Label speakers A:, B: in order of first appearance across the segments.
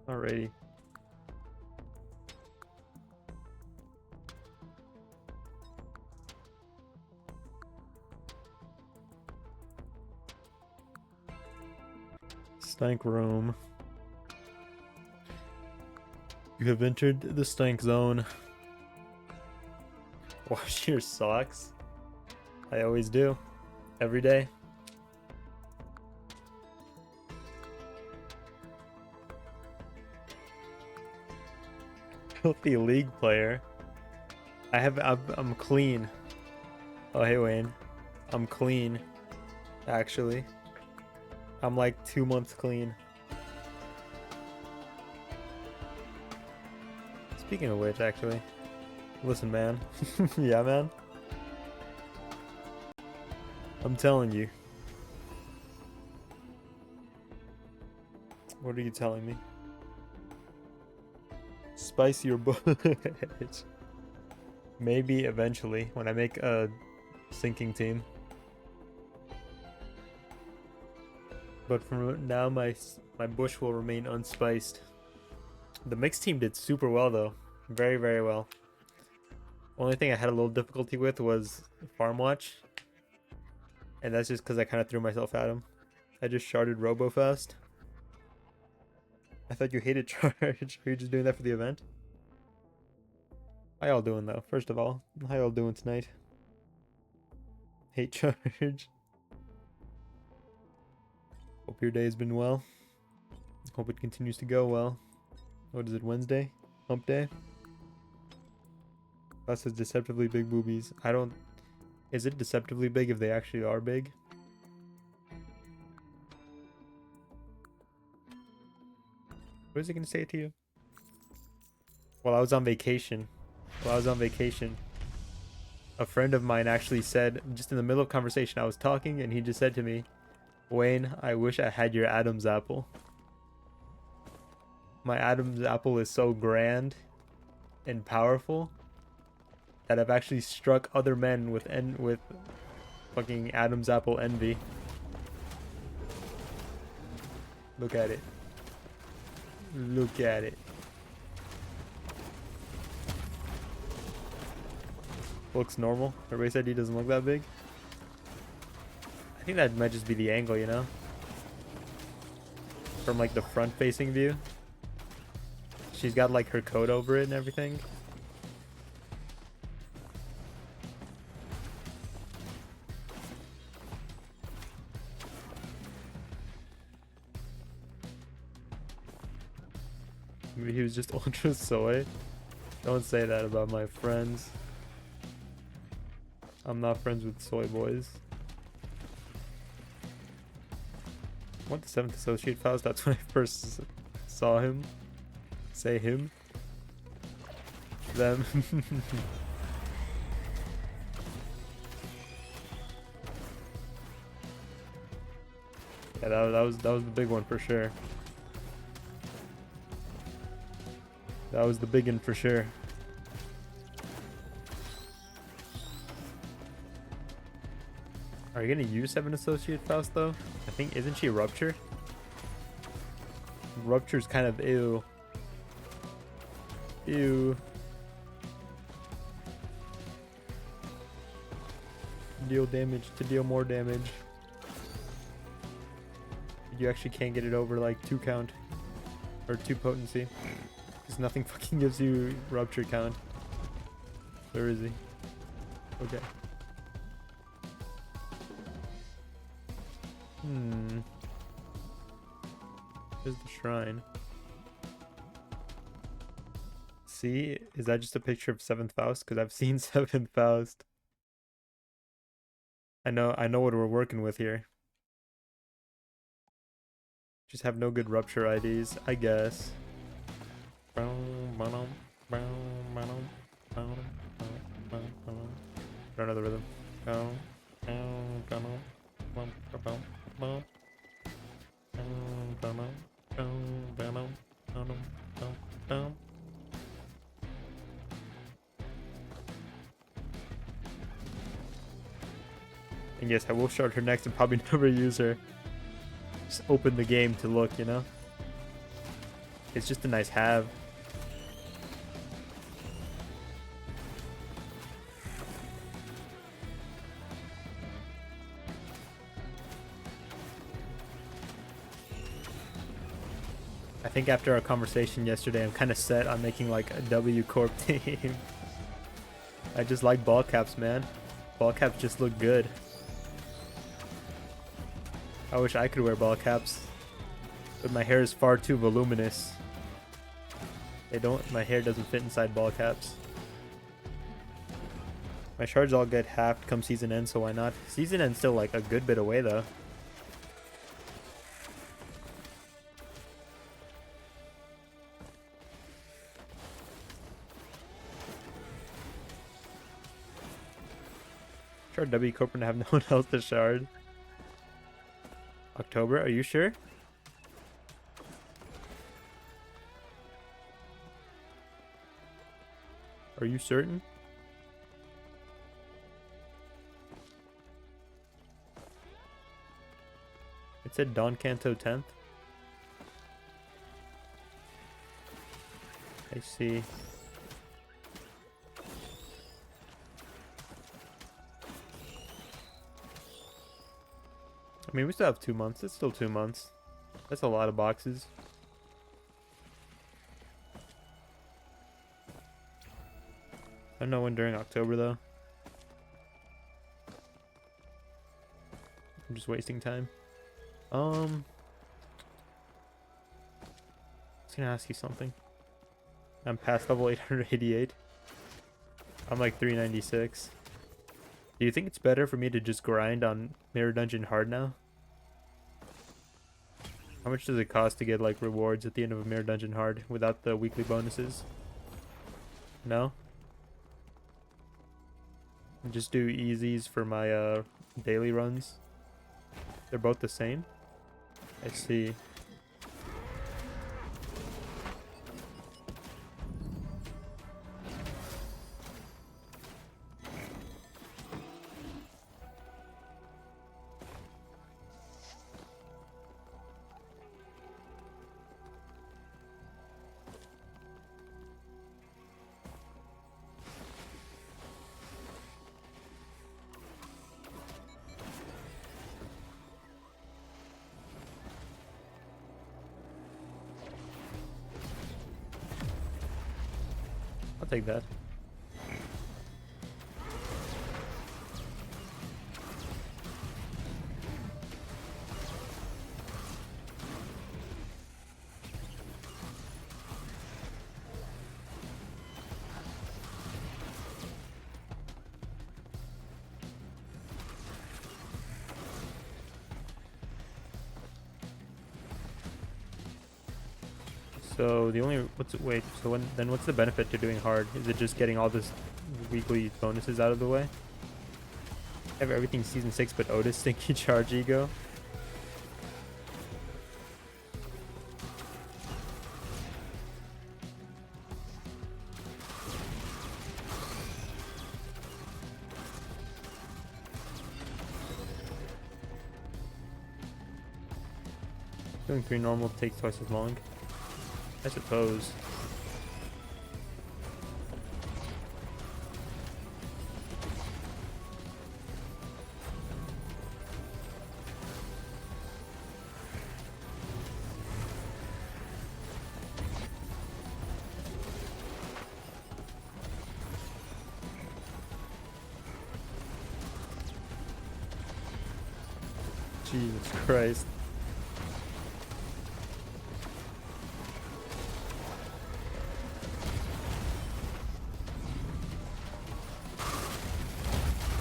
A: Alrighty. Stank room. You have entered the stank zone. Wash your socks. I always do. Every day. Filthy league player. I'm clean. Oh, hey, Wayne. I'm clean. Actually. I'm like 2 months clean. Speaking of which, actually. Listen, man. Yeah, man. I'm telling you. What are you telling me? Spice your butt. Maybe eventually when I make a sinking team. But for now, my bush will remain unspiced. The mixed team did super well though. Very, very well. Only thing I had a little difficulty with was Farm Watch. And that's just because I kind of threw myself at him. I just sharded Robo fast. I thought you hated charge. Are you just doing that for the event? How y'all doing though? First of all, how y'all doing tonight? Hate charge. Hope your day has been well. Hope it continues to go well. What is it, Wednesday? Hump day? That says deceptively big boobies. I don't... Is it deceptively big if they actually are big? What is it going to say to you? While I was on vacation. A friend of mine actually said, just in the middle of conversation, I was talking and he just said to me, Wayne, I wish I had your Adam's apple. My Adam's apple is so grand and powerful that I've actually struck other men with fucking Adam's apple envy. Look at it. Look at it. Looks normal. Everybody said he doesn't look that big. I think that might just be the angle, you know? From like the front facing view. She's got like her coat over it and everything. Maybe he was just ultra soy. Don't say that about my friends. I'm not friends with soy boys. What, the 7th associate Faust? That's when I first saw him. Say him. Them. Yeah, that was the big one for sure. That was the big one for sure. Are you gonna use 7 associate Faust though? I think, isn't she Rupture? Rupture's kind of ew. Ew. Deal damage to deal more damage. You actually can't get it over like 2 count. Or 2 potency. Because nothing fucking gives you Rupture count. Where is he? Okay. Here's the shrine. See? Is that just a picture of 7th Faust? Because I've seen 7th Faust. I know what we're working with here. Just have no good Rupture IDs, I guess. Another rhythm. And yes, I will shard her next and probably never use her. Just open the game to look, you know? It's just a nice have. I think after our conversation yesterday, I'm kind of set on making like a W Corp team. I just like ball caps, man. Ball caps just look good. I wish I could wear ball caps, but my hair is far too voluminous. My hair doesn't fit inside ball caps. My shards all get halved come season end, so why not? Season end's still like a good bit away though. Shard W Corp and have no one else to shard. October, are you sure? Are you certain? It said Don Canto 10th. I see. I mean, we still have 2 months. It's still 2 months. That's a lot of boxes. I don't know when during October, though. I'm just wasting time. I was gonna ask you something. I'm past level 888. I'm like 396. Do you think it's better for me to just grind on Mirror Dungeon hard now? How much does it cost to get like rewards at the end of a Mirror Dungeon hard without the weekly bonuses? No? Just do easies for my daily runs. They're both the same? I see. I'll take that. So the only what's the benefit to doing hard? Is it just getting all this weekly bonuses out of the way? I have everything season 6 but Otis Stinky Charge Ego. Doing 3 normal takes twice as long. I suppose. Jesus Christ.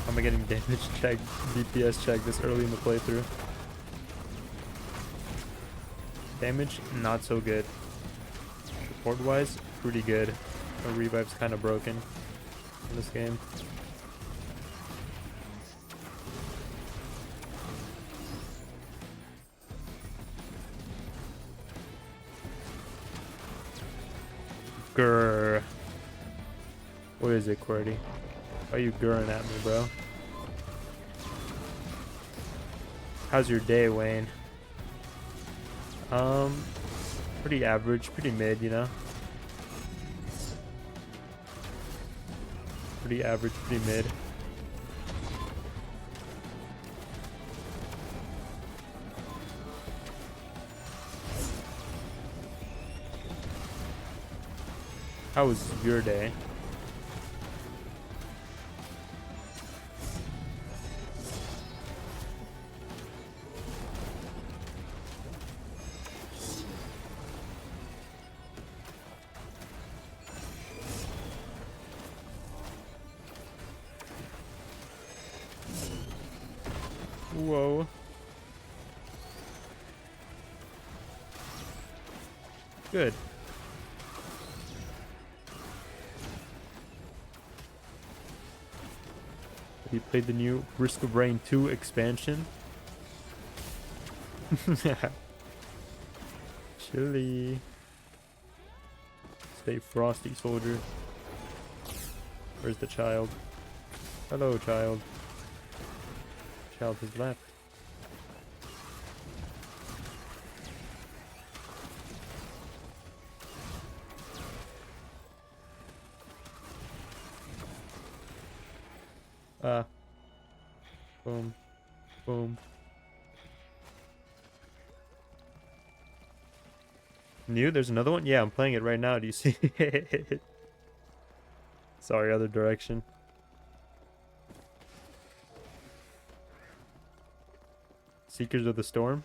A: Am I getting damage checked, DPS checked this early in the playthrough? Damage, not so good. Support wise, pretty good. The revive's kind of broken in this game. Grrr. What is it, QWERTY? Why are you grrring at me, bro? How's your day, Wayne? Pretty average, pretty mid, you know? Pretty average, pretty mid. How was your day? Whoa. Good. Have you played the new Risk of Rain 2 expansion? Chilly. Stay frosty, soldier. Where's the child? Hello, child. Child has left. Boom. Boom. New? There's another one? Yeah, I'm playing it right now. Do you see it? Sorry, other direction. Seekers of the Storm.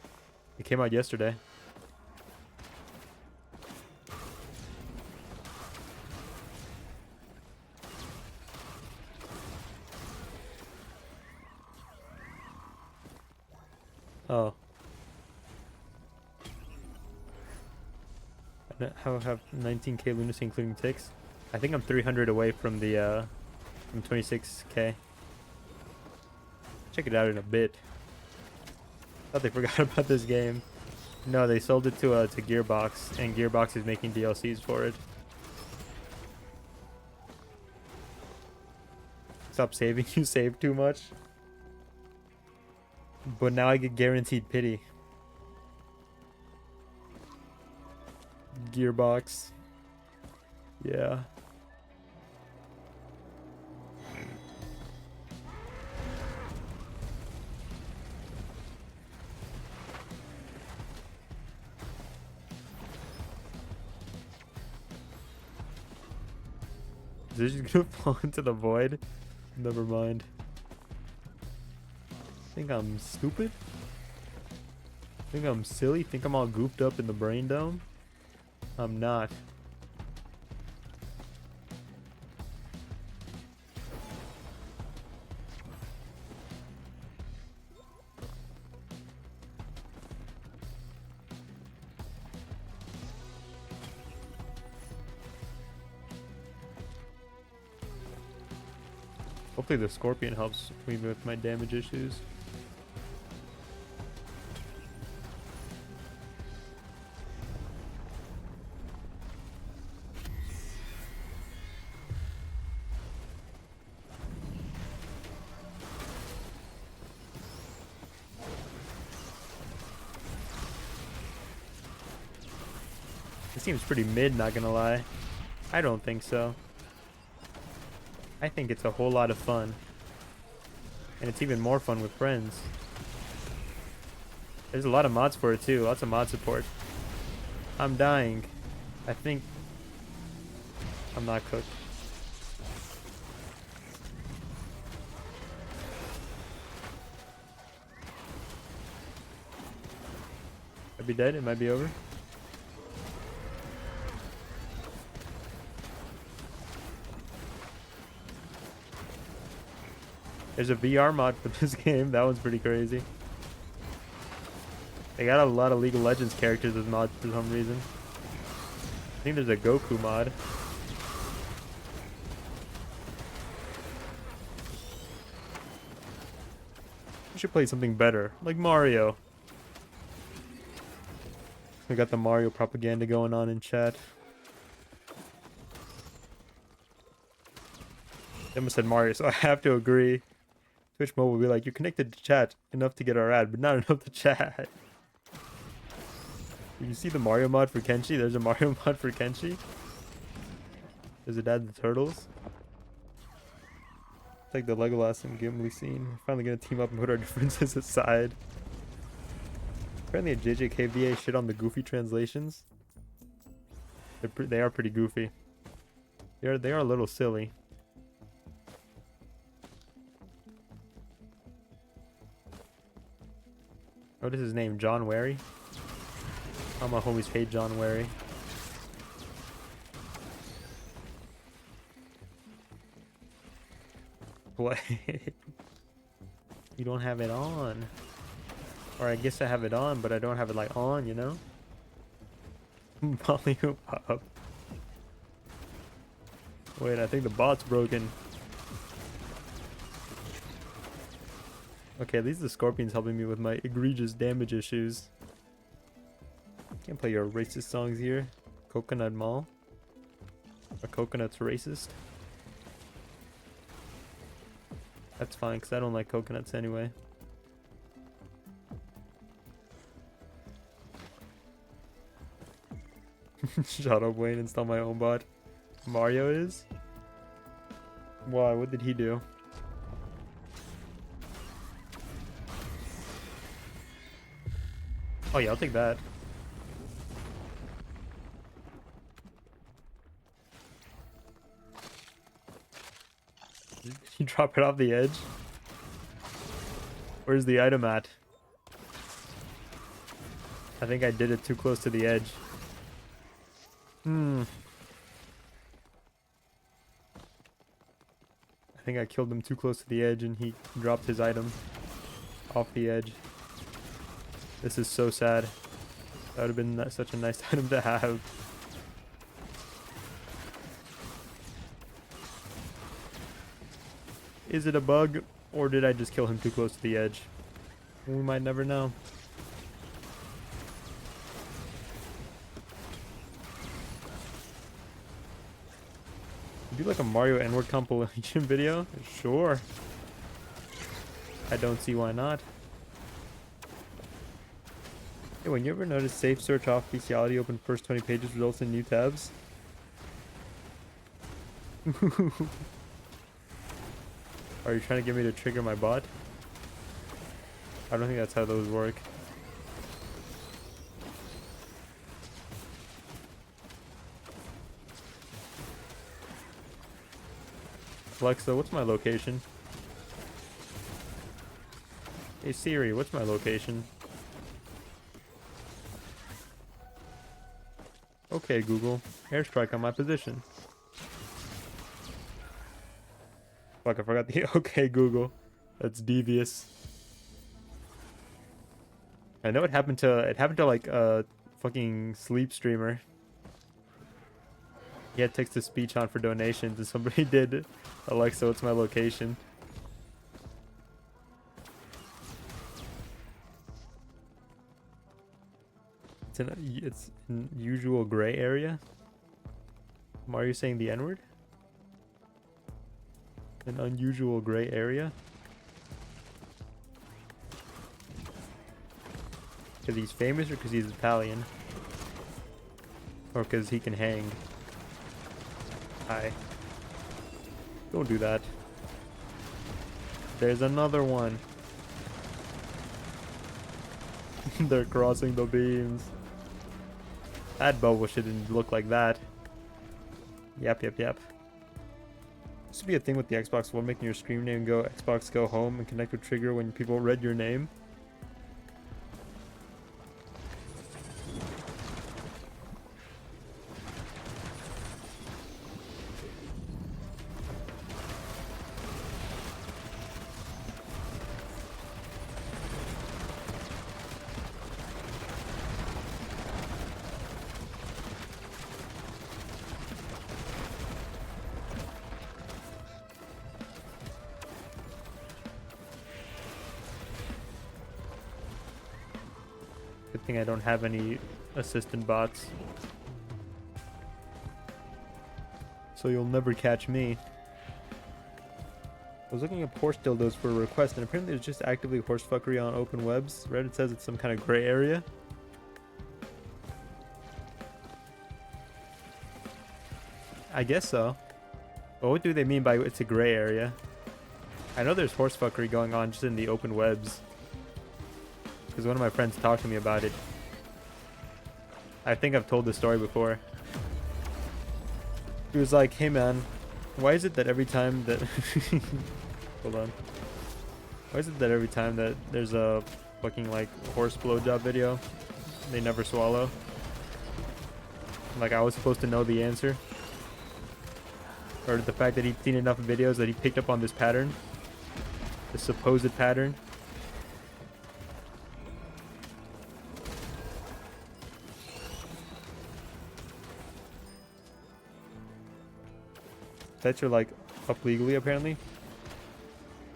A: It came out yesterday. Oh. How have 19k lunacy including ticks? I think I'm 300 away from the from 26k. Check it out in a bit. Thought they forgot about this game. No, they sold it to Gearbox, and Gearbox is making DLCs for it. Stop saving. You save too much. But now I get guaranteed pity. Gearbox. Yeah. Is this just gonna fall into the void? Never mind. Think I'm stupid? Think I'm silly? Think I'm all goofed up in the brain dome? I'm not. Hopefully the Scorpion helps me with my damage issues. It seems pretty mid, not gonna lie. I don't think so. I think it's a whole lot of fun. And it's even more fun with friends. There's a lot of mods for it too, lots of mod support. I'm dying. I think I'm not cooked. I'd be dead, it might be over. There's a VR mod for this game. That one's pretty crazy. They got a lot of League of Legends characters as mods for some reason. I think there's a Goku mod. We should play something better, like Mario. We got the Mario propaganda going on in chat. Emma said Mario, so I have to agree. Twitch mode will be like, you're connected to chat enough to get our ad, but not enough to chat. You see the Mario mod for Kenshi? There's a Mario mod for Kenshi. Does it add the turtles? It's like the Legolas and Gimli scene. We're finally gonna team up and put our differences aside. Apparently a JJKVA shit on the goofy translations. They are pretty goofy. They are a little silly. What is his name? John Wary? All my homies hate John Wary. What? You don't have it on. Or I guess I have it on, but I don't have it like on, you know? Volume up. Wait, I think the bot's broken. Okay, at least the Scorpion's helping me with my egregious damage issues. Can't play your racist songs here. Coconut Mall. Are coconuts racist? That's fine, because I don't like coconuts anyway. Shut up, Wayne. Install my own bot. Mario is? Why? What did he do? Oh yeah, I'll take that. Did you drop it off the edge? Where's the item at? I think I did it too close to the edge. I think I killed him too close to the edge and he dropped his item off the edge. This is so sad. That would have been such a nice item to have. Is it a bug, or did I just kill him too close to the edge? We might never know. Do like a Mario N-word compilation video? Sure. I don't see why not. Hey, when you ever notice safe search off bestiality open first 20 pages results in new tabs? Are you trying to get me to trigger my bot? I don't think that's how those work. Alexa, what's my location? Hey Siri, what's my location? Okay, Google. Airstrike on my position. Fuck, I forgot the okay, Google. That's devious. I know it happened to like a fucking sleep streamer. He had text to speech on for donations and somebody did Alexa, what's my location? It's an usual gray area. Are you saying the N-word? An unusual gray area? Because he's famous or because he's Italian? Or because he can hang? Hi. Don't do that. There's another one. They're crossing the beams. That bubble shouldn't look like that. Yep. This would be a thing with the Xbox One, making your screen name go Xbox Go Home and connect with Trigger when people read your name. Good thing I don't have any assistant bots. So you'll never catch me. I was looking up horse dildos for a request, and apparently there's just actively horse fuckery on open webs. Reddit says it's some kind of gray area. I guess so. But what do they mean by it's a gray area? I know there's horse fuckery going on just in the open webs. Because one of my friends talked to me about it. I think I've told this story before. He was like, hey man, why is it that every time that... Hold on. Why is it that every time that there's a fucking like horse blowjob video, they never swallow? Like I was supposed to know the answer. Or the fact that he'd seen enough videos that he picked up on this pattern. This supposed pattern. Pets are like up legally apparently.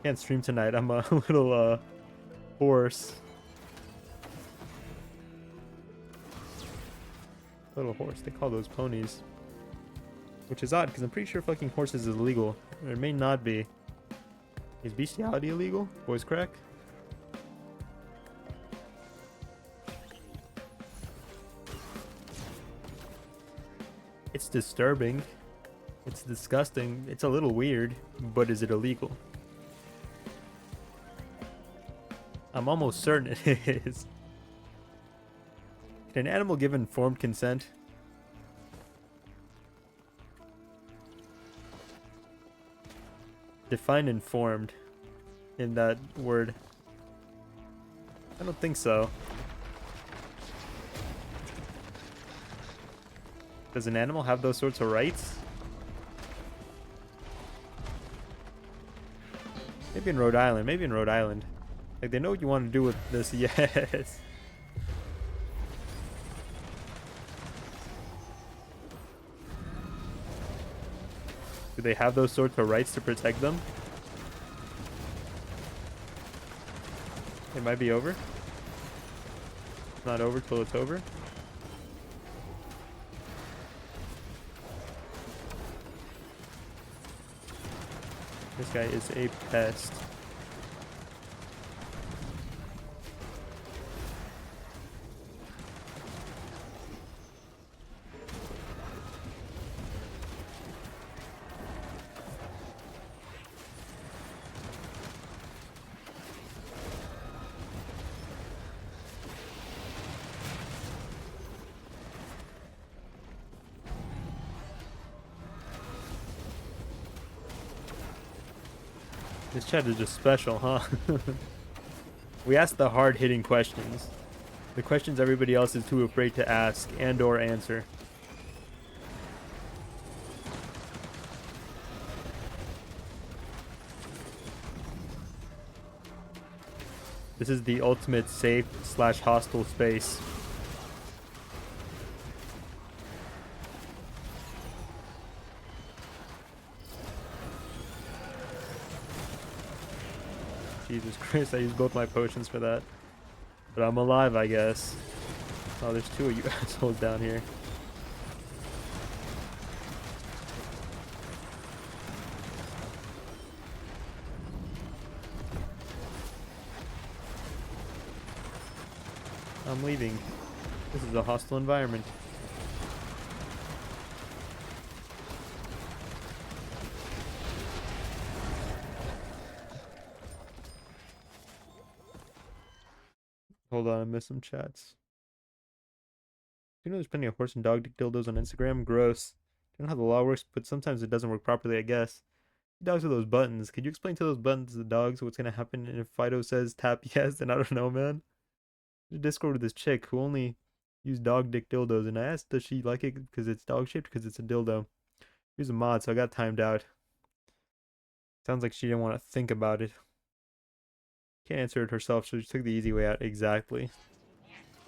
A: Can't stream tonight. I'm a little horse. Little horse. They call those ponies. Which is odd because I'm pretty sure fucking horses is illegal. Or it may not be. Is bestiality illegal? Voice crack? It's disturbing. It's disgusting. It's a little weird. But is it illegal? I'm almost certain it is. Can an animal give informed consent? Define informed in that word. I don't think so. Does an animal have those sorts of rights? Maybe in Rhode Island. Maybe in Rhode Island. Like, they know what you want to do with this. Yes. Do they have those sorts of rights to protect them? It might be over. It's not over till it's over. This guy is a pest. This chat is just special, huh? We ask the hard-hitting questions. The questions everybody else is too afraid to ask and or answer. This is the ultimate safe / hostile space. Jesus Christ, I used both my potions for that. But I'm alive, I guess. Oh, there's two of you assholes down here. I'm leaving. This is a hostile environment. Hold on, I missed some chats. You know there's plenty of horse and dog dick dildos on Instagram? Gross. I don't know how the law works, but sometimes it doesn't work properly, I guess. Dogs with those buttons. Could you explain to those buttons to the dogs what's gonna happen if Fido says tap yes? And I don't know, man. There's a Discord with this chick who only used dog dick dildos, and I asked does she like it because it's dog shaped, because it's a dildo. She was a mod, so I got timed out. Sounds like she didn't want to think about it. Can't answer it herself, so she took the easy way out. Exactly.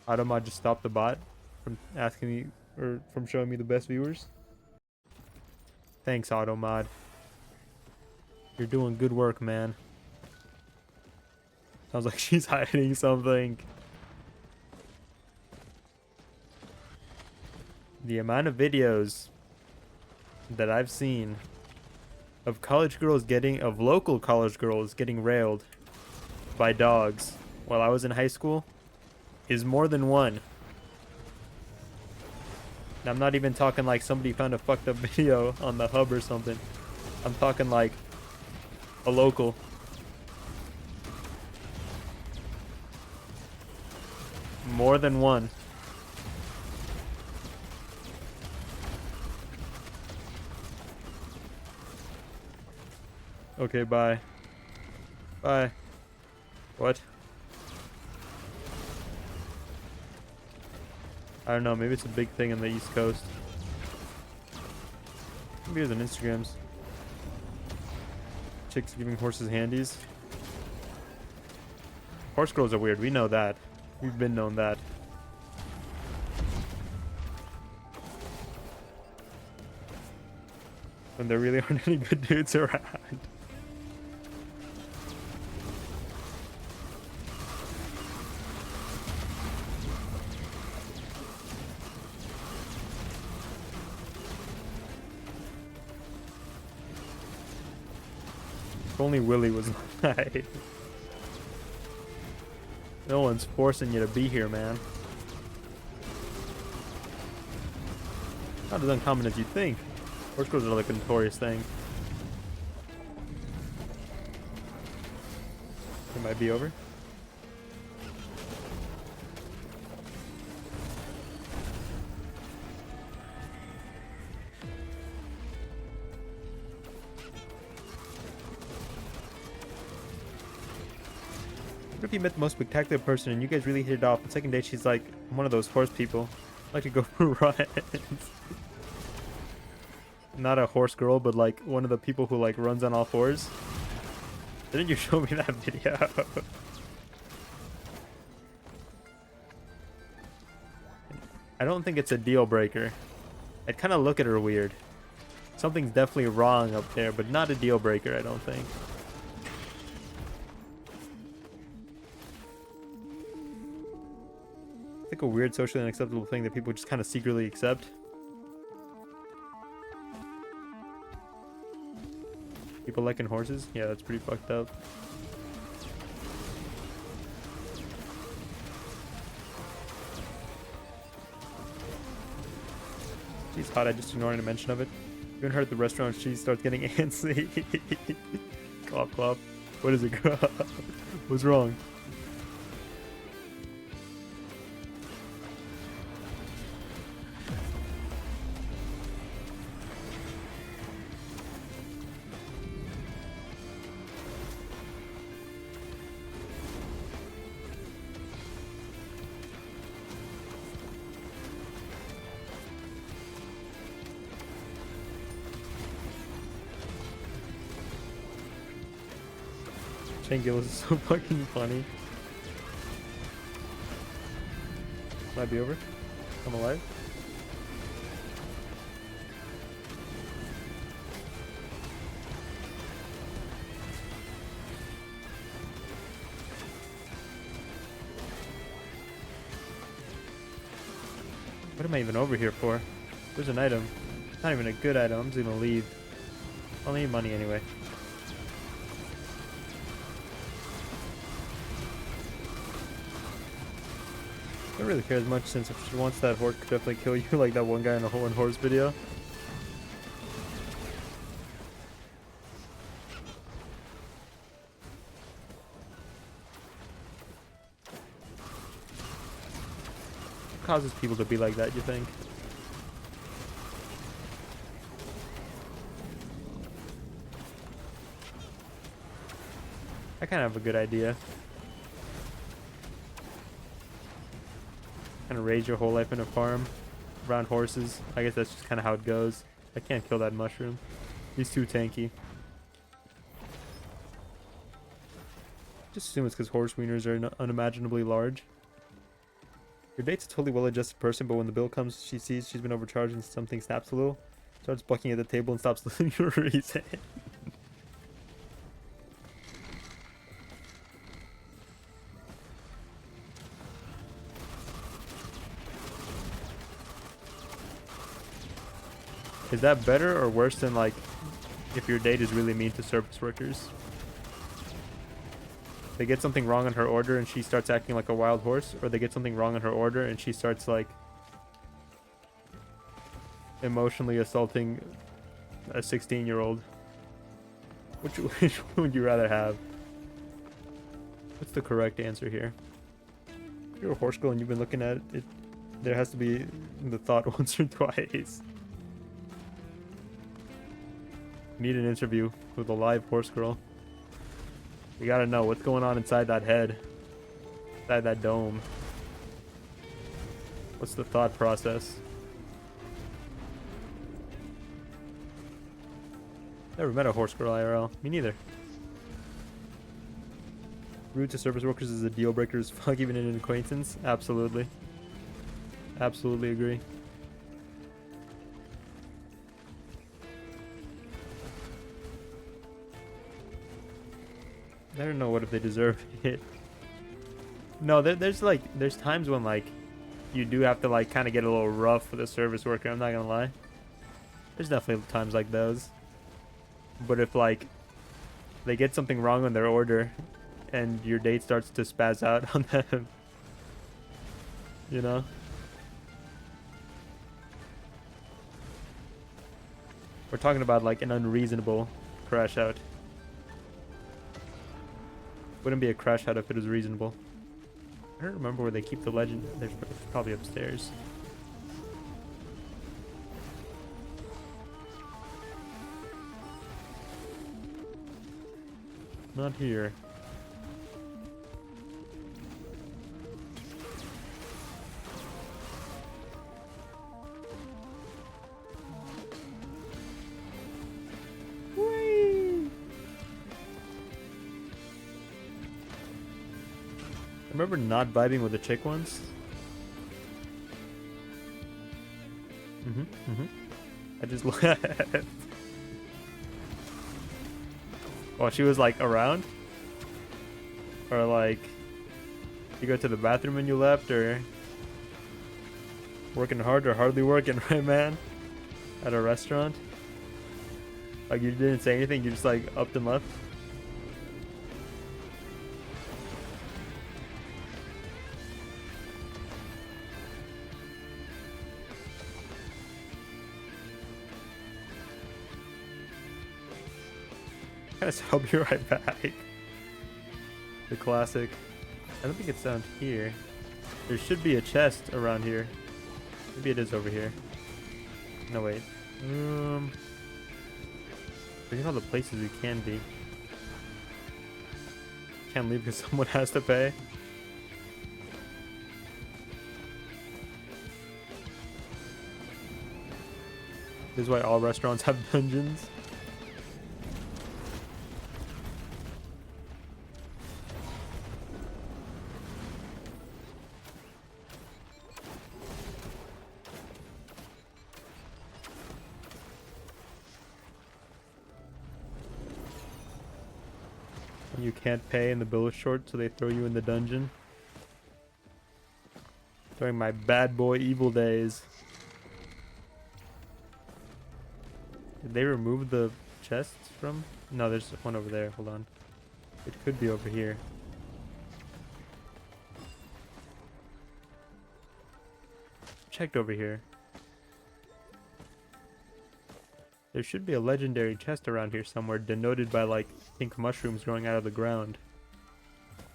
A: Automod just stopped the bot from asking me, or from showing me the best viewers. Thanks, Automod. You're doing good work, man. Sounds like she's hiding something. The amount of videos that I've seen of local college girls getting railed by dogs while I was in high school is more than one. I'm not even talking like somebody found a fucked up video on the hub or something. I'm talking like a local. More than one. Okay, bye. Bye. What? I don't know, maybe it's a big thing on the East Coast. Maybe it's on Instagrams. Chicks giving horses handies. Horse girls are weird, we know that. We've been known that. When there really aren't any good dudes around. If only Willie was alive. No one's forcing you to be here, man. Not as uncommon as you think. Horse girls are like a notorious thing. It might be over. What if you met the most spectacular person and you guys really hit it off? The second day she's like, I'm one of those horse people. I like to go for runs. Not a horse girl, but like one of the people who like runs on all fours. Didn't you show me that video? I don't think it's a deal breaker. I'd kind of look at her weird. Something's definitely wrong up there, but not a deal breaker, I don't think. It's like a weird socially unacceptable thing that people just kind of secretly accept. People liking horses? Yeah, that's pretty fucked up. She's hot, I just ignored a mention of it. You haven't heard the restaurant, she starts getting antsy. Clop clop. What is it? What's wrong? Shane Gillis is so fucking funny. Might be over. I'm alive. What am I even over here for? There's an item. Not even a good item. I'm just gonna leave. I'll need money anyway. I don't really care as much since if she wants that horse could definitely kill you like that one guy in the whole horse video. What causes people to be like that, you think? I kind of have a good idea. Kind of raise your whole life in a farm around horses. I guess that's just kind of how it goes. I can't kill that mushroom. He's too tanky. Just assume it's because horse wieners are unimaginably large. Your date's a totally well-adjusted person, but when the bill comes, she sees she's been overcharged and something snaps a little. Starts bucking at the table and stops listening to her reason. Is that better or worse than like if your date is really mean to service workers? They get something wrong on her order and she starts acting like a wild horse, or they get something wrong on her order and she starts like emotionally assaulting a 16-year-old. Which would you rather have? What's the correct answer here? If you're a horse girl and you've been looking at it, there has to be the thought once or twice. Need an interview with a live horse girl. We gotta know what's going on inside that head. Inside that dome. What's the thought process? Never met a horse girl IRL. Me neither. Rude to service workers is a deal breaker as fuck, even in an acquaintance. Absolutely. Absolutely agree. I don't know what if they deserve it. No, there's times when like you do have to like kind of get a little rough with a service worker. I'm not gonna lie. There's definitely times like those. But if like they get something wrong on their order and your date starts to spaz out on them, you know? We're talking about like an unreasonable crash out. Wouldn't be a crash out if it was reasonable. I don't remember where they keep the legend. There's probably upstairs. Not here. I remember not vibing with the chick once. I just left. Oh, she was like around? Or like you go to the bathroom and you left, or working hard or hardly working, right man? At a restaurant? Like you didn't say anything, you just like upped and left? I'll be right back. The classic. I don't think it's down here. There should be a chest around here. Maybe it is over here. No, wait. Look at all the places we can be. Can't leave because someone has to pay. This is why all restaurants have dungeons. You can't pay and the bill is short, so they throw you in the dungeon. During my bad boy evil days. Did they remove the chests from? No, there's one over there. Hold on. It could be over here. Checked over here. There should be a legendary chest around here somewhere, denoted by like pink mushrooms growing out of the ground.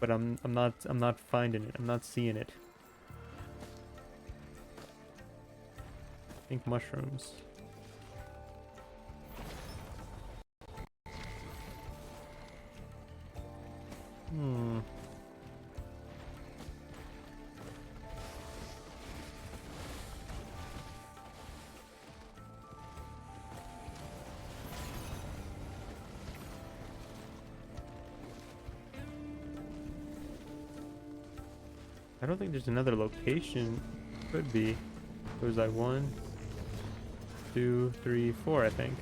A: But I'm not finding it. I'm not seeing it. Pink mushrooms. I don't think there's another location. Could be. There was like 1, 2, 3, 4, I think.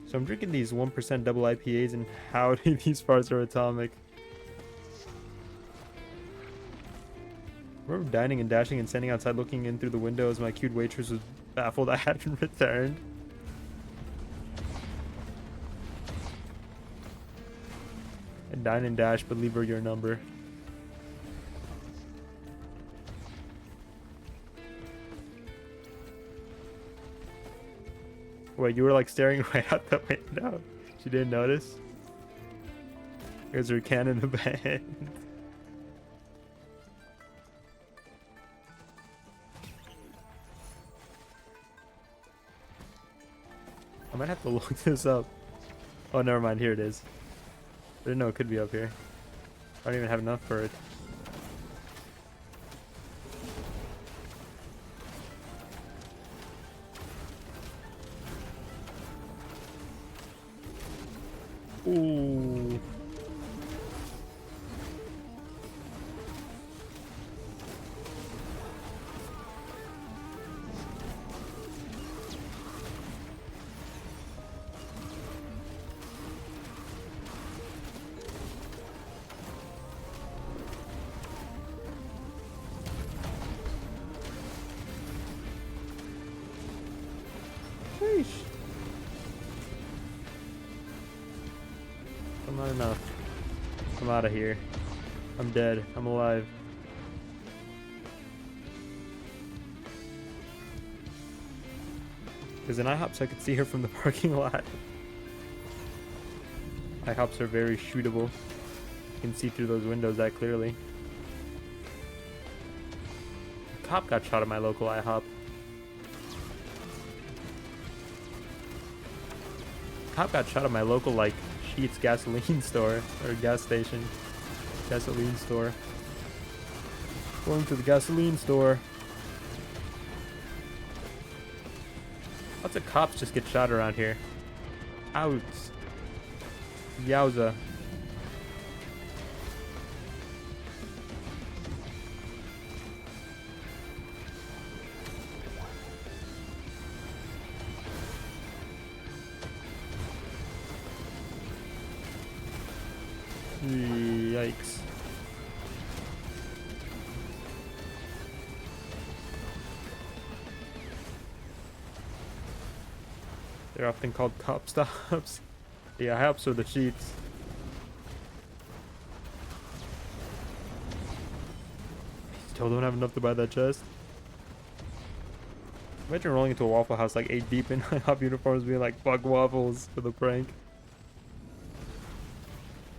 A: So I'm drinking these 1% double IPAs, and howdy, these parts are atomic. I remember dining and dashing and standing outside looking in through the window as my cute waitress was baffled I hadn't returned. And dine and dash, but leave her your number. Wait, you were like staring right out the window. She didn't notice? Here's her can in the bed. I might have to look this up. Oh, never mind. Here it is. I didn't know it could be up here. I don't even have enough for it. Ooh. Sheesh. I'm not enough. I'm out of here. I'm dead. I'm alive. Because in IHOPs I could see her from the parking lot. IHOPs are very shootable. You can see through those windows that clearly. A cop got shot at my local IHOP. Cop got shot at my local, like, Sheetz gasoline store. Or gas station. Gasoline store. Going to the gasoline store. Lots of cops just get shot around here. Ouch. Yowza. Yikes. They're often called cop stops. Yeah, IHOPs are the Sheetz. Still don't have enough to buy that chest. Imagine rolling into a Waffle House like 8 deep in IHOP uniforms being like, fuck waffles for the prank.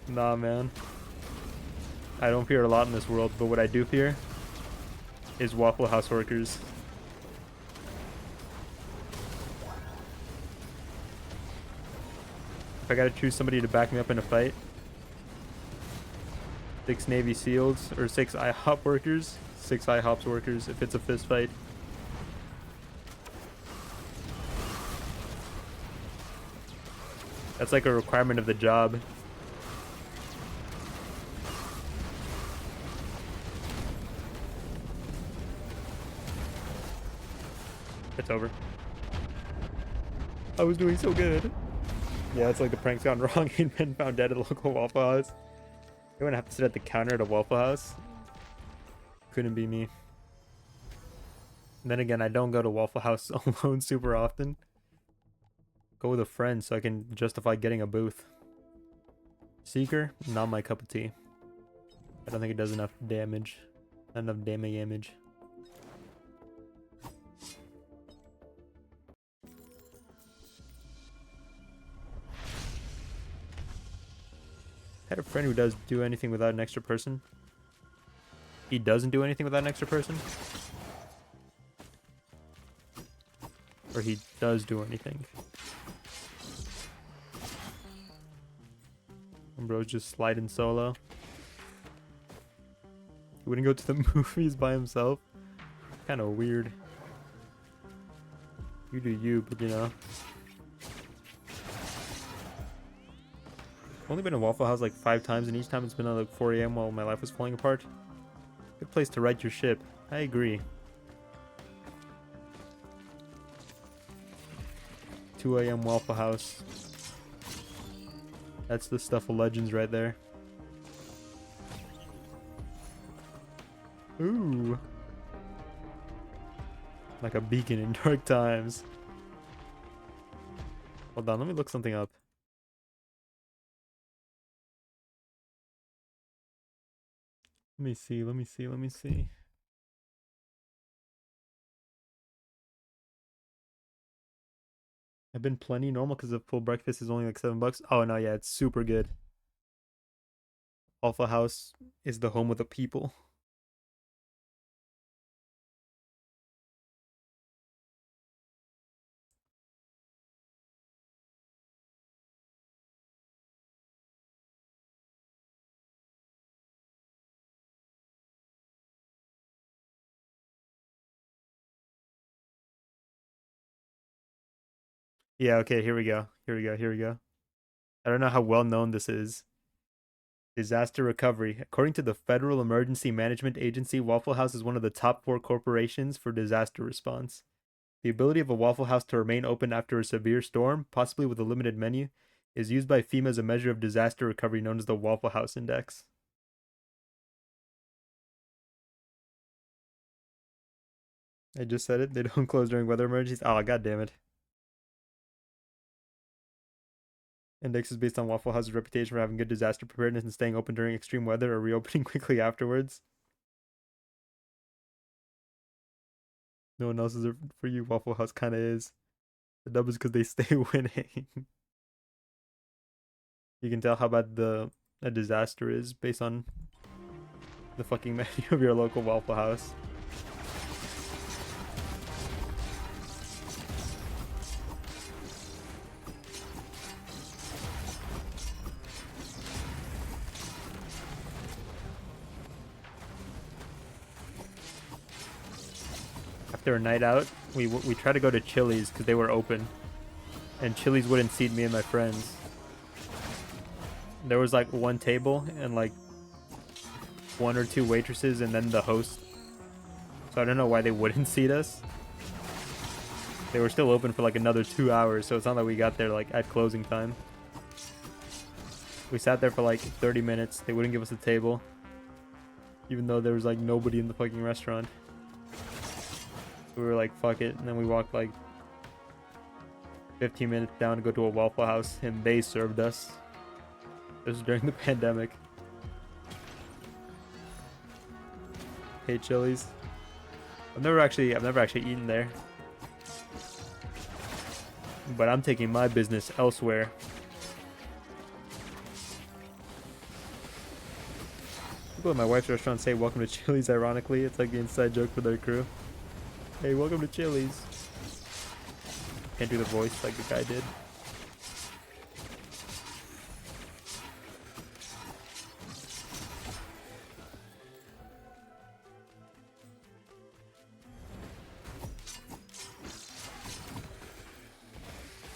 A: Nah, man. I don't fear a lot in this world, but what I do fear is Waffle House workers. If I gotta choose somebody to back me up in a fight, 6 Navy SEALs or 6 IHOP workers, 6 IHOPs workers if it's a fist fight. That's like a requirement of the job. It's over. I was doing so good. Yeah, it's like the prank's gone wrong. He'd been found dead at a local Waffle House. You wouldn't have to sit at the counter at a Waffle House. Couldn't be me. And then again, I don't go to Waffle House alone super often. Go with a friend so I can justify getting a booth. Seeker, not my cup of tea. I don't think it does enough damage. Not enough damage. I had a friend who does do anything without an extra person. He doesn't do anything without an extra person? Or he does do anything? And bro's just sliding solo. He wouldn't go to the movies by himself. Kind of weird. You do you, but you know. I've only been to Waffle House like 5 times, and each time it's been at like 4 a.m. while my life was falling apart. Good place to right your ship. I agree. 2 a.m. Waffle House. That's the stuff of legends right there. Ooh. Like a beacon in dark times. Hold on, let me look something up. Let me see. I've been plenty normal because the full breakfast is only like $7. Oh no, yeah, it's super good. Waffle House is the home of the people. Yeah, okay, here we go. Here we go. Here we go. I don't know how well known this is. Disaster recovery. According to the Federal Emergency Management Agency, Waffle House is one of the top 4 corporations for disaster response. The ability of a Waffle House to remain open after a severe storm, possibly with a limited menu, is used by FEMA as a measure of disaster recovery known as the Waffle House Index. I just said it. They don't close during weather emergencies. Oh, god damn it. Index is based on Waffle House's reputation for having good disaster preparedness and staying open during extreme weather or reopening quickly afterwards. No one else is for you. Waffle House kind of is. The dub is because they stay winning. You can tell how bad a disaster is based on the fucking menu of your local Waffle House. After a night out, we tried to go to Chili's because they were open, and Chili's wouldn't seat me and my friends. There was like one table and like 1 or 2 waitresses and then the host. So I don't know why they wouldn't seat us. They were still open for like another 2 hours, so it's not like we got there like at closing time. We sat there for like 30 minutes. They wouldn't give us a table, even though there was like nobody in the fucking restaurant. So we were like, fuck it. And then we walked like 15 minutes down to go to a Waffle House, and they served us. This was during the pandemic. Hey, Chili's. I've never actually eaten there, but I'm taking my business elsewhere. People at my wife's restaurant say welcome to Chili's, ironically. It's like the inside joke for their crew. Hey, welcome to Chili's. Can't do the voice like the guy did.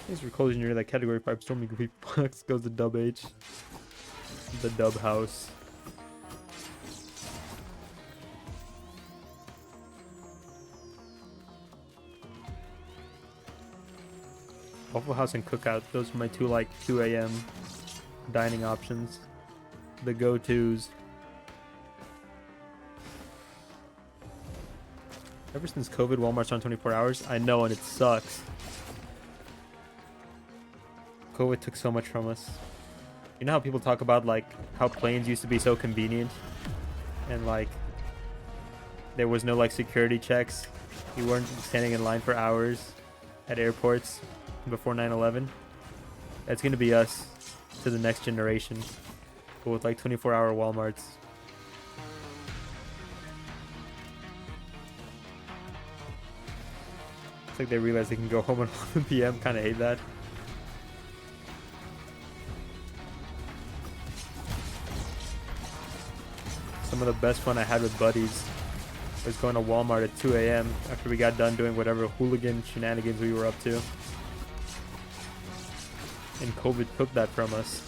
A: Thanks for closing your like category 5 stormy goofy bucks. Goes to Dub H. The Dub House. Waffle House and Cookout. Those are my two like 2 a.m. dining options. The go-tos. Ever since COVID, Walmart's on 24 hours. I know, and it sucks. COVID took so much from us. You know how people talk about like how planes used to be so convenient, and like there was no like security checks. You weren't standing in line for hours at airports before 9/11. That's gonna be us to the next generation, but with like 24-hour Walmarts. It's like they realize they can go home at 11 p.m. Kind of hate that. Some of the best fun I had with buddies was going to Walmart at 2 a.m. after we got done doing whatever hooligan shenanigans we were up to. And COVID took that from us.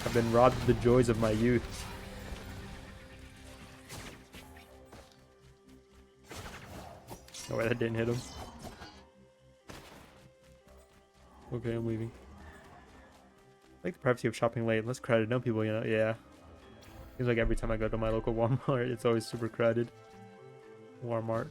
A: I've been robbed of the joys of my youth. Oh wait, that didn't hit him. Okay, I'm leaving. I like the privacy of shopping late. Less crowded. No people, you know? Yeah. Seems like every time I go to my local Walmart, it's always super crowded. Walmart.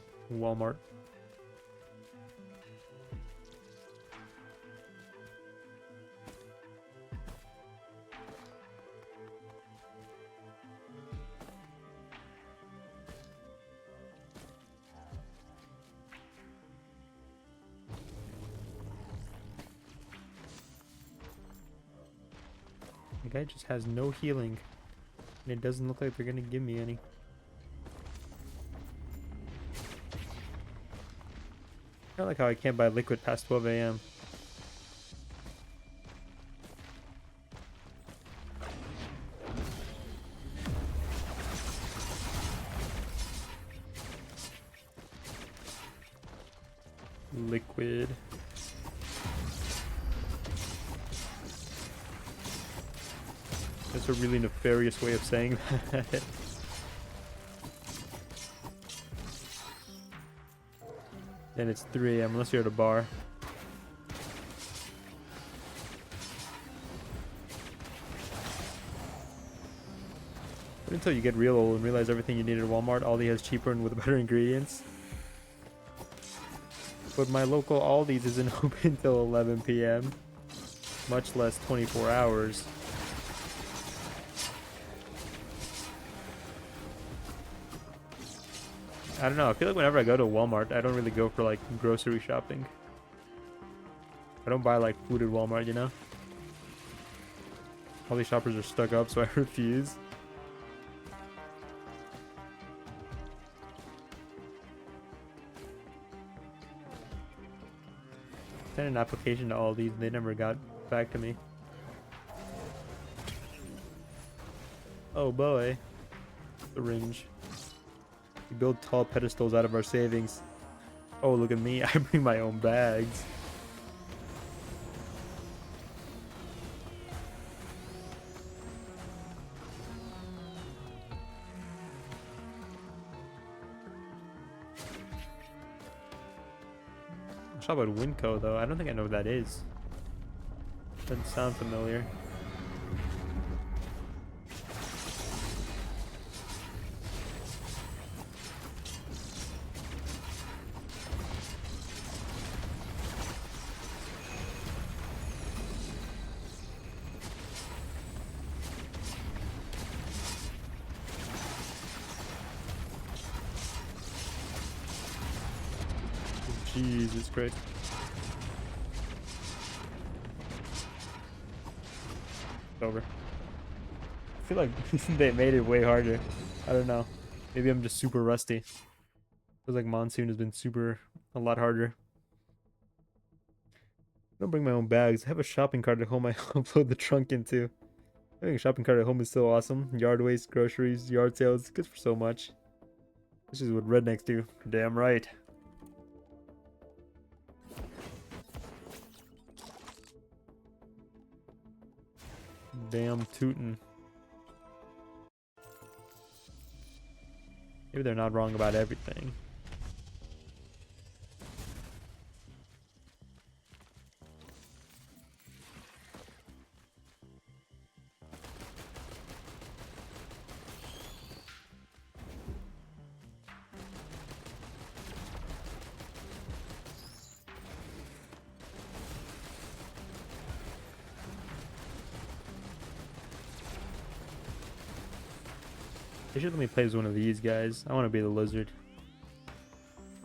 A: guy just has no healing. And it doesn't look like they're gonna give me any. I like how I can't buy liquid past 12 a.m. Liquid. That's a really nefarious way of saying that. And it's 3 a.m. unless you're at a bar. But until you get real old and realize everything you need at Walmart, Aldi has cheaper and with better ingredients. But my local Aldi's isn't open till 11 p.m. Much less 24 hours. I don't know, I feel like whenever I go to Walmart, I don't really go for like grocery shopping. I don't buy like food at Walmart, you know? All these shoppers are stuck up, so I refuse. Sent an application to all these and they never got back to me. Oh boy. Syringe. We build tall pedestals out of our savings. Oh, look at me. I bring my own bags. I'll shop at Winco, though. I don't think I know what that is. Doesn't sound familiar. Jesus Christ. It's over. I feel like they made it way harder. I don't know. Maybe I'm just super rusty. Feels like Monsoon has been a lot harder. I don't bring my own bags. I have a shopping cart at home I upload the trunk into. Having a shopping cart at home is so awesome. Yard waste, groceries, yard sales. Good for so much. This is what rednecks do. Damn right. Damn tootin'. Maybe they're not wrong about everything. They should let me play as one of these guys. I want to be the lizard.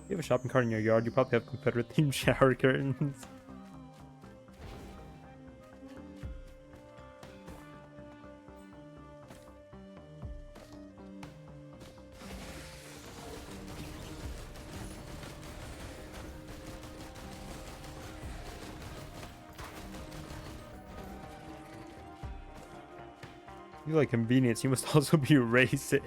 A: If you have a shopping cart in your yard, you probably have Confederate themed shower curtains. You like convenience, you must also be racist.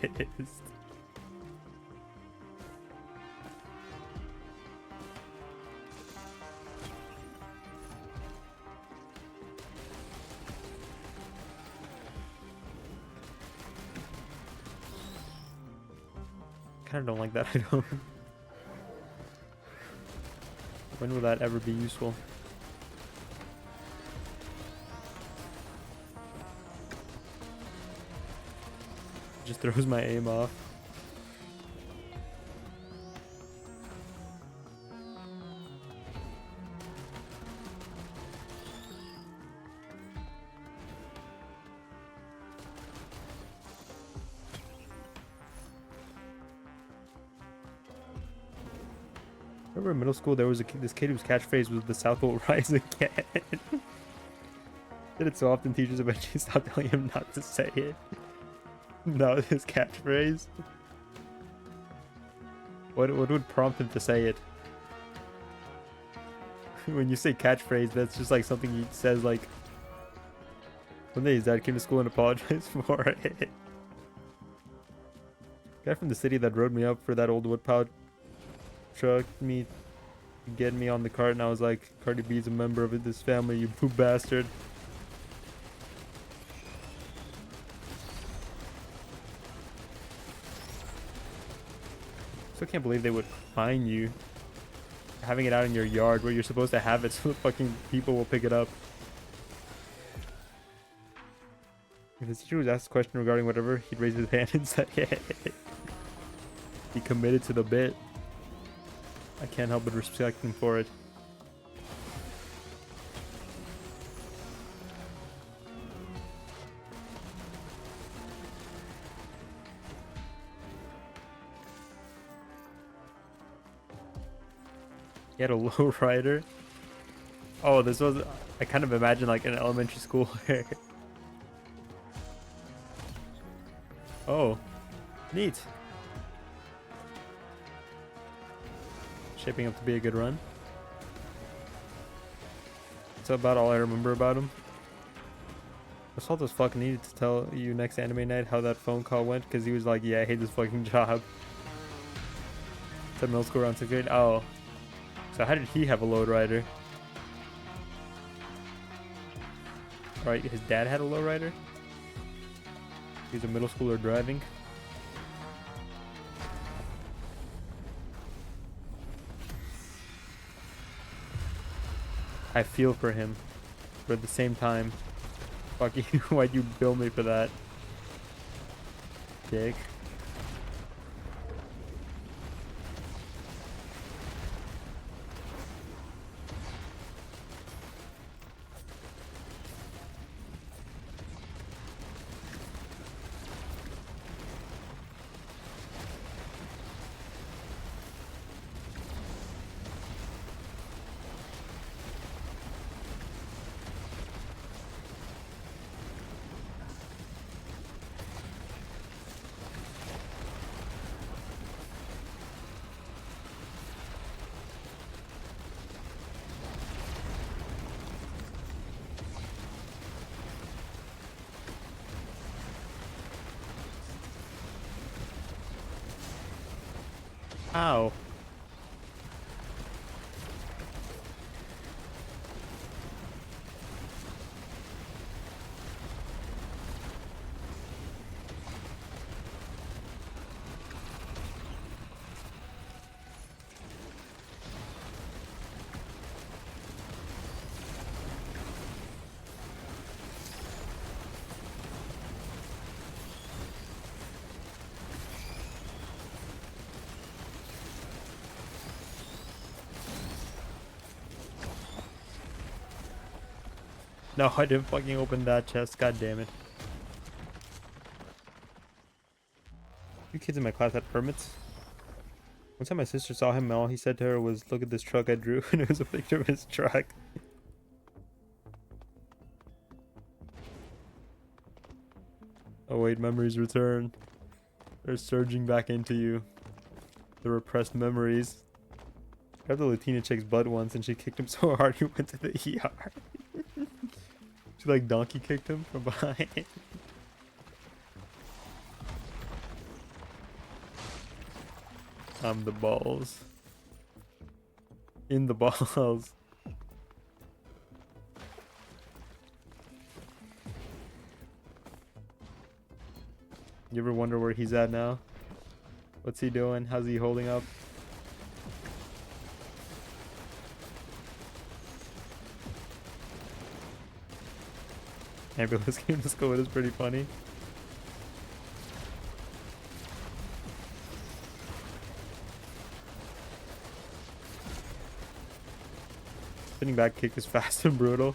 A: Kinda don't like that item. When will that ever be useful? Just throws my aim off. Remember in middle school there was this kid whose catchphrase was "the South will rise again." Did it so often teachers eventually stopped telling him not to say it. That was his catchphrase. What would prompt him to say it? When you say catchphrase, that's just like something he says like, one day his dad came to school and apologized for it. Guy from the city that rode me up for that old woodpile trucked me to get me on the cart, and I was like, Cardi B's a member of this family, you poop bastard. Still can't believe they would fine you having it out in your yard where you're supposed to have it so the fucking people will pick it up. If the teacher was asked a question regarding whatever, he'd raise his hand and say, yeah. He committed to the bit. I can't help but respect him for it. He had a low rider. Oh, this was, I kind of imagine like in elementary school. Oh, neat. Shaping up to be a good run. That's about all I remember about him. Assault as fuck needed to tell you next anime night how that phone call went, because he was like, yeah, I hate this fucking job. Said middle school around 6th grade. Oh. So how did he have a load rider? Right, his dad had a low rider? He's a middle schooler driving. I feel for him, but at the same time, fuck you, why'd you bill me for that? Dick. Ow. No, I didn't fucking open that chest. God damn it. Two kids in my class had permits. One time my sister saw him, and all he said to her was, "Look at this truck I drew," and it was a picture of his truck. Oh wait, memories return. They're surging back into you. The repressed memories. I grabbed the Latina chick's butt once, and she kicked him so hard he went to the ER. She like donkey kicked him from behind. I'm the balls. In the balls. You ever wonder where he's at now? What's he doing? How's he holding up? Ambulance came to school. It is pretty funny. Spinning back kick is fast and brutal.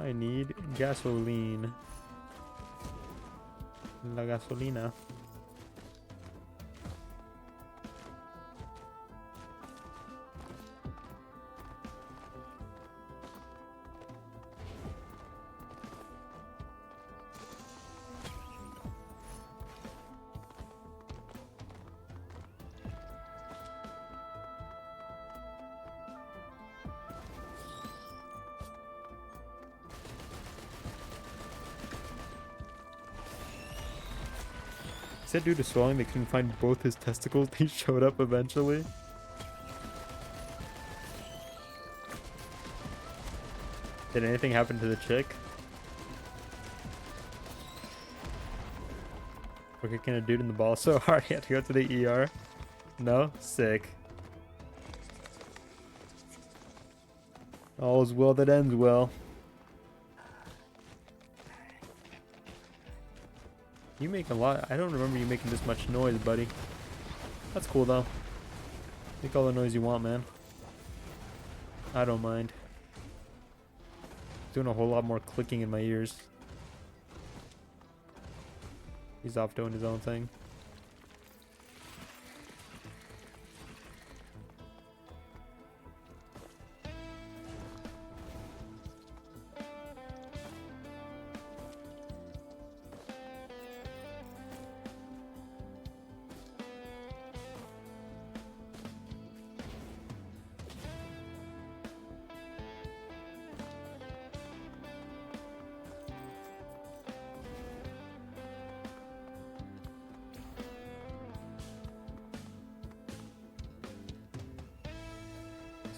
A: I need gasoline. La gasolina. said due to swelling they couldn't find both his testicles. They showed up eventually. Did anything happen to the chick? For kicking a dude in the ball so hard he had to go to the ER? No? Sick. All is well that ends well. You make a lot. I don't remember you making this much noise, buddy. That's cool though. Make all the noise you want, man. I don't mind. Doing a whole lot more clicking in my ears. He's off doing his own thing.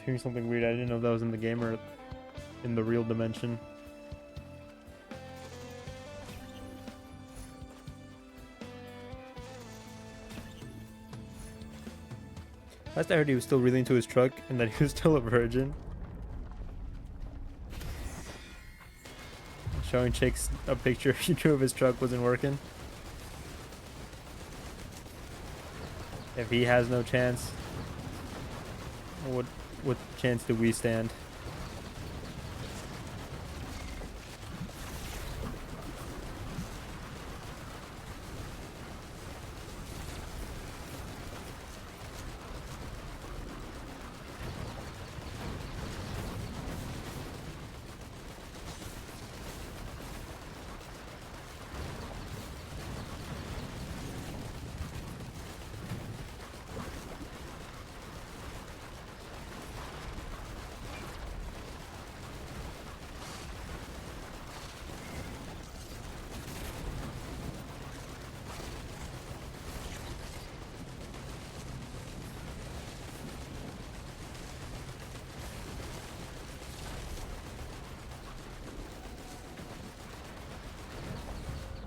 A: Hearing something weird. I didn't know if that was in the game or in the real dimension. Last I heard he was still really into his truck and that he was still a virgin. Showing chicks a picture he drew of his truck wasn't working. If he has no chance, what chance do we stand?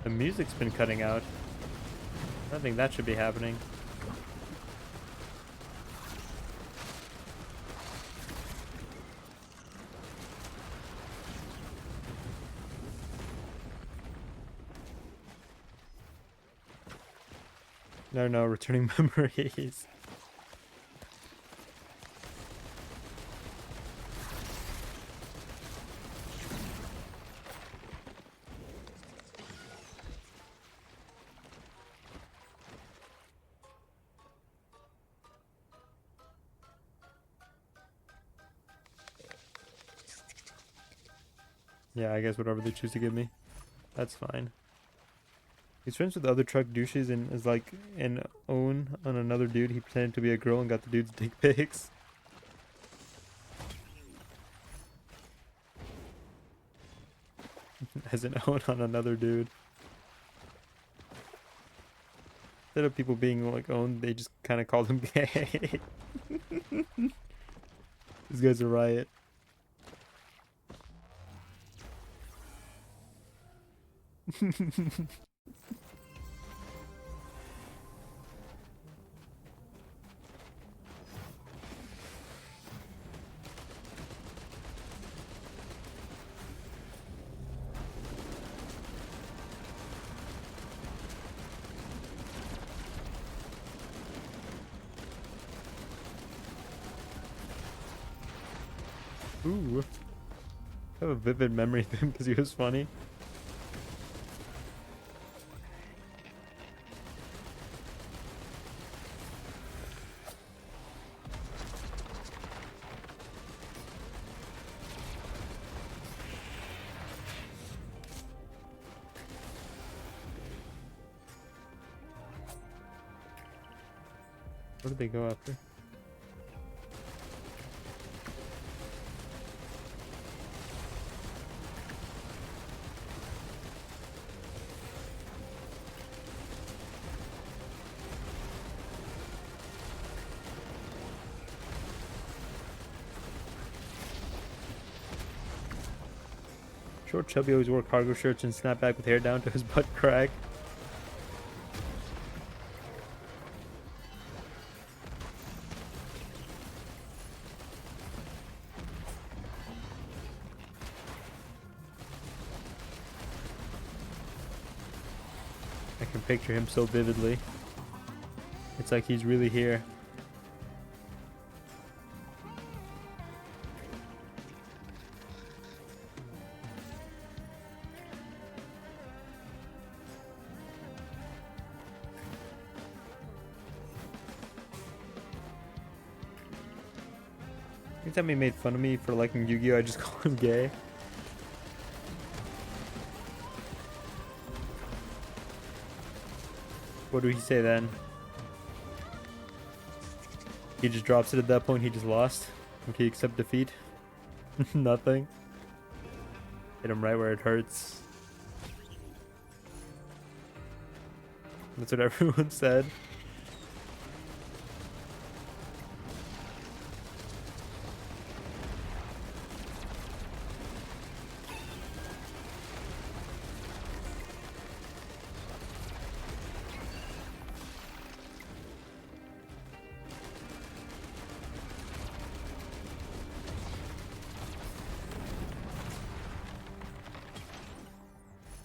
A: The music's been cutting out. I don't think that should be happening. No, returning memories. Yeah, I guess whatever they choose to give me, that's fine. He's friends with other truck douches and is like an own on another dude. He pretended to be a girl and got the dude's dick pics. As an own on another dude. Instead of people being like owned, they just kind of called him gay. This guy's a riot. Ooh. I have a vivid memory of him because he was funny. Where did they go after? Short chubby always wore cargo shirts and snapback with hair down to his butt crack. I can picture him so vividly. It's like he's really here. Anytime he made fun of me for liking Yu-Gi-Oh, I just call him gay. What do he say then? He just drops it at that point, he just lost? Okay, accept defeat? Nothing. Hit him right where it hurts. That's what everyone said.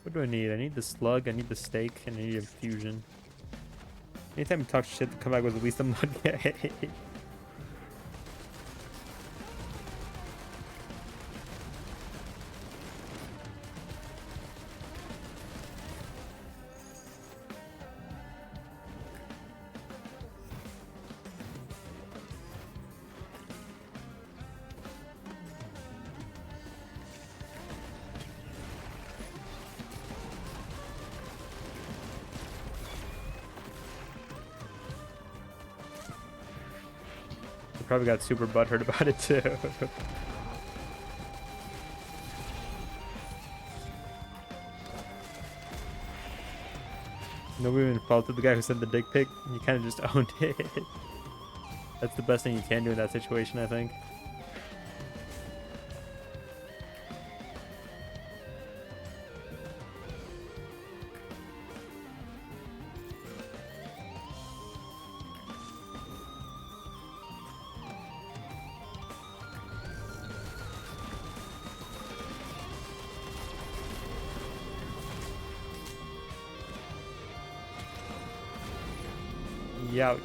A: What do I need? I need the slug, I need the steak, and I need infusion. Anytime you talk shit, come back with at least I'm not gay. Probably got super butthurt about it too. Nobody even faulted the guy who sent the dick pic. You kind of just owned it. That's the best thing you can do in that situation, I think. Youch.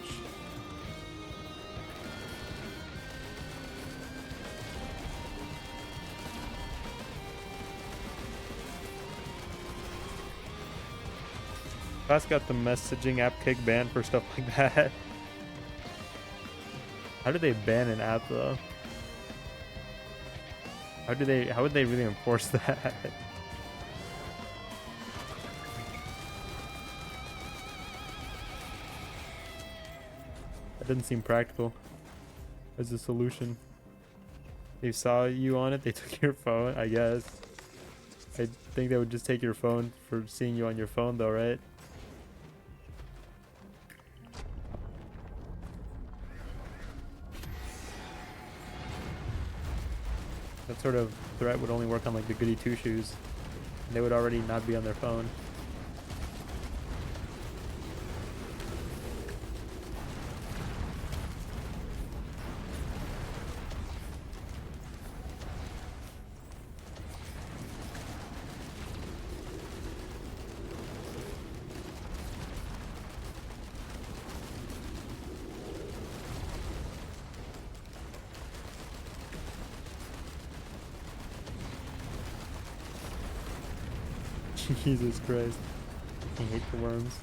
A: Fast got the messaging app kick banned for stuff like that. How do they ban an app though? How would they really enforce that? That didn't seem practical as a solution. They saw you on it, they took your phone, I guess. I think they would just take your phone for seeing you on your phone though, right? That sort of threat would only work on like the goody two shoes. They would already not be on their phone. Jesus Christ. I hate the worms.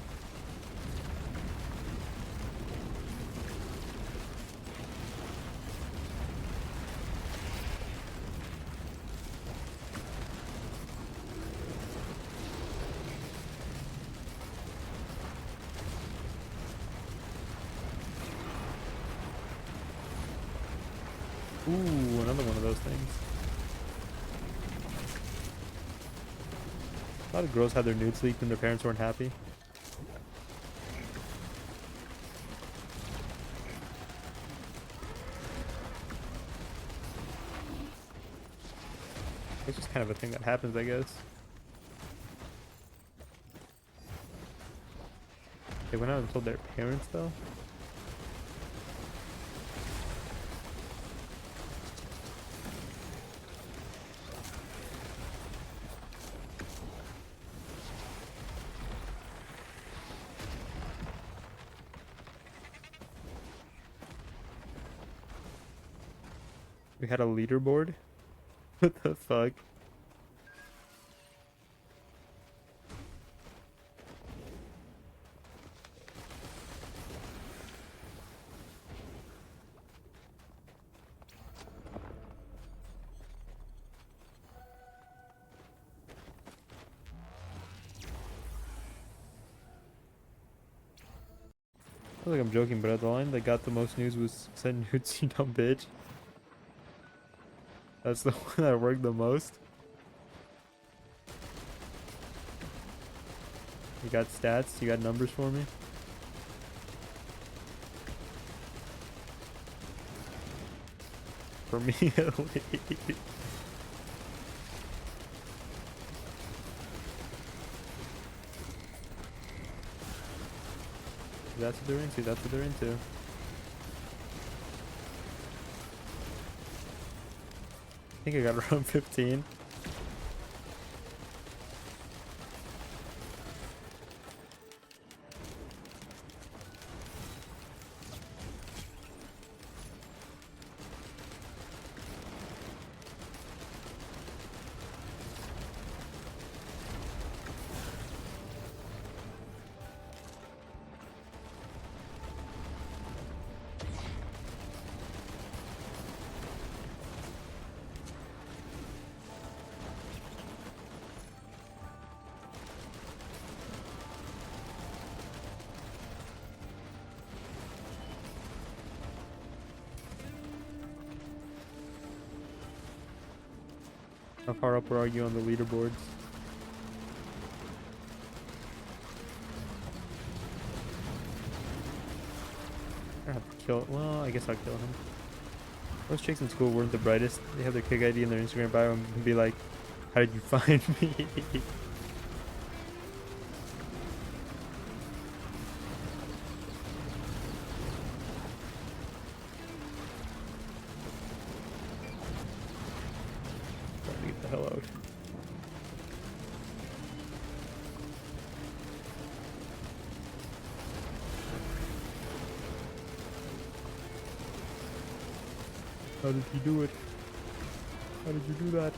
A: Ooh, another one of those things. A lot of girls had their nudes leaked and their parents weren't happy. It's just kind of a thing that happens, I guess. They went out and told their parents, though? We had a leaderboard? What the fuck? I feel like I'm joking, but the line that got the most news was "send nudes, you dumb bitch." That's the one that worked the most. You got stats? You got numbers for me? For me at least. That's what they're into. That's what they're into. I think I got around 15. How far up are you on the leaderboards? I have to kill it. Well, I guess I'll kill him. Most chicks in school weren't the brightest. They have their kick ID in their Instagram bio and can be like, "How did you find me?" Trying to get the hell out. How did you do it? How did you do that?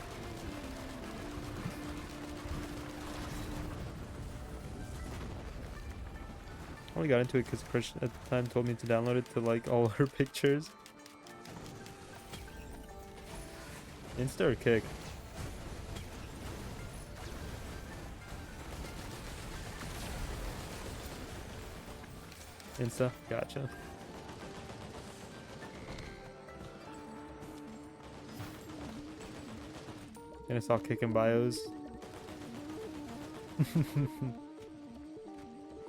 A: I only got into it because Christian at the time told me to download it to like all her pictures. Insta or kick? Insta? Gotcha. And it's all kicking bios.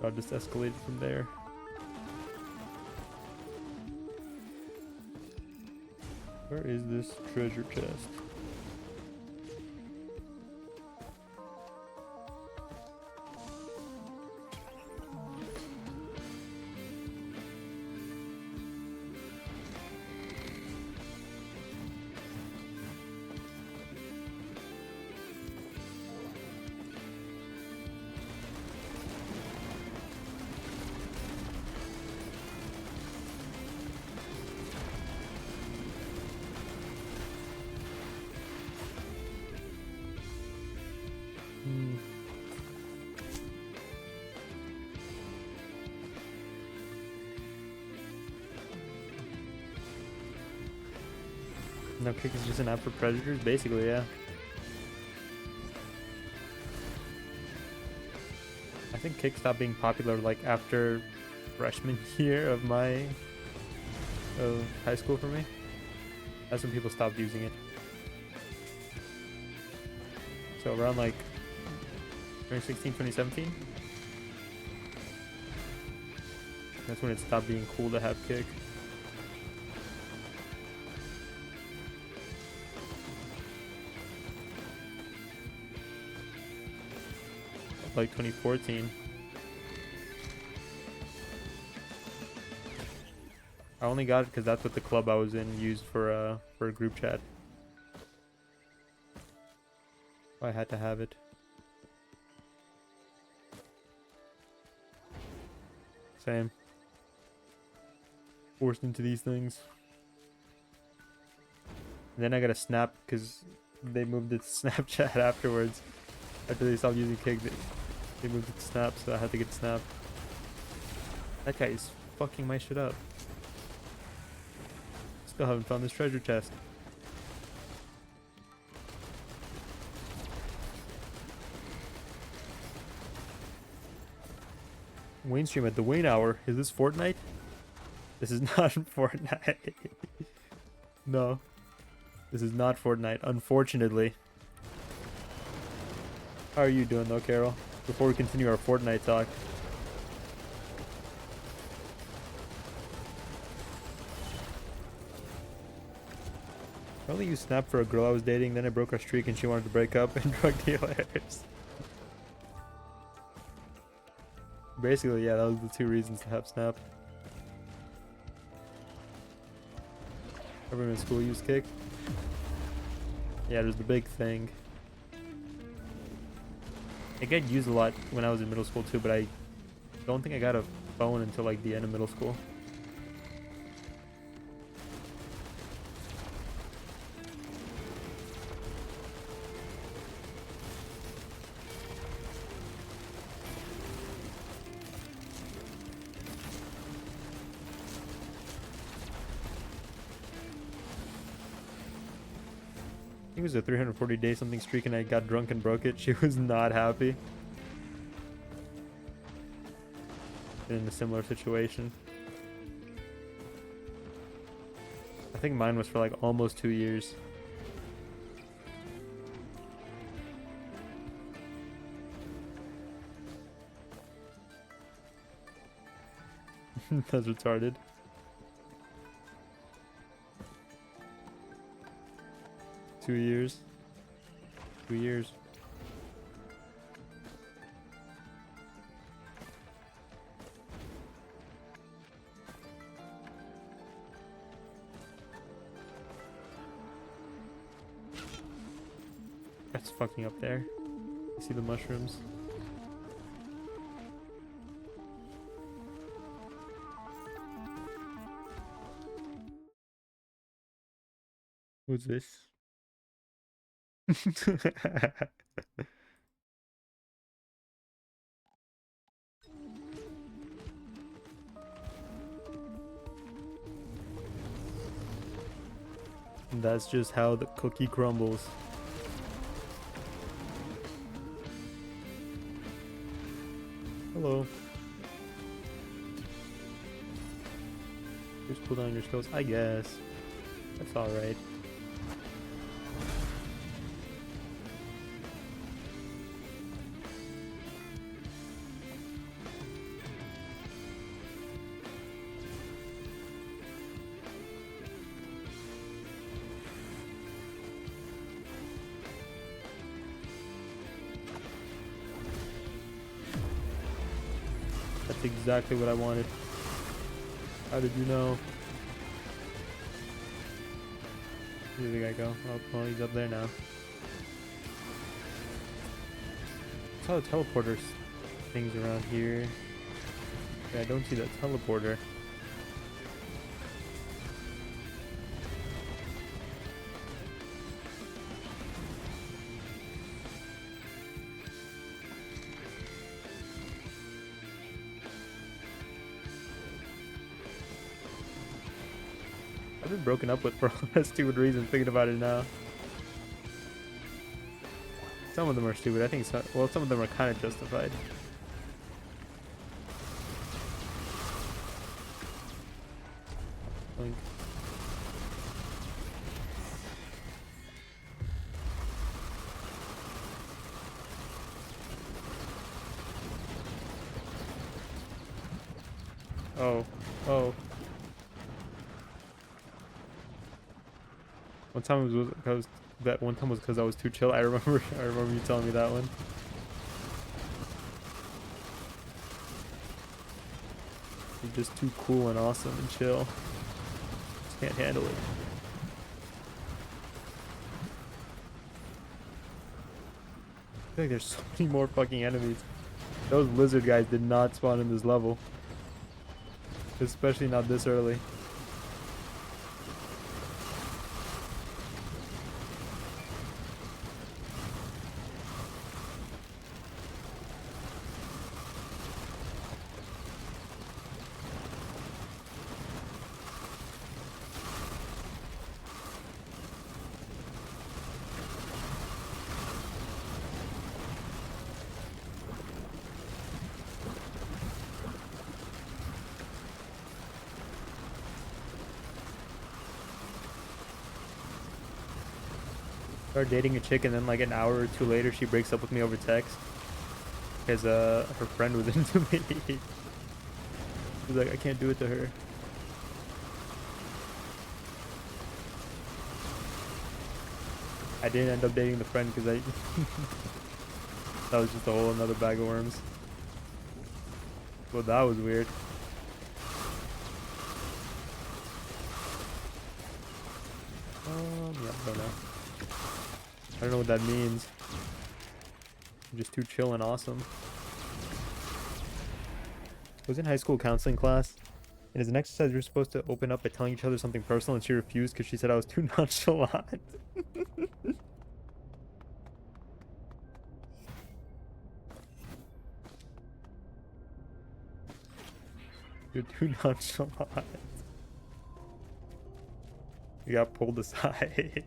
A: I'll just escalate from there. Where is this treasure chest? No, kick is just an app for predators, basically, yeah. I think kick stopped being popular like after freshman year of high school for me. That's when people stopped using it. So around like 2016, 2017. That's when it stopped being cool to have kick. like 2014. I only got it because that's what the club I was in used for a group chat. I had to have it. Same. Forced into these things. And then I got a Snap because they moved it to Snapchat afterwards. After they stopped using Kik, they moved it to Snap, so I had to get Snap. That guy is fucking my shit up. Still haven't found this treasure chest. Wayne stream at the Wayne hour. Is this Fortnite? This is not Fortnite. No. This is not Fortnite, unfortunately. How are you doing though, Carol? Before we continue our Fortnite talk. I only used Snap for a girl I was dating, then I broke our streak and she wanted to break up and drug dealers. Basically, yeah, that was the two reasons to have Snap. Everyone in school used Kik. Yeah, it was the big thing. It got used a lot when I was in middle school too, but I don't think I got a phone until like the end of middle school. I think it was a 340-day something streak and I got drunk and broke it. She was not happy. Been in a similar situation. I think mine was for like almost 2 years. That's retarded. Two years. 2 years. That's fucking up there. You see the mushrooms? Who's this? And that's just how the cookie crumbles. Hello. Just pull down your skills, I guess. That's alright. That's exactly what I wanted. How did you know? Where did the guy go? Oh, well, he's up there now. I saw the teleporters things around here. Yeah, I don't see that teleporter. I've been broken up with for all that stupid reason, thinking about it now. Some of them are stupid, I think so. Well, some of them are kind of justified. Like, oh. One time it was because that one time was because I was too chill. I remember you telling me that one. You're just too cool and awesome and chill. Just can't handle it. I feel like there's so many more fucking enemies. Those lizard guys did not spawn in this level. Especially not this early. Started dating a chick and then like an hour or two later she breaks up with me over text. Because her friend was into me. She's like, I can't do it to her. I didn't end up dating the friend because I that was just a whole another bag of worms. Well, that was weird. Yeah, I don't know. I don't know what that means. I'm just too chill and awesome. I was in high school counseling class, and as an exercise, we were supposed to open up by telling each other something personal, and she refused because she said I was too nonchalant. You're too nonchalant. You got pulled aside.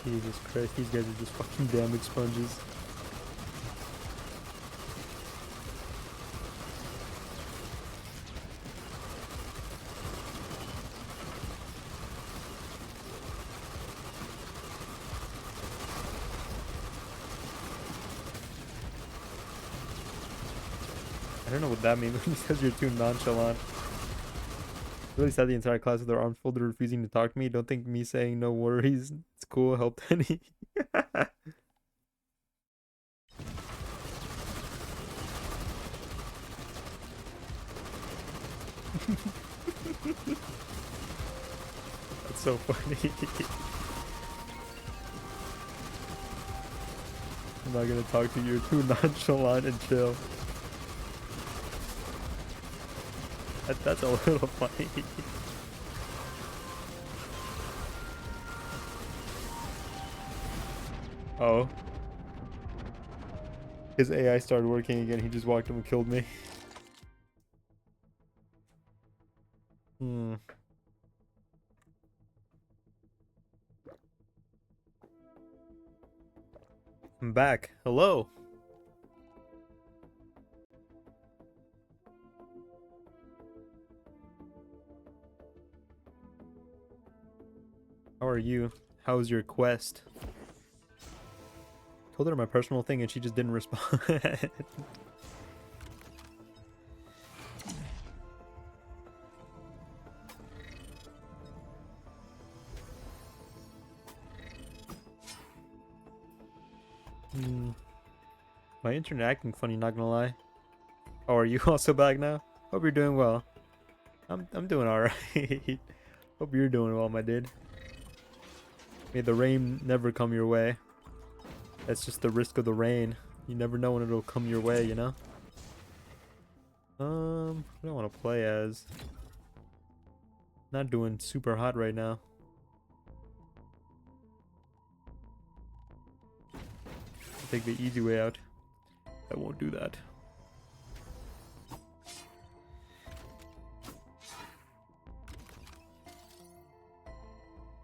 A: Jesus Christ, these guys are just fucking damage sponges. I don't know what that means when he says you're too nonchalant. Really sad the entire class with their arms folded refusing to talk to me. Don't think me saying no worries, it's cool, helped any. That's so funny. I'm not gonna talk to you, you're too nonchalant and chill. That's a little funny. Oh. His AI started working again, he just walked up and killed me. I'm back. Hello. How are you? How's your quest? Told her my personal thing and she just didn't respond. My internet acting funny, not gonna lie. Oh, are you also back now? Hope you're doing well. I'm doing alright. Hope you're doing well, my dude. May the rain never come your way. That's just the risk of the rain. You never know when it'll come your way, you know? What do I want to play as? Not doing super hot right now. I'll take the easy way out. I won't do that.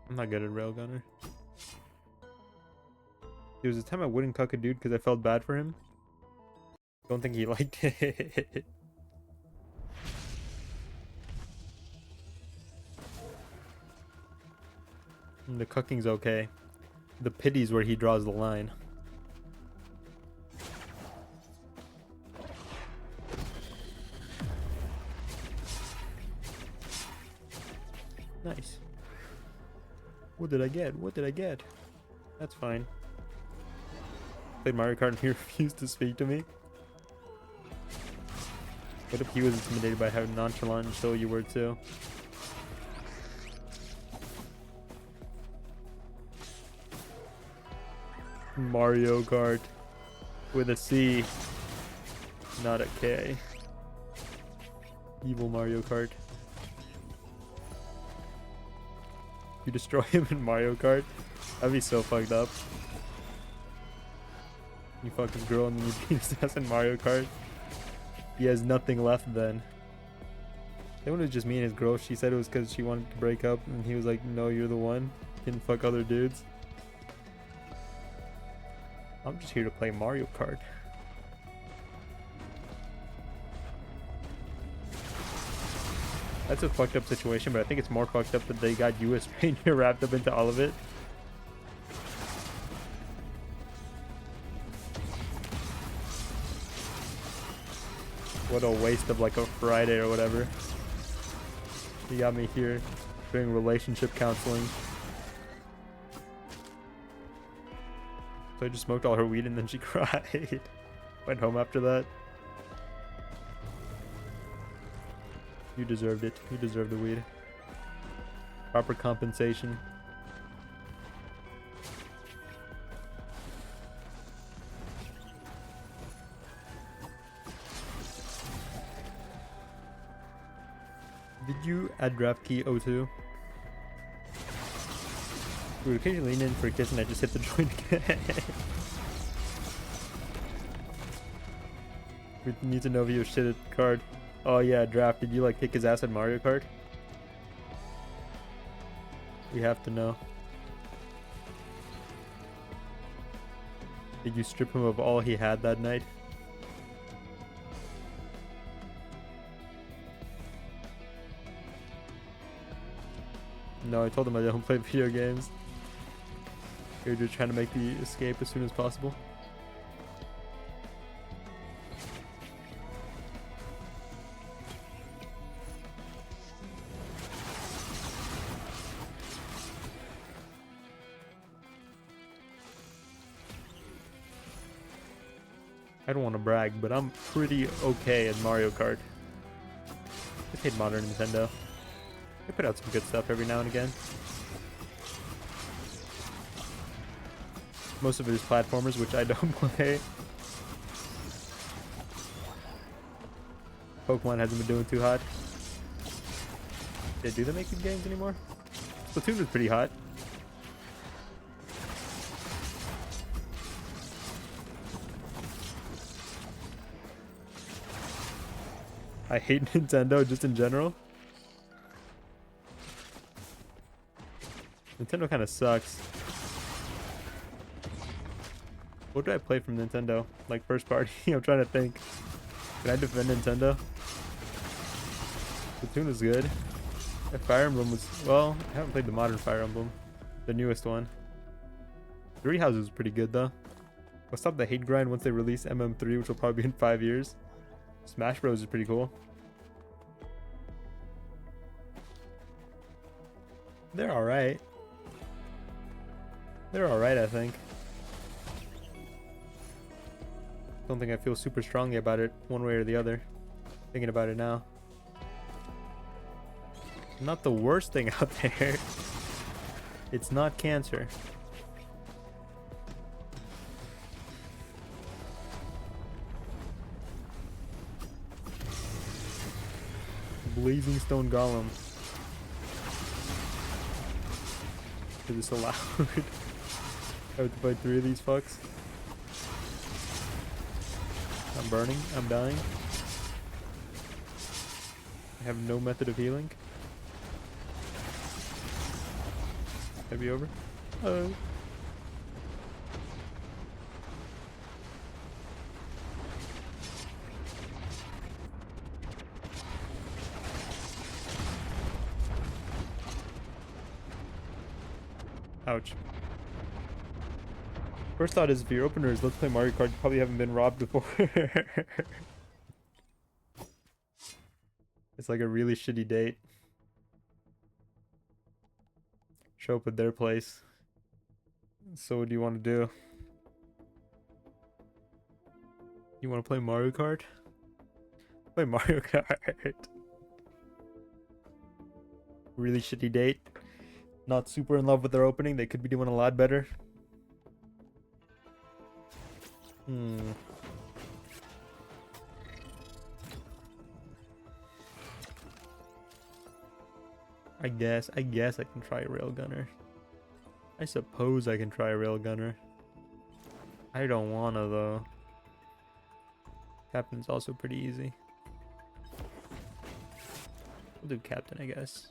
A: I'm not good at Railgunner. There was a time I wouldn't cuck a dude because I felt bad for him. Don't think he liked it. The cucking's okay. The pity's where he draws the line. Nice. What did I get? What did I get? That's fine. Played Mario Kart and he refused to speak to me. What if he was intimidated by how nonchalant and chill you were too? Mario Kart with a C, not a K. Evil Mario Kart. You destroy him in Mario Kart? That'd be so fucked up. You fuck his girl and then you beat his ass in Mario Kart. He has nothing left then. Then when it was just me and his girl, she said it was because she wanted to break up and he was like, no, you're the one. Didn't fuck other dudes. I'm just here to play Mario Kart. That's a fucked up situation, but I think it's more fucked up that they got you a stranger wrapped up into all of it. What a waste of like a Friday or whatever. You got me here doing relationship counseling. So I just smoked all her weed and then she cried. Went home after that. You deserved it. You deserved the weed. Proper compensation. Did you add draft key 02? We would occasionally lean in for a kiss and I just hit the joint again. We need to know if you shit at the card. Oh yeah, draft. Did you like kick his ass at Mario Kart? We have to know. Did you strip him of all he had that night? No, I told him I don't play video games. You're just trying to make the escape as soon as possible. I don't want to brag, but I'm pretty okay at Mario Kart. I hate modern Nintendo. They put out some good stuff every now and again. Most of it is platformers, which I don't play. Pokemon hasn't been doing too hot. Yeah, do they make good games anymore? Splatoon was pretty hot. I hate Nintendo just in general. Nintendo kind of sucks. What do I play from Nintendo? Like first party? I'm trying to think. Can I defend Nintendo? Splatoon is good. Fire Emblem was... Well, I haven't played the modern Fire Emblem. The newest one. Three Houses was pretty good though. I'll stop the hate grind once they release MM3, which will probably be in 5 years. Smash Bros is pretty cool. They're alright. They're alright, I think. Don't think I feel super strongly about it one way or the other. Thinking about it now. Not the worst thing out there. It's not cancer. Blazing Stone Golem. Is this allowed? I have to fight 3 of these fucks. I'm burning. I'm dying. I have no method of healing. Maybe over. Oh. Ouch. First thought is if your opener is Let's Play Mario Kart, you probably haven't been robbed before. It's like a really shitty date. show up at their place. So what do you want to do? You want to play Mario Kart? Play Mario Kart. Really shitty date. Not super in love with their opening. They could be doing a lot better. I guess I can try a railgunner. I suppose I can try a railgunner. I don't wanna though. Captain's also pretty easy. We'll do captain, I guess.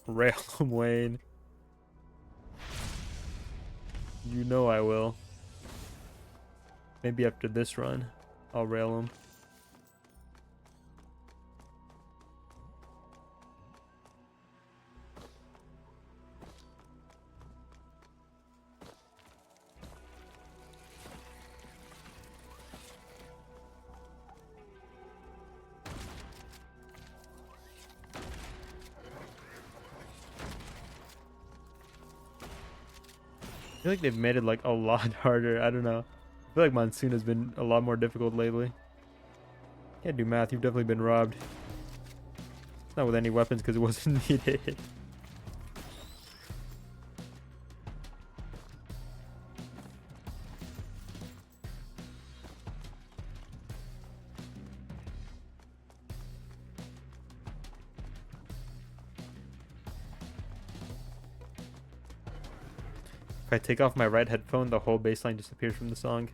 A: Rail him, Wayne. You know I will. Maybe after this run, I'll rail him. I feel like they've made it like a lot harder. I don't know. I feel like Monsoon has been a lot more difficult lately. Can't do math. You've definitely been robbed. Not with any weapons because it wasn't needed. If I take off my right headphone, the whole bassline disappears from the song.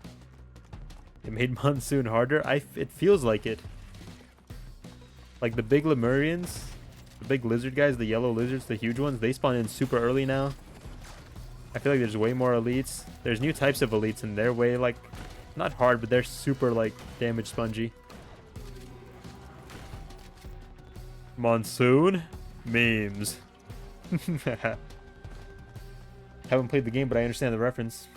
A: It made Monsoon harder. It feels like it. Like the big Lemurians, the big lizard guys, the yellow lizards, the huge ones, they spawn in super early now. I feel like there's way more elites. There's new types of elites and they're way like, not hard, but they're super like damage spongy. Monsoon memes. Haven't played the game, but I understand the reference.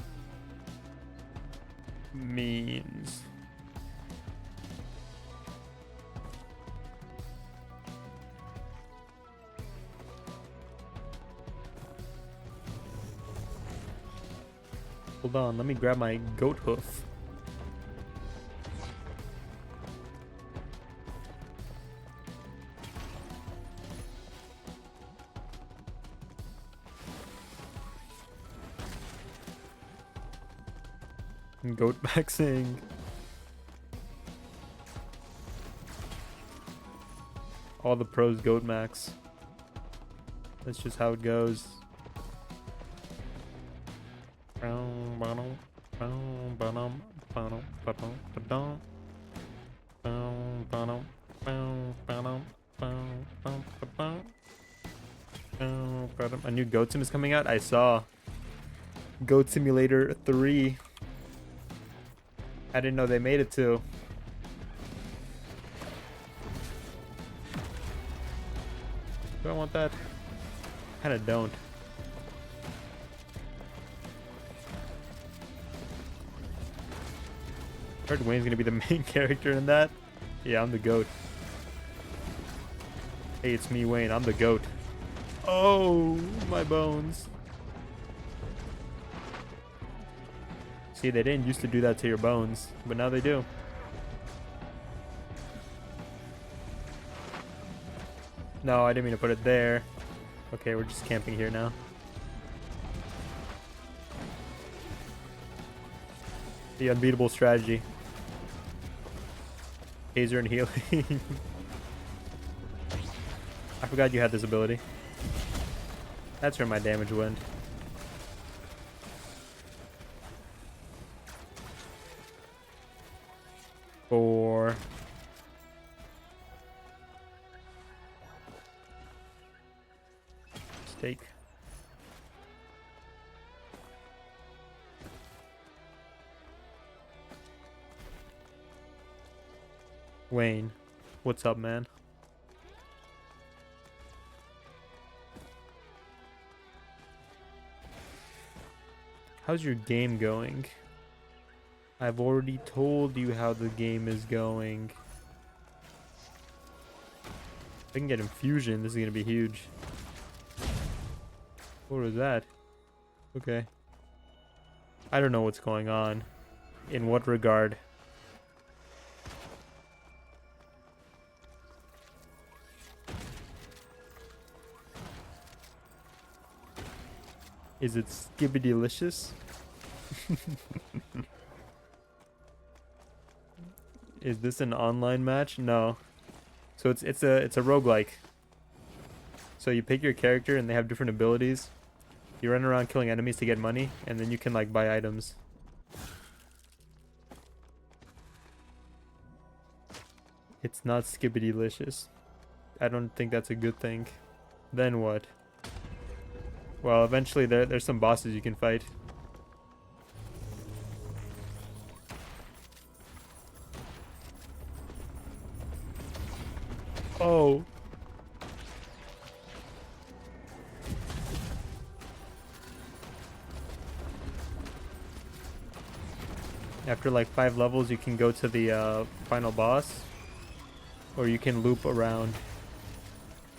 A: Memes. Hold on, let me grab my goat hoof. Goat maxing. All the pros goat max. That's just how it goes. A new Goat Sim is coming out. I saw Goat Simulator 3. I didn't know they made it too. Do I want that? Kinda don't. Heard Wayne's gonna be the main character in that. Yeah, I'm the goat. Hey, it's me, Wayne. I'm the goat. Oh, my bones. See, they didn't used to do that to your bones, but now they do. No, I didn't mean to put it there. Okay, we're just camping here now. The unbeatable strategy. Taser and healing. I forgot you had this ability. That's where my damage went. Four. Steak. Wayne, what's up, man? How's your game going? I've already told you how the game is going. If I can get infusion, this is gonna be huge. What was that? Okay. I don't know what's going on. In what regard? Is it skibidilicious? Is this an online match? No. So it's a roguelike. So you pick your character and they have different abilities. You run around killing enemies to get money, and then you can like buy items. It's not skibidilicious. I don't think that's a good thing. Then what? Well, eventually there's some bosses you can fight. Oh. After like 5 levels, you can go to the final boss. Or you can loop around.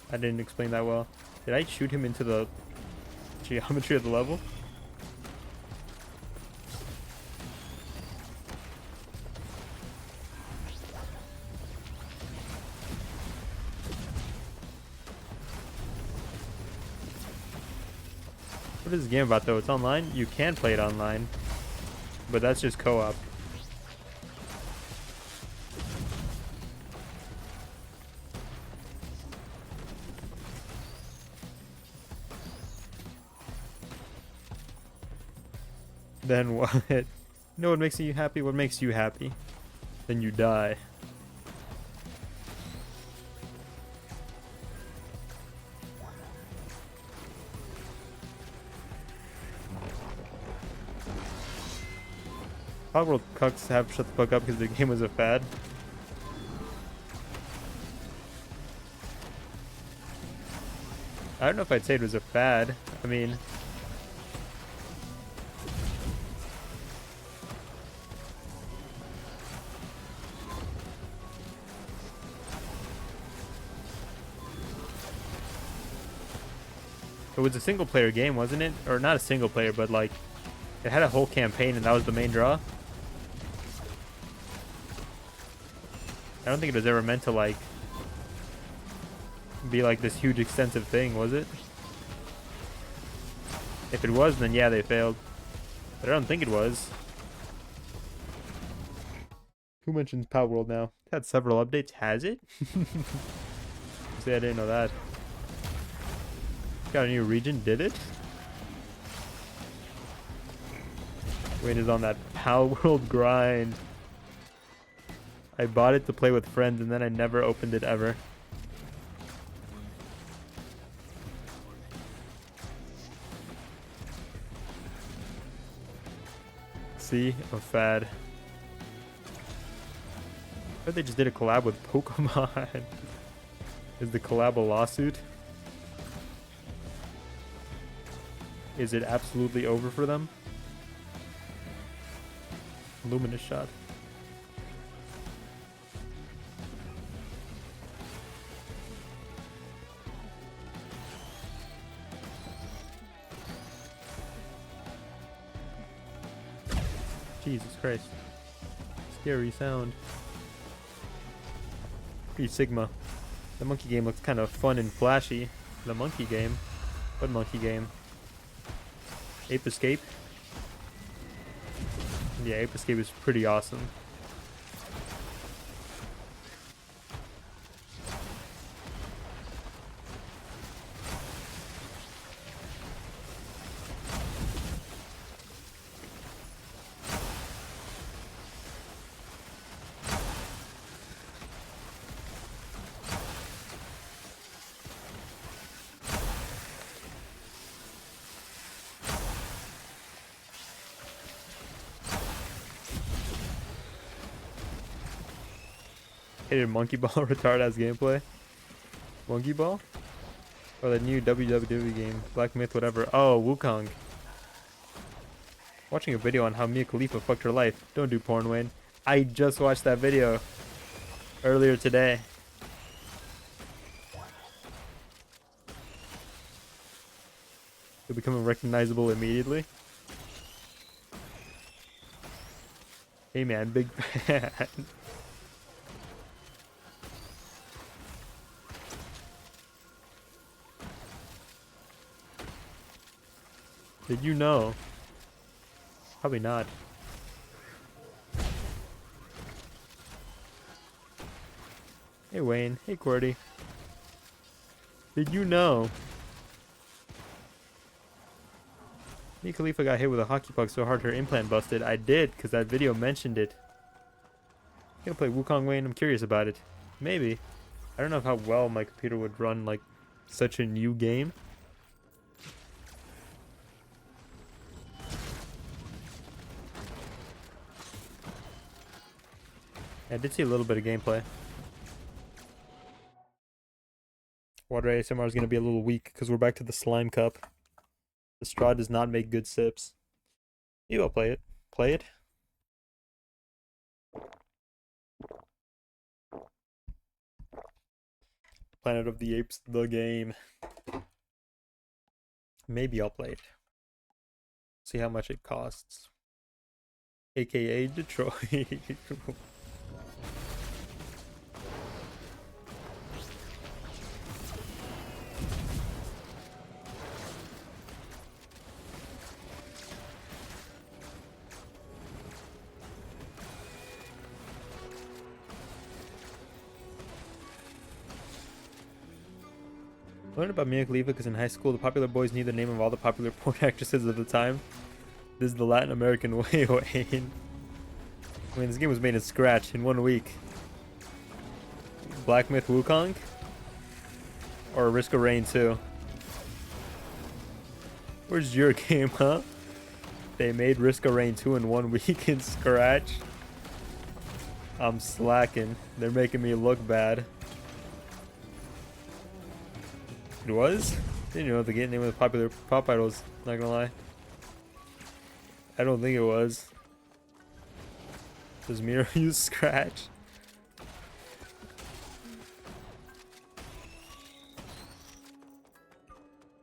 A: I didn't explain that well. Did I shoot him into the geometry of the level? What is this game about though? It's online? You can play it online. But that's just co-op. Then what? You know what makes you happy? What makes you happy? Then you die. World cucks have shut the fuck up because the game was a fad. I don't know if I'd say it was a fad. I mean, it was a single player game, wasn't it? Or not a single player, but like it had a whole campaign and that was the main draw. I don't think it was ever meant to like be like this huge extensive thing, was it? If it was, then yeah, they failed. But I don't think it was. Who mentions Power World now? It had several updates. Has it? See, I didn't know that. Got a new region, did it? Wayne is on that Power World grind. I bought it to play with friends and then I never opened it ever. See? A fad. But they just did a collab with Pokemon. Is the collab a lawsuit? Is it absolutely over for them? Luminous shot. Jesus Christ. Scary sound. Pretty Sigma. The monkey game looks kind of fun and flashy. The monkey game? What monkey game? Ape Escape? Yeah, Ape Escape is pretty awesome. Hated Monkey Ball retard ass gameplay. Monkey Ball? Or the new WWE game. Black Myth, whatever. Oh, Wukong. Watching a video on how Mia Khalifa fucked her life. Don't do porn, Wayne. I just watched that video earlier today. You'll become recognizable immediately. Hey man, big fan. Did you know? Probably not. Hey Wayne. Hey Cordy. Did you know? Mia Khalifa got hit with a hockey puck so hard her implant busted. I did, because that video mentioned it. Gonna play Wukong Wayne? I'm curious about it. Maybe. I don't know how well my computer would run like such a new game. I did see a little bit of gameplay. Water ASMR is going to be a little weak because we're back to the slime cup. The straw does not make good sips. Maybe I'll play it. Play it. Planet of the Apes, the game. Maybe I'll play it. See how much it costs. AKA Detroit. I learned about Mia Khalifa because in high school the popular boys knew the name of all the popular porn actresses of the time. This is the Latin American way, Wayne. I mean, this game was made in Scratch in 1 week. Black Myth Wukong? Or Risk of Rain 2? Where's your game, huh? They made Risk of Rain 2 in 1 week in Scratch? I'm slacking. They're making me look bad. It was? Didn't know the game name of the popular pop idols, not gonna lie. I don't think it was. Does Miro use Scratch?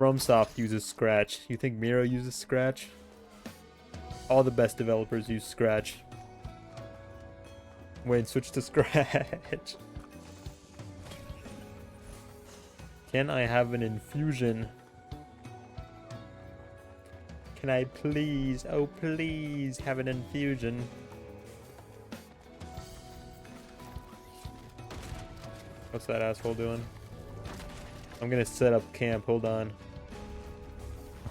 A: FromSoft uses Scratch. You think Miro uses Scratch? All the best developers use Scratch. Wait, switch to Scratch. Can I have an infusion? Can I please, oh please, have an infusion? What's that asshole doing? I'm gonna set up camp, hold on.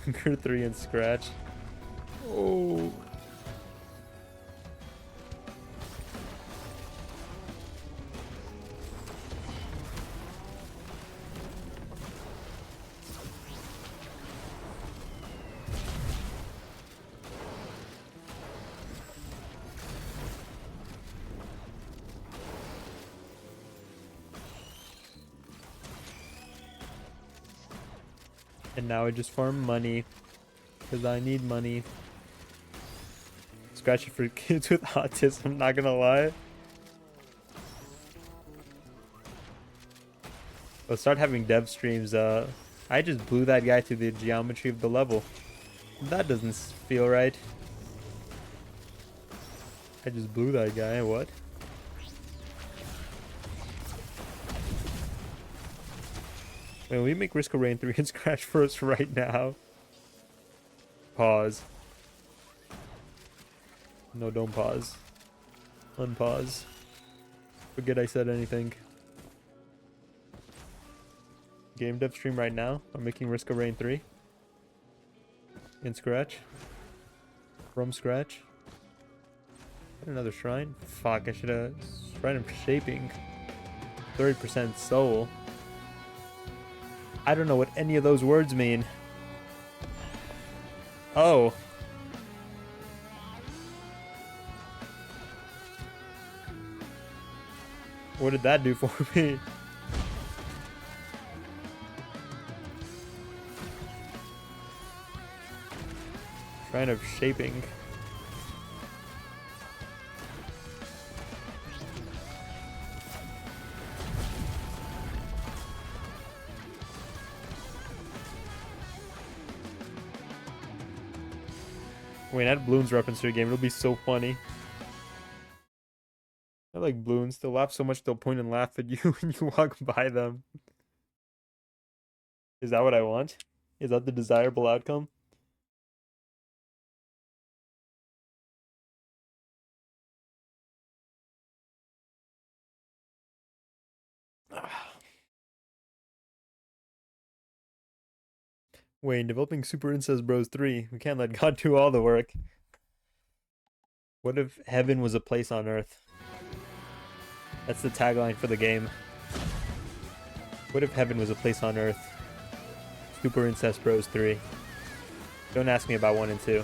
A: Hunger 3 and Scratch. Oh. And now I just farm money. Because I need money. Scratch it for kids with autism, not gonna lie. I'll start having dev streams. I just blew that guy through the geometry of the level. That doesn't feel right. I just blew that guy, what? Wait, we make Risk of Rain 3 and Scratch first right now. Pause. No, don't pause. Unpause. Forget I said anything. Game dev stream right now. I'm making Risk of Rain 3. In Scratch. From Scratch. Another shrine. Fuck, I should have. Shrine of Shaping. 30% soul. I don't know what any of those words mean. Oh. What did that do for me? Shrine of Shaping. Wait, add Bloons reference to your game. It'll be so funny. I like Bloons. They'll laugh so much they'll point and laugh at you when you walk by them. Is that what I want? Is that the desirable outcome? Wait, in developing Super Incest Bros 3, we can't let God do all the work. What if heaven was a place on earth? That's the tagline for the game. What if heaven was a place on earth? Super Incest Bros 3. Don't ask me about 1 and 2.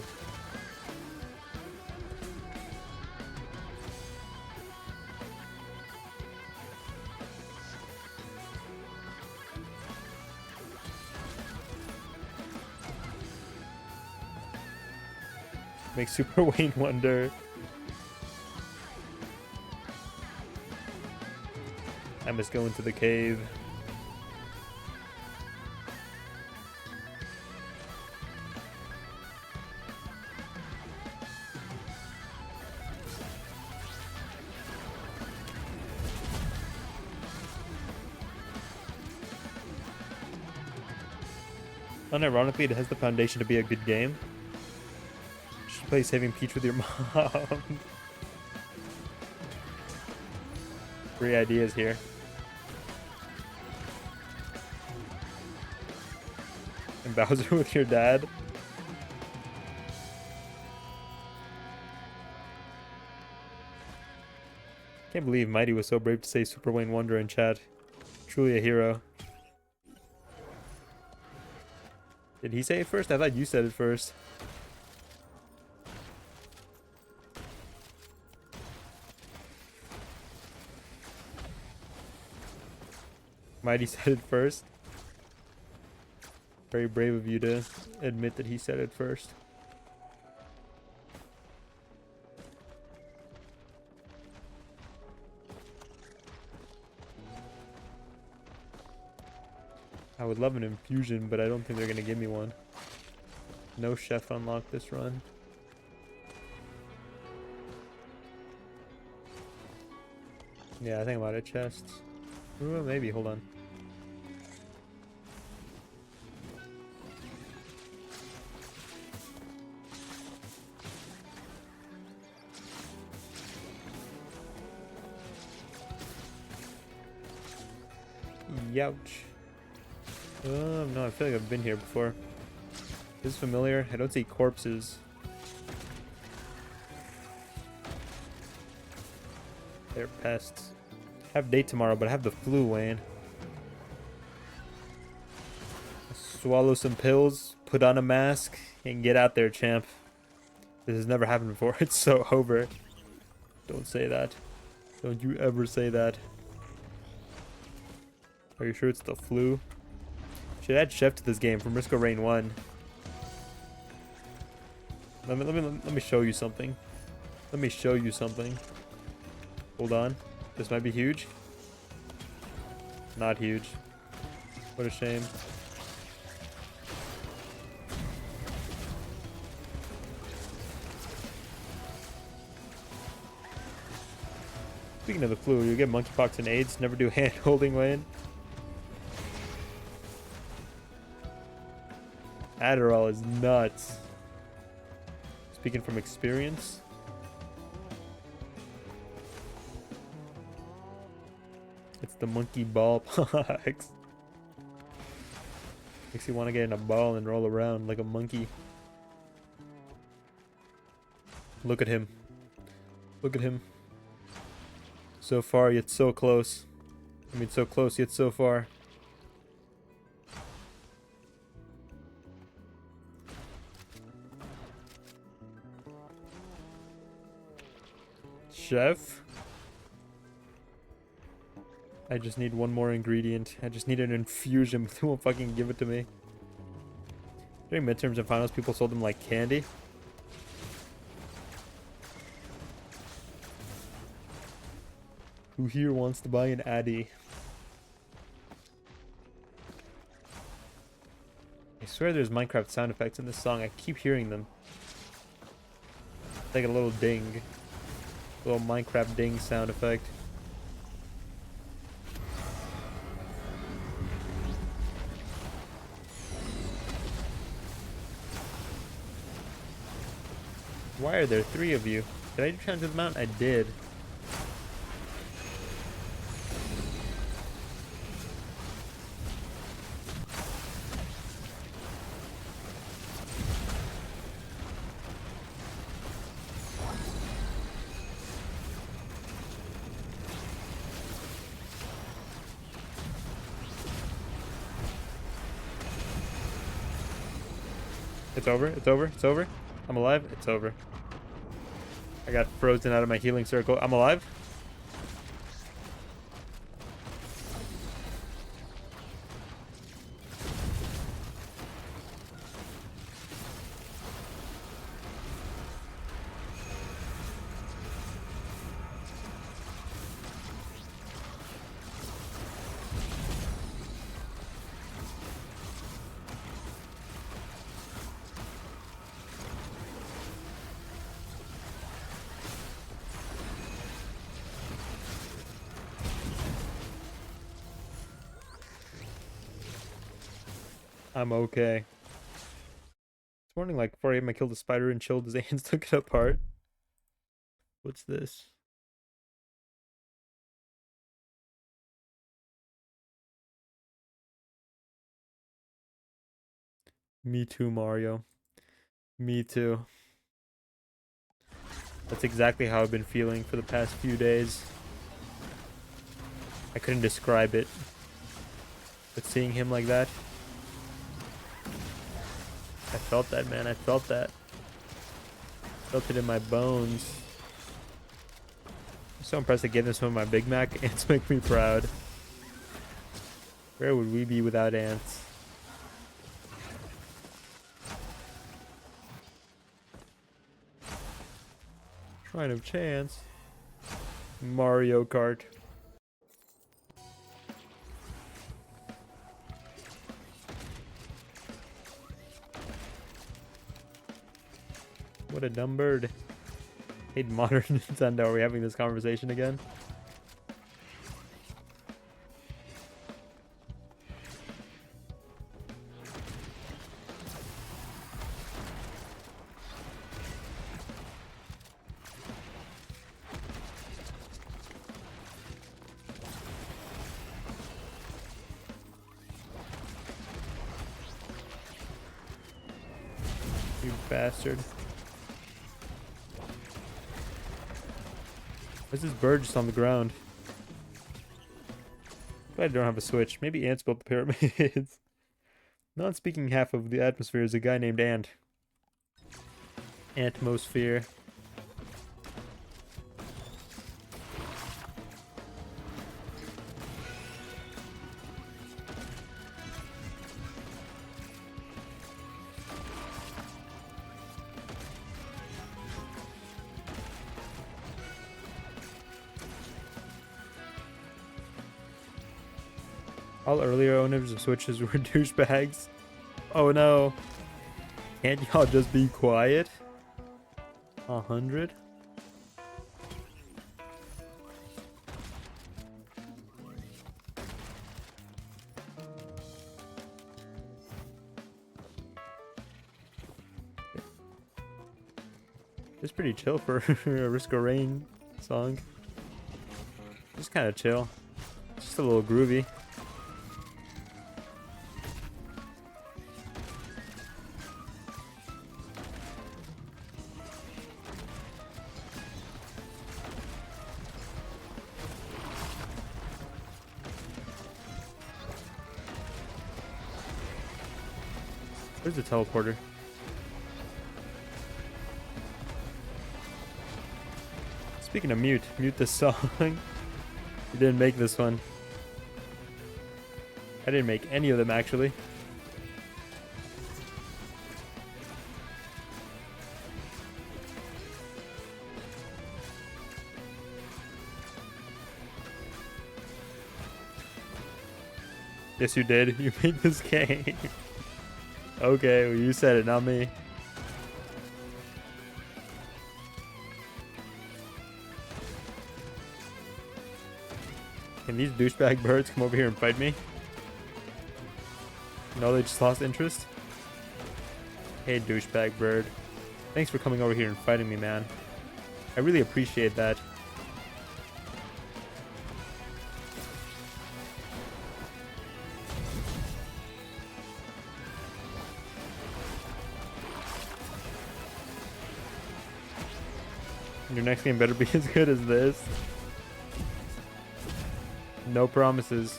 A: Make Super Wayne wonder. I must go into the cave. Unironically, it has the foundation to be a good game. You should play Saving Peach with your mom. Great ideas here. And Bowser with your dad. Can't believe Mighty was so brave to say Super Wayne Wonder in chat. Truly a hero. Did he say it first? I thought you said it first. Mighty said it first. Very brave of you to admit that he said it first. I would love an infusion, but I don't think they're going to give me one. No chef unlocked this run. Yeah, I think I'm out of chests. Ooh, maybe, hold on. Youch. No, I feel like I've been here before. This is familiar. I don't see corpses. They're pests. I have date tomorrow, but I have the flu, Wayne. Swallow some pills, put on a mask, and get out there, champ. This has never happened before. It's so over. Don't say that. Don't you ever say that. Are you sure it's the flu? Should add Chef to this game from Risco Rain 1. Let me show you something. Let me show you something. Hold on. This might be huge. Not huge. What a shame. Speaking of the flu, you get monkeypox and AIDS. Never do hand holding, Wayne. Adderall is nuts. Speaking from experience. It's the monkey ball pox. Makes you want to get in a ball and roll around like a monkey. Look at him. Look at him. So far, yet so close. I mean, so close, yet so far. Chef? I just need one more ingredient. I just need an infusion, but they won't fucking give it to me. During midterms and finals, people sold them like candy. Who here wants to buy an Addy? I swear there's Minecraft sound effects in this song. I keep hearing them. Like a little ding. A little Minecraft ding sound effect. Why are there 3 of you? Did I try to the mountain? I did. It's over. It's over. It's over. I'm alive. It's over. I got frozen out of my healing circle. I'm alive. I'm okay. This morning, like 4 a.m., I killed a spider and chilled his ants, took it apart. What's this? Me too, Mario. Me too. That's exactly how I've been feeling for the past few days. I couldn't describe it. But seeing him like that, I felt that, man. I felt that. Felt it in my bones. I'm so impressed at getting some of my Big Mac. Ants make me proud. Where would we be without ants? Shrine of Chance. Mario Kart. What a dumb bird. Hate modern Nintendo. Are we having this conversation again? You bastard. Why's this bird just on the ground? Glad I don't have a switch. Maybe ants built the pyramids. Non-speaking half of the atmosphere is a guy named Ant. Atmosphere. All earlier owners of Switches were douchebags. Oh no. Can't y'all just be quiet? 100? It's pretty chill for a Risk of Rain song. Just kind of chill. Just a little groovy. Where's the teleporter? Speaking of mute this song. You didn't make this one. I didn't make any of them actually. Yes, you did. You made this game. Okay, well, you said it, not me. Can these douchebag birds come over here and fight me? No, they just lost interest? Hey, douchebag bird. Thanks for coming over here and fighting me, man. I really appreciate that. Your next game better be as good as this. No promises.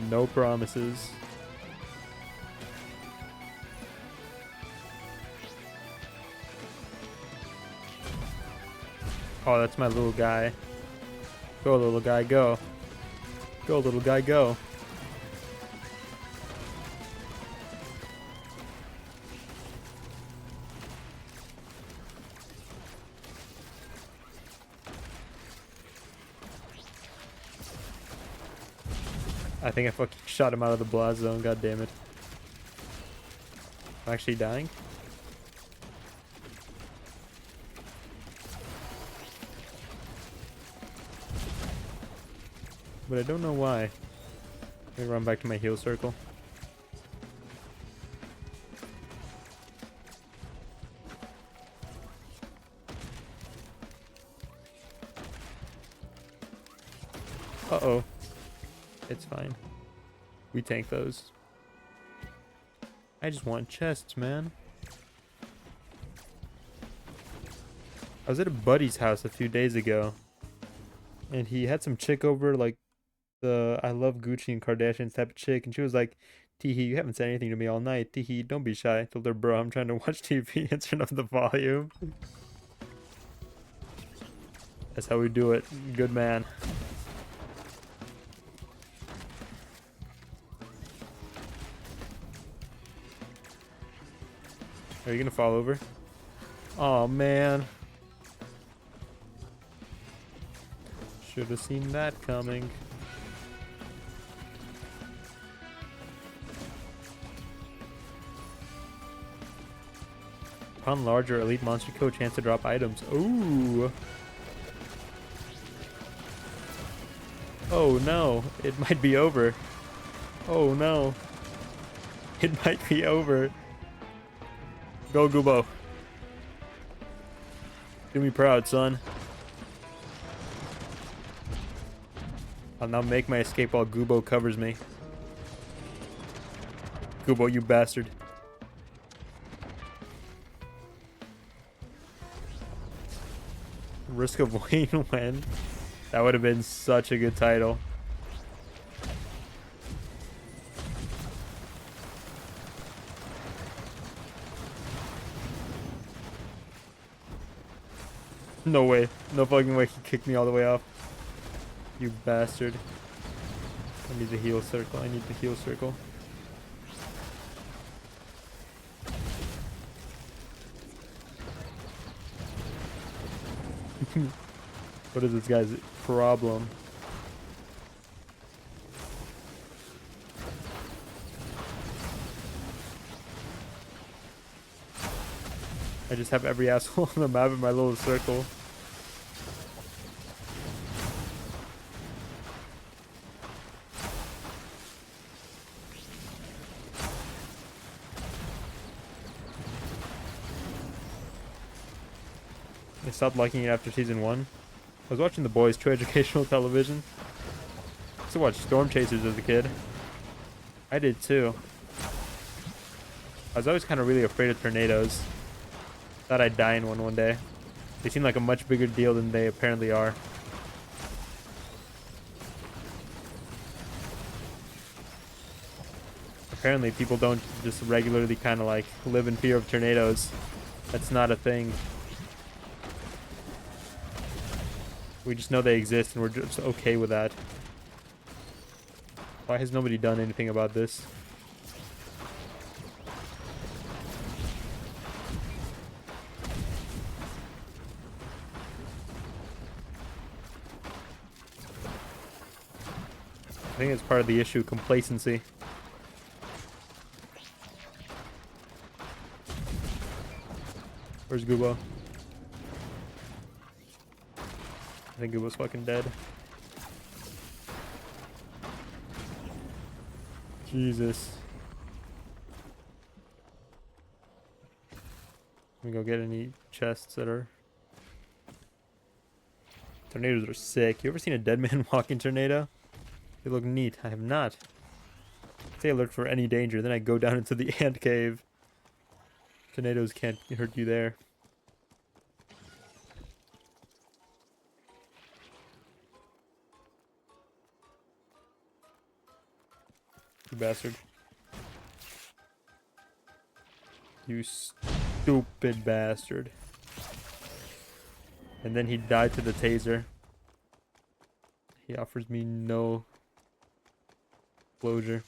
A: No promises. Oh, that's my little guy. Go, little guy, go. Go, little guy, go. I think I fucking shot him out of the blast zone, god damn it. I'm actually dying? But I don't know why. Let me run back to my heal circle. Uh-oh. It's fine. We tank those. I just want chests, man. I was at a buddy's house a few days ago, and he had some chick over, like the I love Gucci and Kardashians type of chick, and she was like, Teehee, you haven't said anything to me all night. Teehee, don't be shy. I told her, bro, I'm trying to watch TV and turn up the volume. That's how we do it. Good man. Are you gonna fall over? Oh man. Should have seen that coming. Upon larger elite monster kill, chance to drop items. Ooh. Oh no, it might be over. Oh no. It might be over. Go, Goobo. Do me proud, son. I'll now make my escape while Goobo covers me. Goobo, you bastard. Risk of Wayne win. That would have been such a good title. No way. No fucking way he kicked me all the way off. You bastard. I need the heal circle. I need the heal circle. What is this guy's problem? I just have every asshole on the map in my little circle. I stopped liking it after season 1. I was watching The Boys, true educational television. I used to watch Storm Chasers as a kid. I did too. I was always kind of really afraid of tornadoes. Thought I'd die in one day. They seem like a much bigger deal than they apparently are. Apparently people don't just regularly kind of like live in fear of tornadoes. That's not a thing. We just know they exist and we're just okay with that. Why has nobody done anything about this? I think it's part of the issue, complacency. Where's Goobo? I think it was fucking dead. Jesus. Let me go get any chests that are... Tornadoes are sick. You ever seen a dead man walking tornado? They look neat. I have not. Stay alert for any danger. Then I go down into the ant cave. Tornadoes can't hurt you there. You bastard. You stupid bastard. And then he died to the taser. He offers me no closure.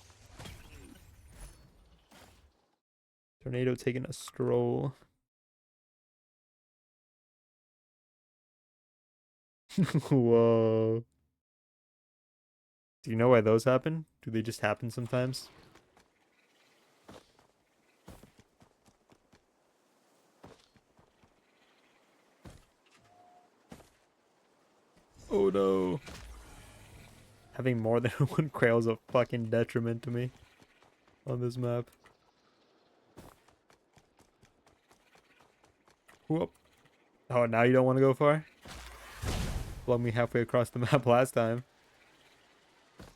A: Tornado taking a stroll. Whoa. Do you know why those happen? Do they just happen sometimes? Oh no. Having more than one quail is a fucking detriment to me on this map. Whoop. Oh, now you don't want to go far? Flung me halfway across the map last time.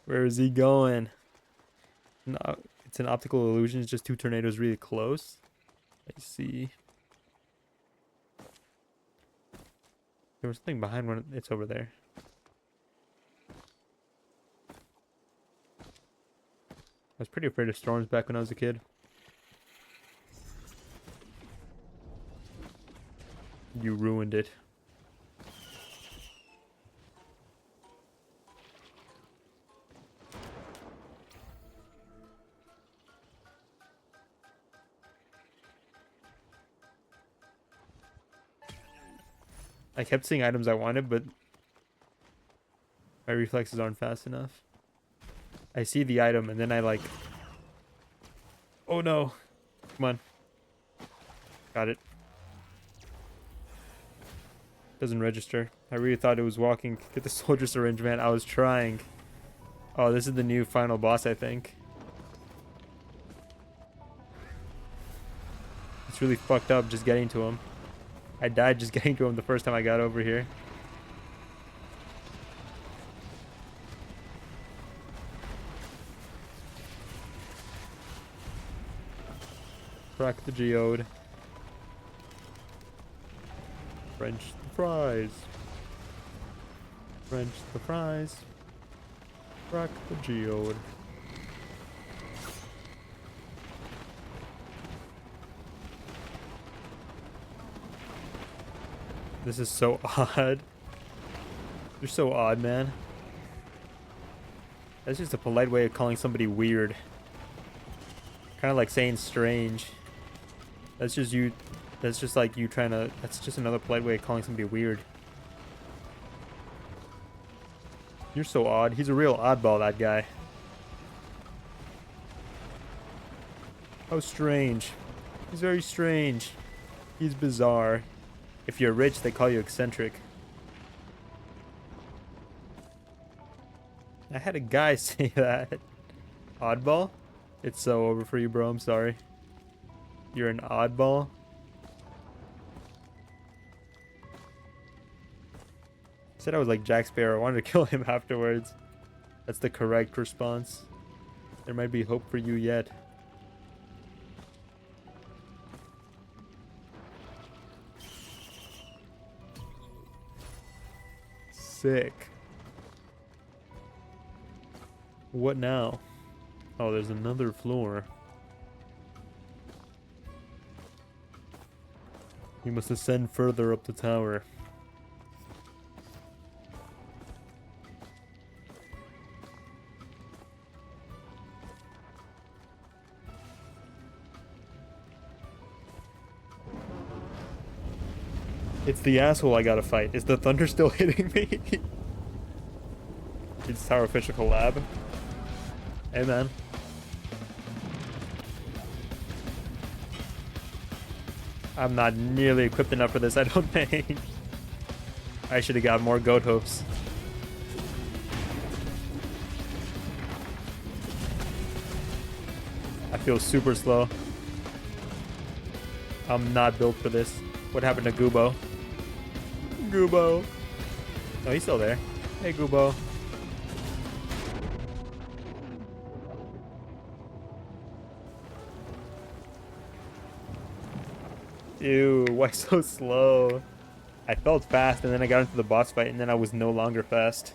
A: Where is he going? No, it's an optical illusion. It's just two tornadoes really close. I see. There was something behind one. It's over there. I was pretty afraid of storms back when I was a kid. You ruined it. I kept seeing items I wanted, but my reflexes aren't fast enough. I see the item and then I like... Oh no. Come on. Got it. Doesn't register. I really thought it was walking. Get the soldier syringe, man. I was trying. Oh, this is the new final boss, I think. It's really fucked up just getting to him. I died just getting to him the first time I got over here. Crack the geode. French the fries. French the fries. Crack the geode. This is so odd. You're so odd, man. That's just a polite way of calling somebody weird. Kind of like saying strange. That's just you. That's just like you trying to... That's just another polite way of calling somebody weird. You're so odd. He's a real oddball, that guy. How strange. He's very strange. He's bizarre. If you're rich, they call you eccentric. I had a guy say that. Oddball? It's so over for you, bro. I'm sorry. You're an oddball? He said I was like Jack Sparrow. I wanted to kill him afterwards. That's the correct response. There might be hope for you yet. Sick. What now? Oh, there's another floor. You must ascend further up the tower. It's the asshole I gotta fight. Is the thunder still hitting me? It's Tower Official collab. Hey, man. I'm not nearly equipped enough for this, I don't think. I should have got more goat hooves. I feel super slow. I'm not built for this. What happened to Gubo? Gubo. Oh, he's still there. Hey, Gubo. Ew, why so slow? I felt fast and then I got into the boss fight and then I was no longer fast.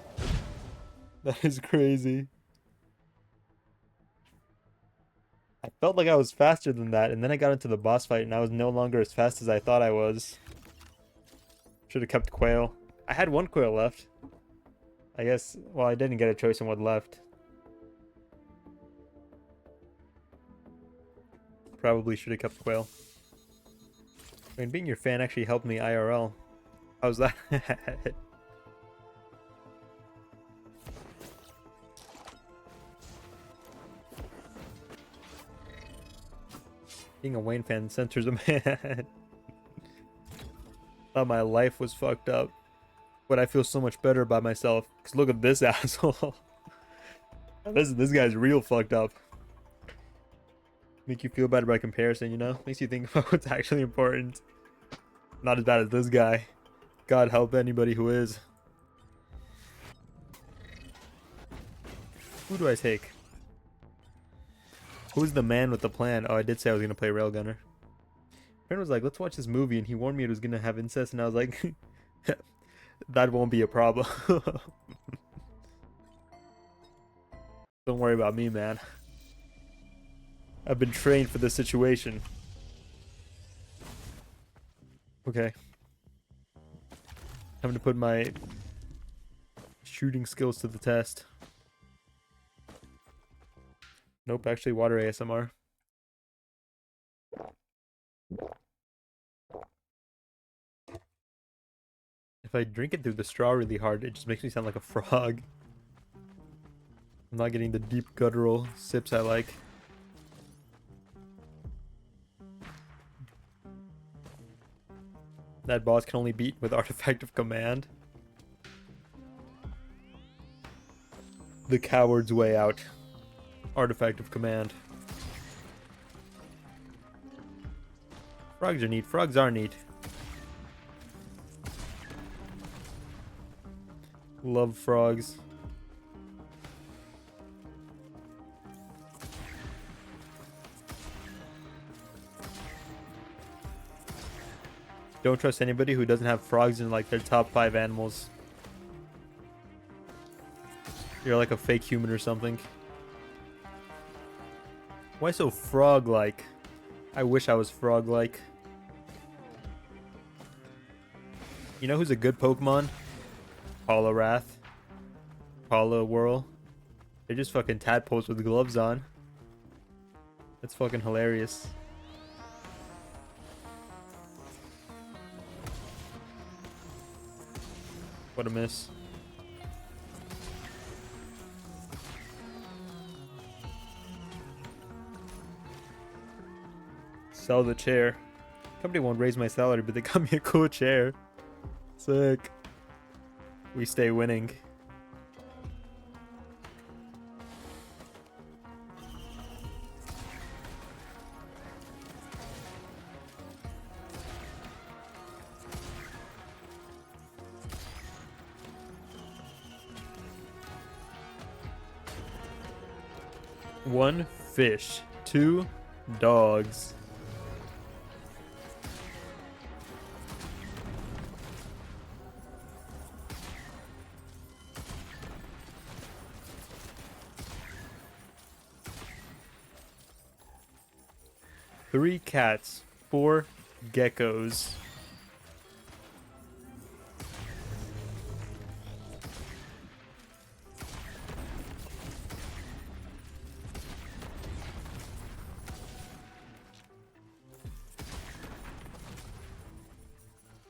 A: That is crazy. I felt like I was faster than that and then I got into the boss fight and I was no longer as fast as I thought I was. Should have kept quail. I had one quail left. I guess, well, I didn't get a choice on what left. Probably should have kept quail. I mean, being your fan actually helped me IRL. How's that? Being a Wayne fan centers a man. Thought my life was fucked up. But I feel so much better about myself. Because look at this asshole. This guy's real fucked up. Make you feel better by comparison, you know? Makes you think about what's actually important. Not as bad as this guy. God help anybody who is. Who do I take? Who's the man with the plan? Oh, I did say I was going to play Railgunner. Friend was like, let's watch this movie, and he warned me it was going to have incest, and I was like, that won't be a problem. Don't worry about me, man. I've been trained for this situation. Okay. Time to put my shooting skills to the test. Nope, actually water ASMR. If I drink it through the straw really hard, it just makes me sound like a frog. I'm not getting the deep guttural sips I like. That boss can only beat with Artifact of Command. The coward's way out. Artifact of Command. Frogs are neat. Frogs are neat. Love frogs. Don't trust anybody who doesn't have frogs in like their top 5 animals. You're like a fake human or something. Why so frog-like? I wish I was frog-like. You know who's a good Pokemon? Poliwrath. Poliwhirl. They're just fucking tadpoles with gloves on. That's fucking hilarious. What a miss. Sell the chair. Company won't raise my salary, but they got me a cool chair. Sick. We stay winning. One fish, 2 dogs. Three cats, 4 geckos.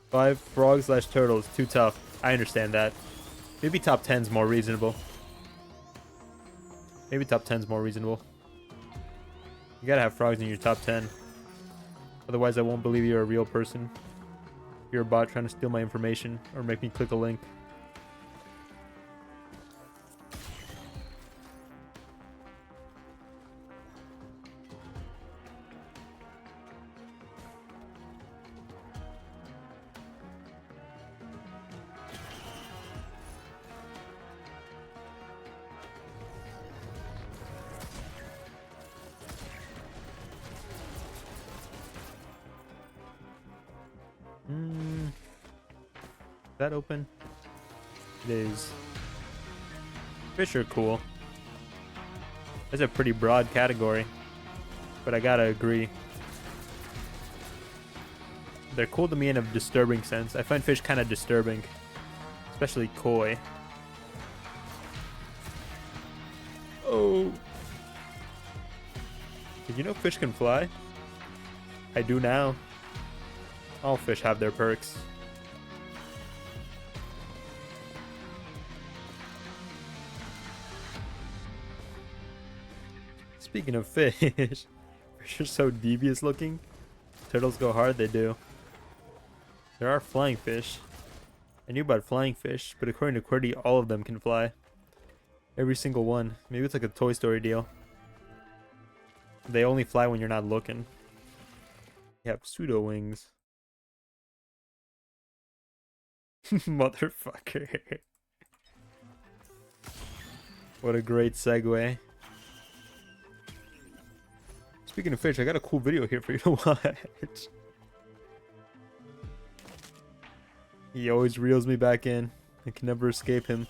A: Five frogs/turtles, too tough. I understand that. Maybe top 10's more reasonable. Maybe top 10's more reasonable. You gotta have frogs in your top 10. Otherwise, I won't believe you're a real person. You're a bot trying to steal my information or make me click a link. Is that open? It is. Fish are cool. That's a pretty broad category, but I gotta agree. They're cool to me in a disturbing sense. I find fish kind of disturbing, especially koi. Oh. Did you know fish can fly? I do now. All fish have their perks. Speaking of fish, fish are so devious looking. Turtles go hard, they do. There are flying fish. I knew about flying fish, but according to QWERTY, all of them can fly. Every single one. Maybe it's like a Toy Story deal. They only fly when you're not looking. They have pseudo wings. Motherfucker. What a great segue. Speaking of fish, I got a cool video here for you to watch. He always reels me back in. I can never escape him.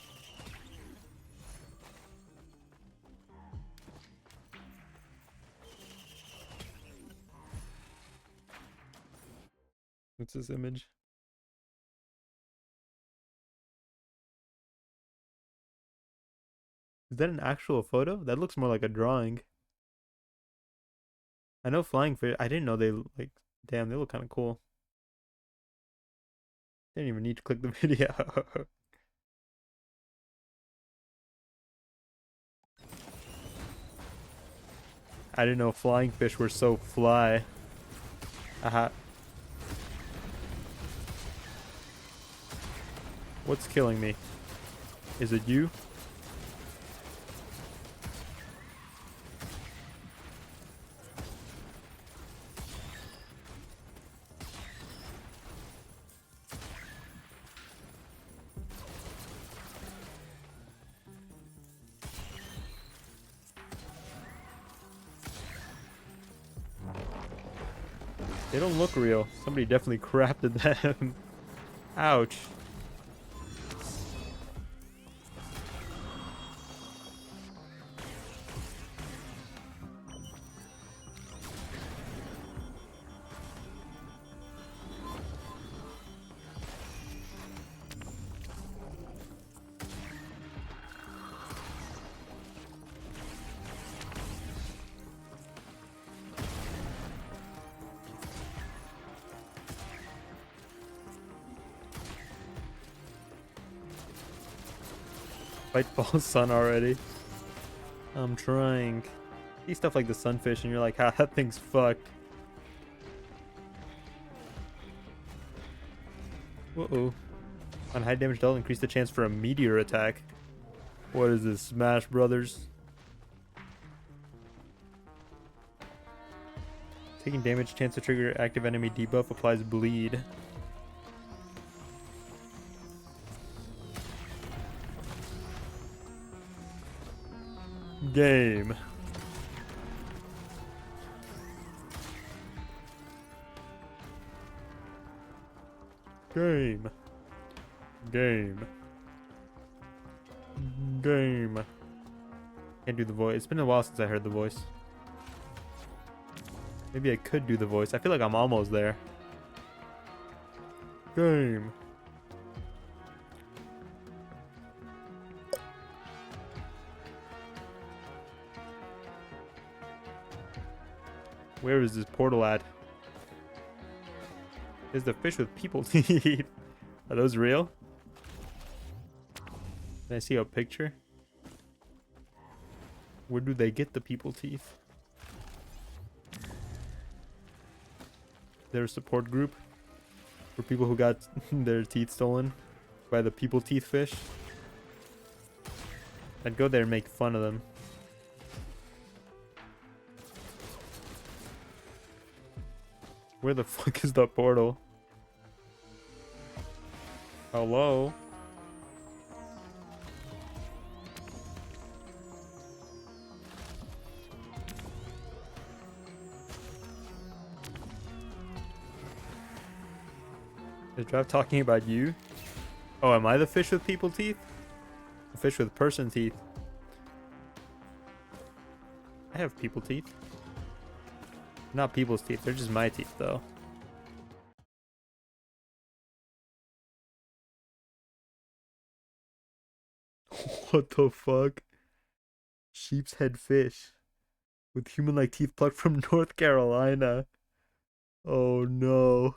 A: What's this image? Is that an actual photo? That looks more like a drawing. I know flying fish. I didn't know they like. Damn, they look kind of cool. Didn't even need to click the video. I didn't know flying fish were so fly. Aha. What's killing me? Is it you? They don't look real. Somebody definitely crafted them. Ouch. Fight ball sun already. I'm trying. See stuff like the sunfish and you're like, ah, that thing's fucked. Uh-oh. On high damage dull, increase the chance for a meteor attack. What is this, Smash Brothers? Taking damage, chance to trigger active enemy debuff, applies bleed. Game. Game. Game. Game. Can't do the voice. It's been a while since I heard the voice. Maybe I could do the voice. I feel like I'm almost there. Game. Where is this portal at? Is the fish with people teeth? Are those real? Can I see a picture? Where do they get the people teeth? Is there a support group? For people who got their teeth stolen by the people teeth fish. I'd go there and make fun of them. Where the fuck is the portal? Hello? Is Draft talking about you? Oh, am I the fish with people teeth? The fish with person teeth. I have people teeth. Not people's teeth, they're just my teeth though. What the fuck? Sheep's head fish. With human-like teeth plucked from North Carolina. Oh no.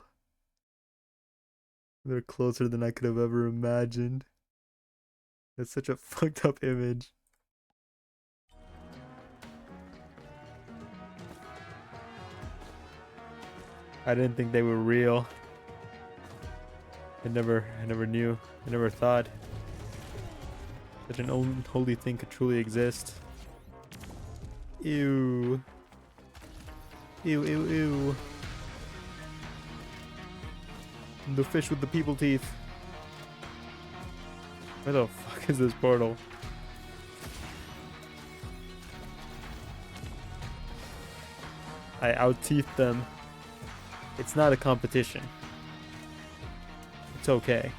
A: They're closer than I could have ever imagined. That's such a fucked up image. I didn't think they were real. I never knew. I never thought that an unholy thing could truly exist. Ew. Ew, ew, ew. The fish with the people teeth. Where the fuck is this portal? I out-teethed them. It's not a competition. It's okay.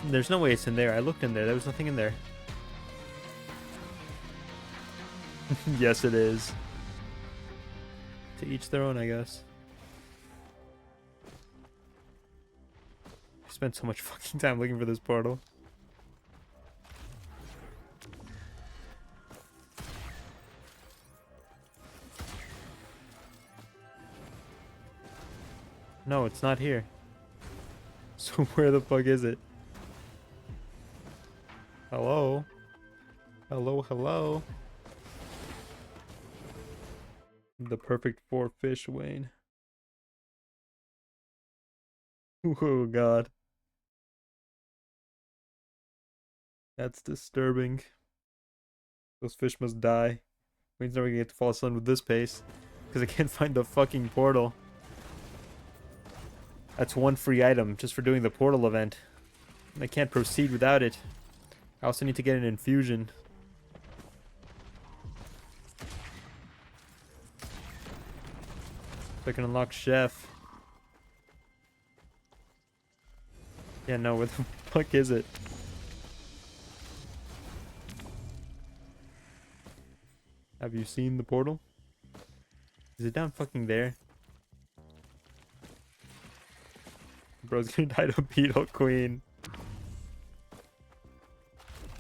A: There's no way it's in there. I looked in there. There was nothing in there. Yes, it is. To each their own, I guess. I spent so much fucking time looking for this portal. No, it's not here. So where the fuck is it? Hello? Hello, hello? The perfect 4 fish, Wayne. Oh god. That's disturbing. Those fish must die. Wayne's never gonna get to fall asleep with this pace. Because I can't find the fucking portal. That's one free item just for doing the portal event. And I can't proceed without it. I also need to get an infusion. So I can unlock Chef. Yeah, no, where the fuck is it? Have you seen the portal? Is it down fucking there? Bro's gonna die to Beetle Queen.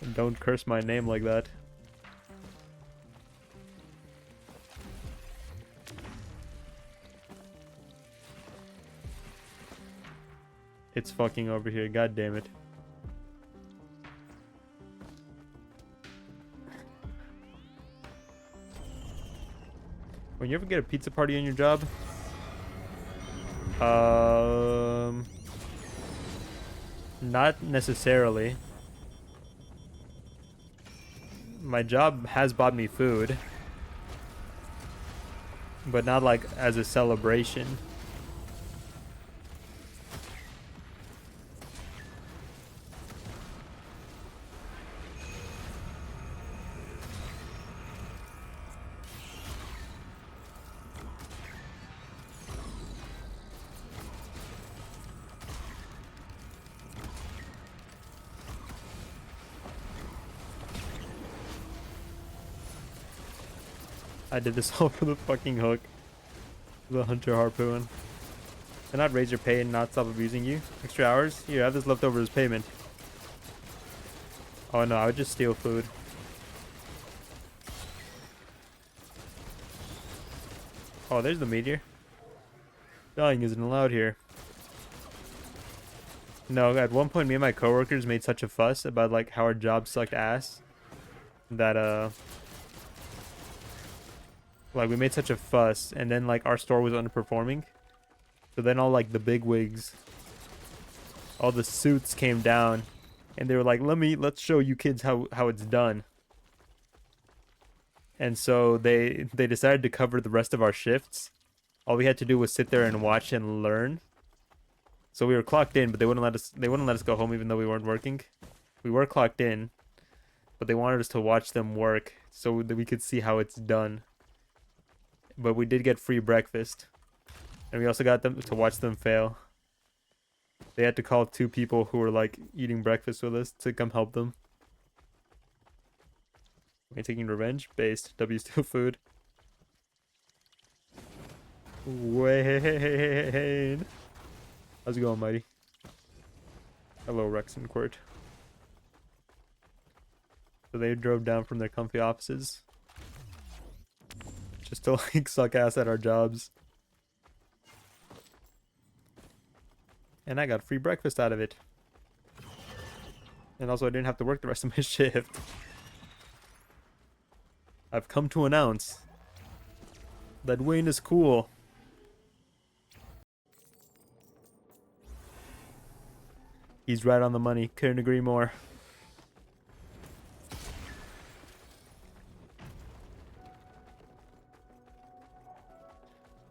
A: And don't curse my name like that. It's fucking over here, god damn it. When you ever get a pizza party on your job? Not necessarily. My job has bought me food, but not like as a celebration. I did this all for the fucking hook. The hunter harpoon. Can I raise your pay and not stop abusing you? Extra hours? Here, have this leftover as payment. Oh no, I would just steal food. Oh, there's the meteor. Dying isn't allowed here. No, at one point me and my coworkers made such a fuss about like how our job sucked ass that Like, we made such a fuss, and then, like, our store was underperforming. So then all, like, the big wigs, all the suits came down, and they were like, let's show you kids how it's done. And so they decided to cover the rest of our shifts. All we had to do was sit there and watch and learn. So we were clocked in, but they wouldn't let us go home even though we weren't working. We were clocked in, but they wanted us to watch them work so that we could see how it's done. But we did get free breakfast. And we also got them to watch them fail. They had to call 2 people who were like eating breakfast with us to come help them. Are you taking revenge? Based. W steal food. Wayne. How's it going, Mighty? Hello, Rex and Quirt. So they drove down from their comfy offices just to like suck ass at our jobs. And I got free breakfast out of it. And also I didn't have to work the rest of my shift. I've come to announce that Wayne is cool. He's right on the money. Couldn't agree more.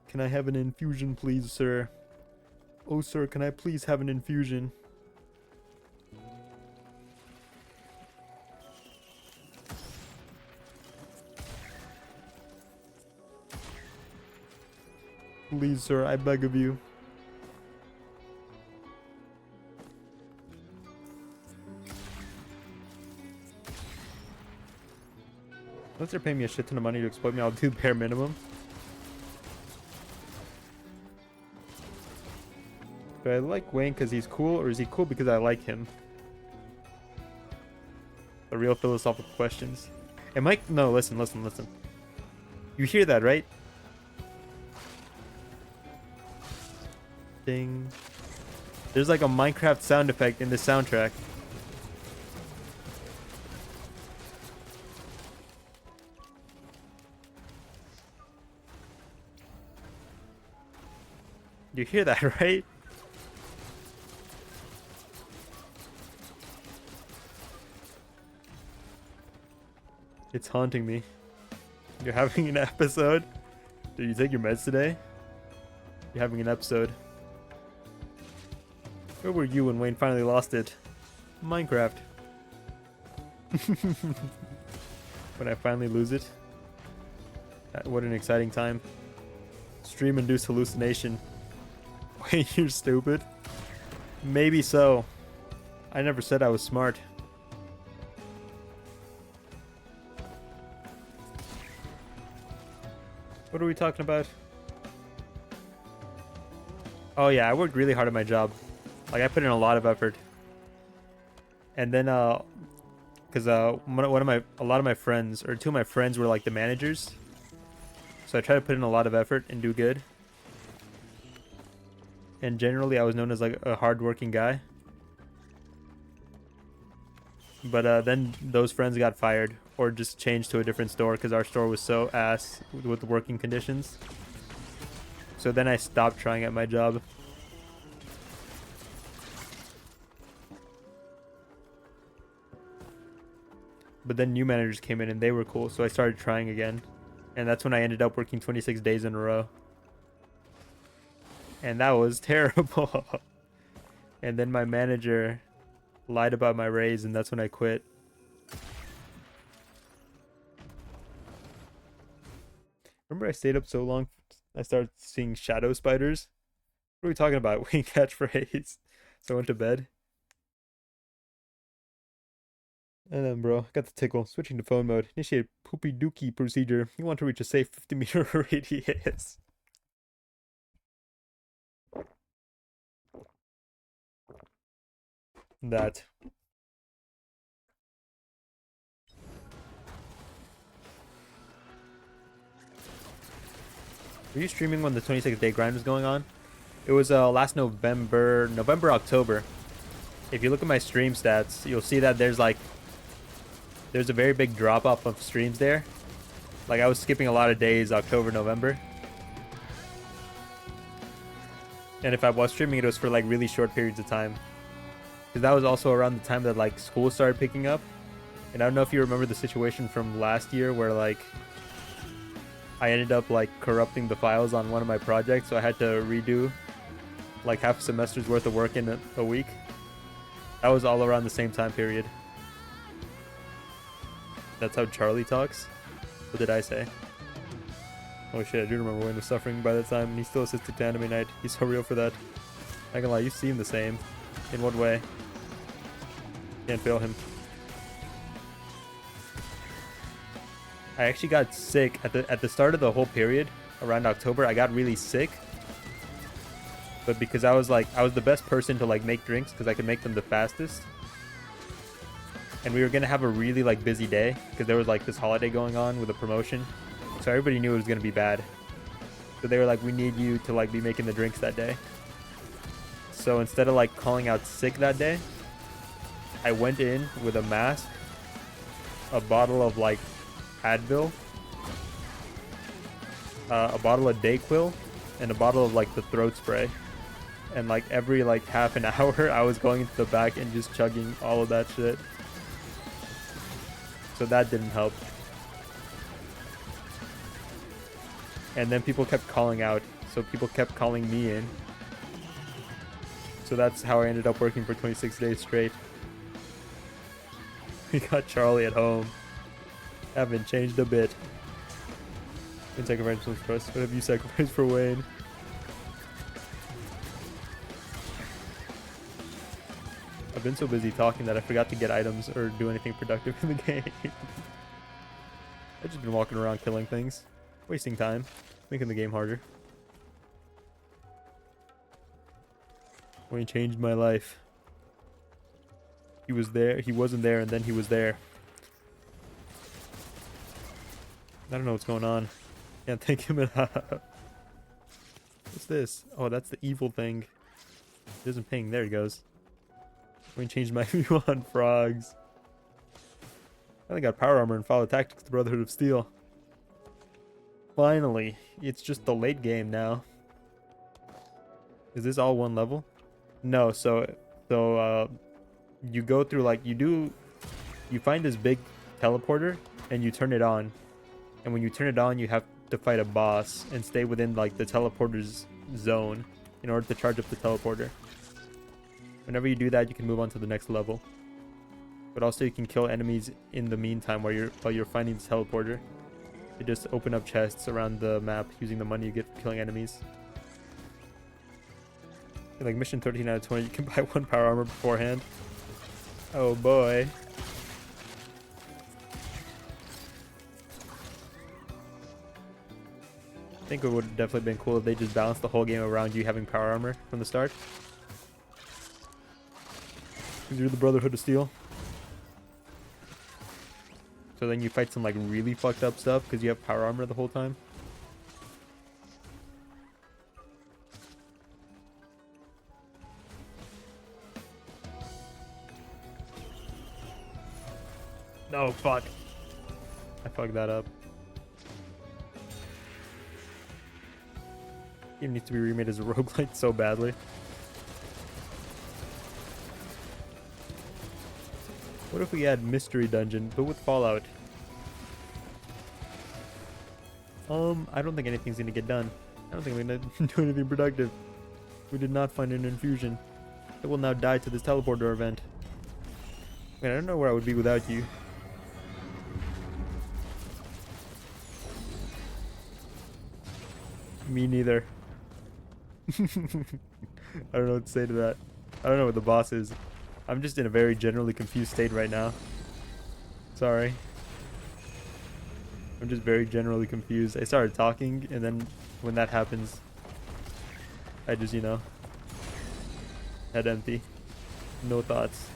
A: Can I have an infusion, please, sir? Oh, sir, can I please have an infusion? Please, sir, I beg of you. Unless they're paying me a shit ton of money to exploit me, I'll do bare minimum. Do I like Wayne because he's cool, or is he cool because I like him? The real philosophical questions. Am I... No, listen. You hear that, right? Ding. There's like a Minecraft sound effect in the soundtrack. You hear that, right? It's haunting me. You're having an episode? Did you take your meds today? You're having an episode. Where were you when Wayne finally lost it? Minecraft. When I finally lose it. What an exciting time. Stream-induced hallucination. Wayne, you're stupid. Maybe so. I never said I was smart. What are we talking about? Oh yeah, I worked really hard at my job. Like, I put in a lot of effort. And then, because a lot of my friends, or 2 of my friends were like the managers. So I tried to put in a lot of effort and do good. And generally I was known as like a hard-working guy. But then those friends got fired or just changed to a different store because our store was so ass with the working conditions. So then I stopped trying at my job. But then new managers came in and they were cool, so I started trying again. And that's when I ended up working 26 days in a row. And that was terrible. And then my manager lied about my raise, and that's when I quit. Remember I stayed up so long, I started seeing shadow spiders? What are we talking about? Wing catchphrase. So I went to bed. And then, bro, got the tickle. Switching to phone mode. Initiate poopy dookie procedure. You want to reach a safe 50-meter radius. That. Were you streaming when the 26-day grind was going on? It was last November, October. If you look at my stream stats, you'll see that there's a very big drop off of streams there. Like I was skipping a lot of days, October, November. And if I was streaming, it was for like really short periods of time. Because that was also around the time that like school started picking up. And I don't know if you remember the situation from last year where like I ended up like corrupting the files on one of my projects, so I had to redo like half a semester's worth of work in a week. That was all around the same time period. That's how Charlie talks? What did I say? Oh shit, I do remember Wayne was suffering by that time, and he's still assisted to Anime Night. He's so real for that. Not gonna lie, you seem the same. In what way? Can't fail him. I actually got sick at the start of the whole period, around October. I got really sick. But because I was the best person to like make drinks because I could make them the fastest. And we were gonna have a really like busy day because there was like this holiday going on with a promotion. So everybody knew it was gonna be bad. So they were like, we need you to like be making the drinks that day. So instead of like calling out sick that day, I went in with a mask, a bottle of like Advil, a bottle of Dayquil, and a bottle of like the throat spray. And like every like half an hour I was going into the back and just chugging all of that shit. So that didn't help. And then people kept calling out, so people kept calling me in. So that's how I ended up working for 26 days straight. We got Charlie at home. Haven't changed a bit. Been sacrificed for us. What have you sacrificed for Wayne? I've been so busy talking that I forgot to get items or do anything productive in the game. I've just been walking around killing things. Wasting time. Making the game harder. Wayne changed my life. He was there, he wasn't there, and then he was there. I don't know what's going on. Can't think him enough. What's this? Oh, that's the evil thing. It isn't ping. There it goes. Wayne changed my view on frogs. I only got power armor and follow tactics, the Brotherhood of Steel. Finally. It's just the late game now. Is this all one level? No, so you go through like you find this big teleporter and you turn it on. And when you turn it on, you have to fight a boss and stay within like the teleporter's zone in order to charge up the teleporter. Whenever you do that, you can move on to the next level. But also you can kill enemies in the meantime while you're finding the teleporter. You just open up chests around the map using the money you get from killing enemies. In like mission 13 out of 20, you can buy 1 power armor beforehand. Oh boy. I think it would have definitely been cool if they just balanced the whole game around you having power armor from the start. Because you're the Brotherhood of Steel. So then you fight some like really fucked up stuff because you have power armor the whole time. No, fuck. I fucked that up. Game needs to be remade as a roguelite so badly. What if we add Mystery Dungeon, but with Fallout? I don't think anything's gonna get done. I don't think we're gonna do anything productive. We did not find an infusion. It will now die to this teleporter event. Man, I don't know where I would be without you. Me neither. I don't know what to say to that. I don't know what the boss is. I'm just in a very generally confused state right now. Sorry. I'm just very generally confused. I started talking, and then when that happens, I just, you know, head empty. No thoughts.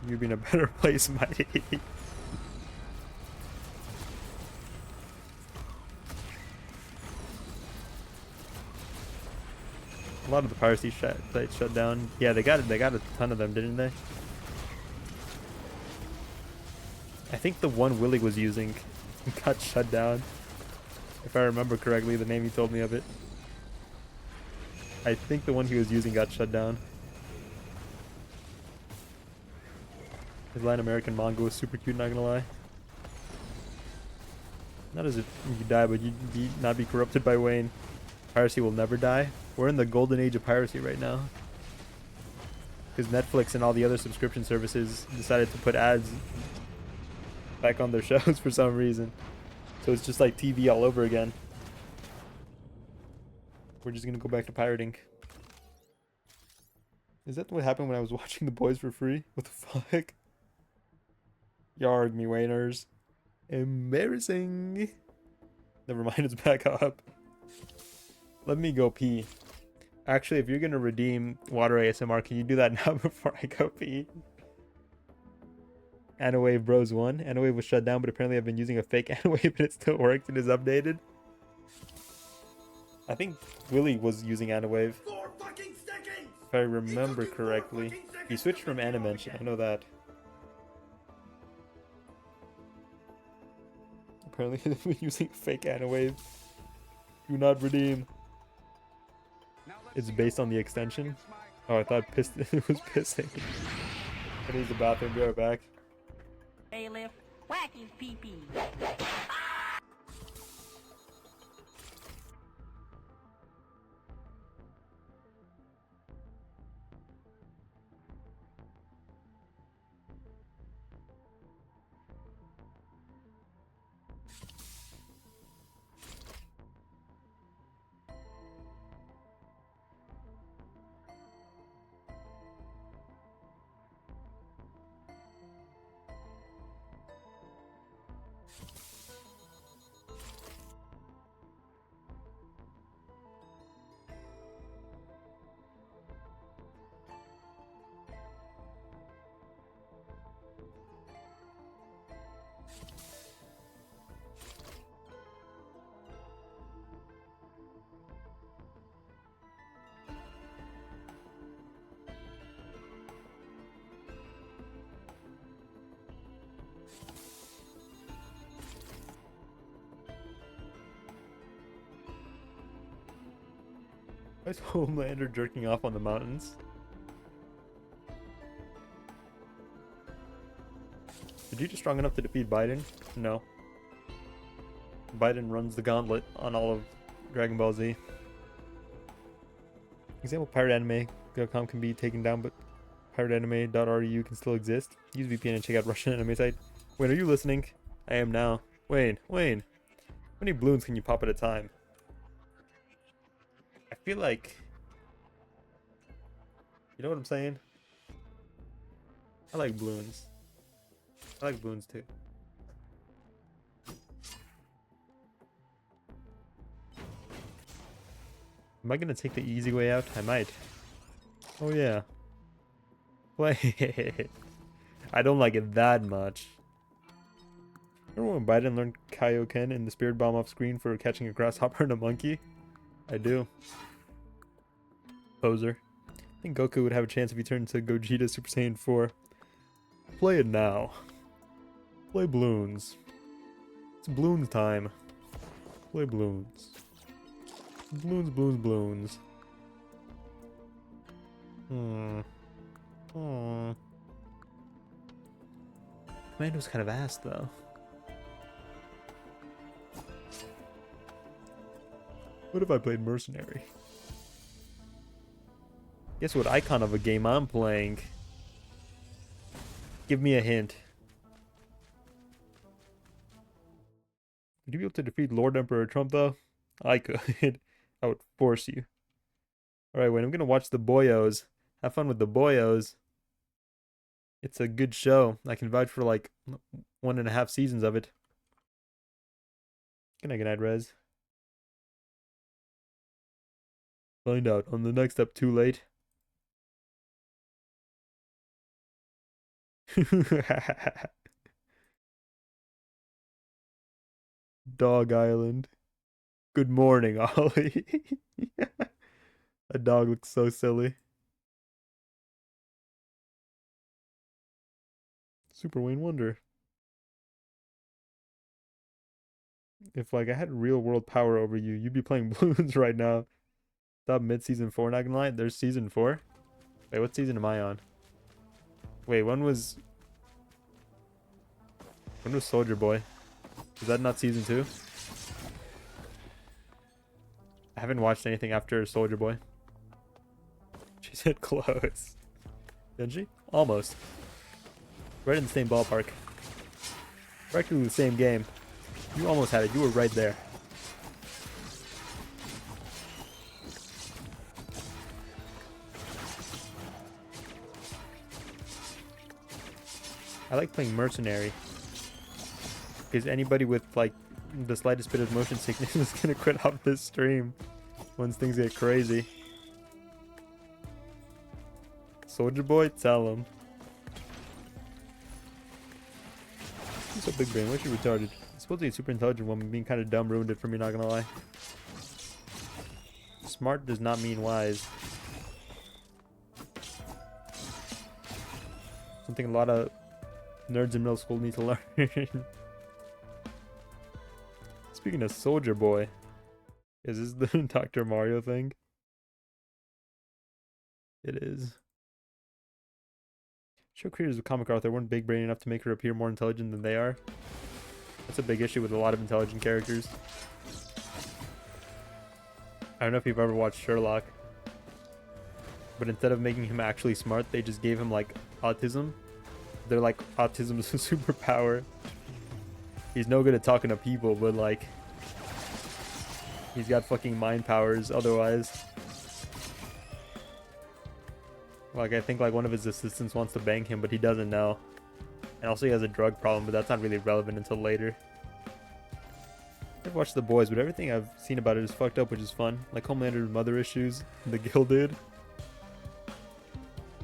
A: You'd be in a better place, Mighty. A lot of the piracy sites shut down. Yeah, they got a ton of them, didn't they? I think the one Willie was using got shut down. If I remember correctly, the name he told me of it. I think the one he was using got shut down. His Latin American manga was super cute, not gonna lie. Not as if you die, but you'd not be corrupted by Wayne. Piracy will never die. We're in the golden age of piracy right now. Because Netflix and all the other subscription services decided to put ads back on their shows for some reason. So it's just like TV all over again. We're just gonna go back to pirating. Is that what happened when I was watching The Boys for free? What the fuck? Yarg me, Wayners. Embarrassing. Never mind, it's back up. Let me go pee. Actually, if you're gonna redeem Water ASMR, can you do that now before I go pee? Anawave Bros 1. Anawave was shut down, but apparently I've been using a fake Anawave and it still works and is updated. I think Willie was using Anawave. If I remember correctly. He switched from Animension, I know that. Apparently they've been using fake Anawave. Do not redeem. It's based on the extension. Oh, I thought it was pissing. I need the bathroom, be right back.
B: Bailiff, whack his pee-pee. Why is Homelander jerking off on the mountains? Is Vegeta strong enough to defeat Biden? No. Biden runs the gauntlet on all of Dragon Ball Z. Example, pirateanime.com can be taken down, but pirateanime.ru can still exist. Use VPN and check out Russian anime site. Wayne, are you listening? I am now. Wayne, how many balloons can you pop at a time? I feel like... You know what I'm saying? I like balloons. I like balloons too. Am I gonna take the easy way out? I might. Oh yeah. Play. I don't like it that much. Remember when Biden learned Kaioken in the spirit bomb off screen for catching a grasshopper and a monkey? I do. Poser. I think Goku would have a chance if he turned to Gogeta Super Saiyan 4. Play it now. Play balloons. It's balloons time. Play balloons. Balloons, balloons, balloons. Commando's kind of ass though. What if I played Mercenary? Guess what icon of a game I'm playing? Give me a hint. Would you be able to defeat Lord Emperor Trump though? I could. I would force you. Alright, wait, I'm gonna watch the Boyos. Have fun with the Boyos. It's a good show. I can vouch for like 1.5 seasons of it. Good night, Rez. Find out on the next up too late. Dog Island. Good morning, Ollie. A dog looks so silly. Super Wayne Wonder. if like I had real world power over you, you'd be playing Bloons right now. Stop mid season 4, not gonna lie. There's season 4. Wait, what season am I on? Wait, when was Soldier Boy? Is that not season 2? I haven't watched anything after Soldier Boy. She said close. Didn't she? Almost. Right in the same ballpark. Practically the same game. You almost had it. You were right there. I like playing Mercenary. Because anybody with like the slightest bit of motion sickness is gonna quit off this stream once things get crazy. Soldier Boy, tell him. He's so big brain. Why is she retarded? It's supposed to be a super intelligent woman. Being kind of dumb ruined it for me, not gonna lie. Smart does not mean wise. Something a lot of nerds in middle school need to learn. Speaking of Soldier Boy, is this the Dr. Mario thing? It is. Show creators of comic author weren't big brain enough to make her appear more intelligent than they are. That's a big issue with a lot of intelligent characters. I don't know if you've ever watched Sherlock, but instead of making him actually smart, they just gave him like autism. They're like, autism's a superpower. He's no good at talking to people, but like, he's got fucking mind powers otherwise. Like, I think like one of his assistants wants to bang him, but he doesn't know. And also he has a drug problem, but that's not really relevant until later. I've watched The Boys, but everything I've seen about it is fucked up, which is fun. Like Homelander's mother issues, the Gilded.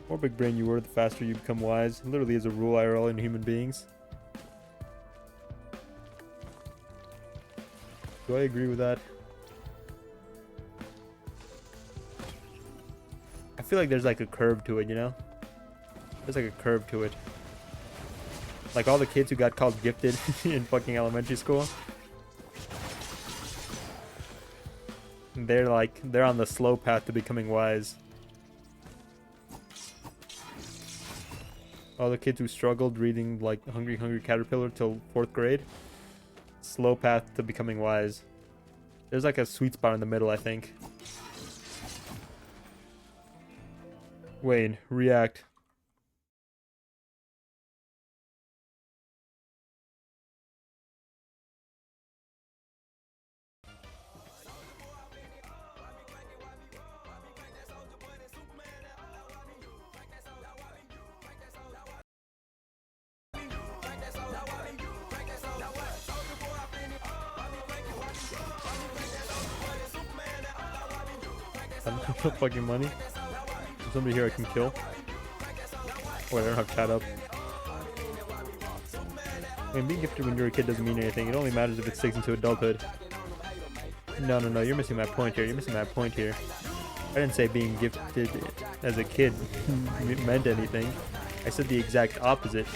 B: More big brain you were, the faster you become wise. It literally is a rule IRL in human beings. Do I agree with that? I feel like there's like a curve to it, you know? There's like a curve to it. Like all the kids who got called gifted in fucking elementary school. They're on the slow path to becoming wise. All the kids who struggled reading like Hungry Hungry Caterpillar till 4th grade. Slow path to becoming wise. There's like a sweet spot in the middle, I think. Wayne, react. I don't have no fucking money. There's somebody here I can kill. Wait, I don't have chat up. I mean, being gifted when you're a kid doesn't mean anything. It only matters if it sticks into adulthood. No, you're missing my point here. You're missing my point here. I didn't say being gifted as a kid meant anything. I said the exact opposite.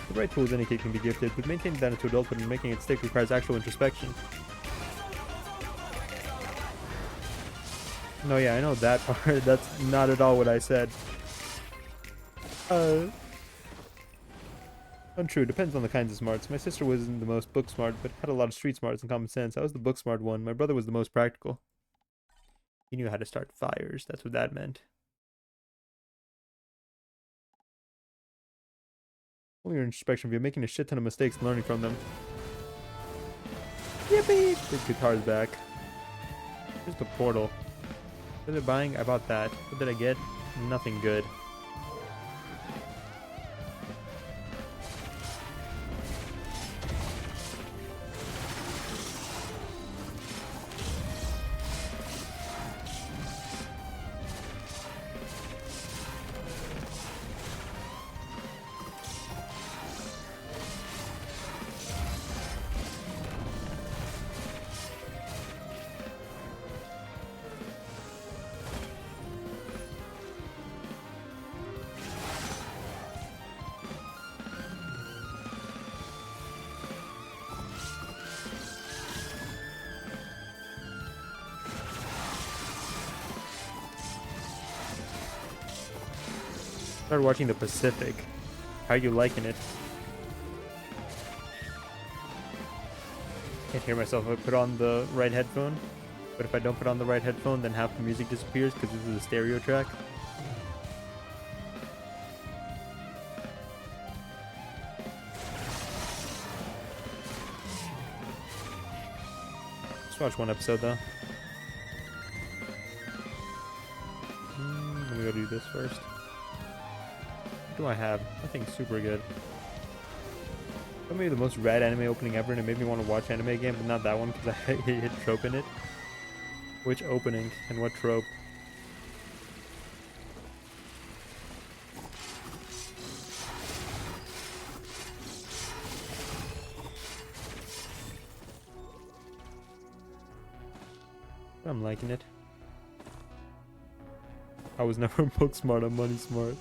B: The right tools any kid can be gifted, but maintaining that into adulthood and making it stick requires actual introspection. No, yeah, I know that part. That's not at all what I said. Untrue. Depends on the kinds of smarts. My sister wasn't the most book smart, but had a lot of street smarts and common sense. I was the book smart one. My brother was the most practical. He knew how to start fires. That's what that meant. Only your introspection view, making a shit ton of mistakes and learning from them. Yippee! Big guitar's back. Here's the portal. What did I buying? I bought that. What did I get? Nothing good.
A: Started watching the Pacific. How you liking it? Can't hear myself if I put on the right headphone. But if I don't put on the right headphone, then half the music disappears because this is a stereo track. Just watch one episode though. Let me go do this first. What do I have? Nothing super good. Maybe the most rad anime opening ever, and it made me want to watch anime again, but not that one because I hate trope in it. Which opening and what trope? I'm liking it. I was never book smart, I'm money smart.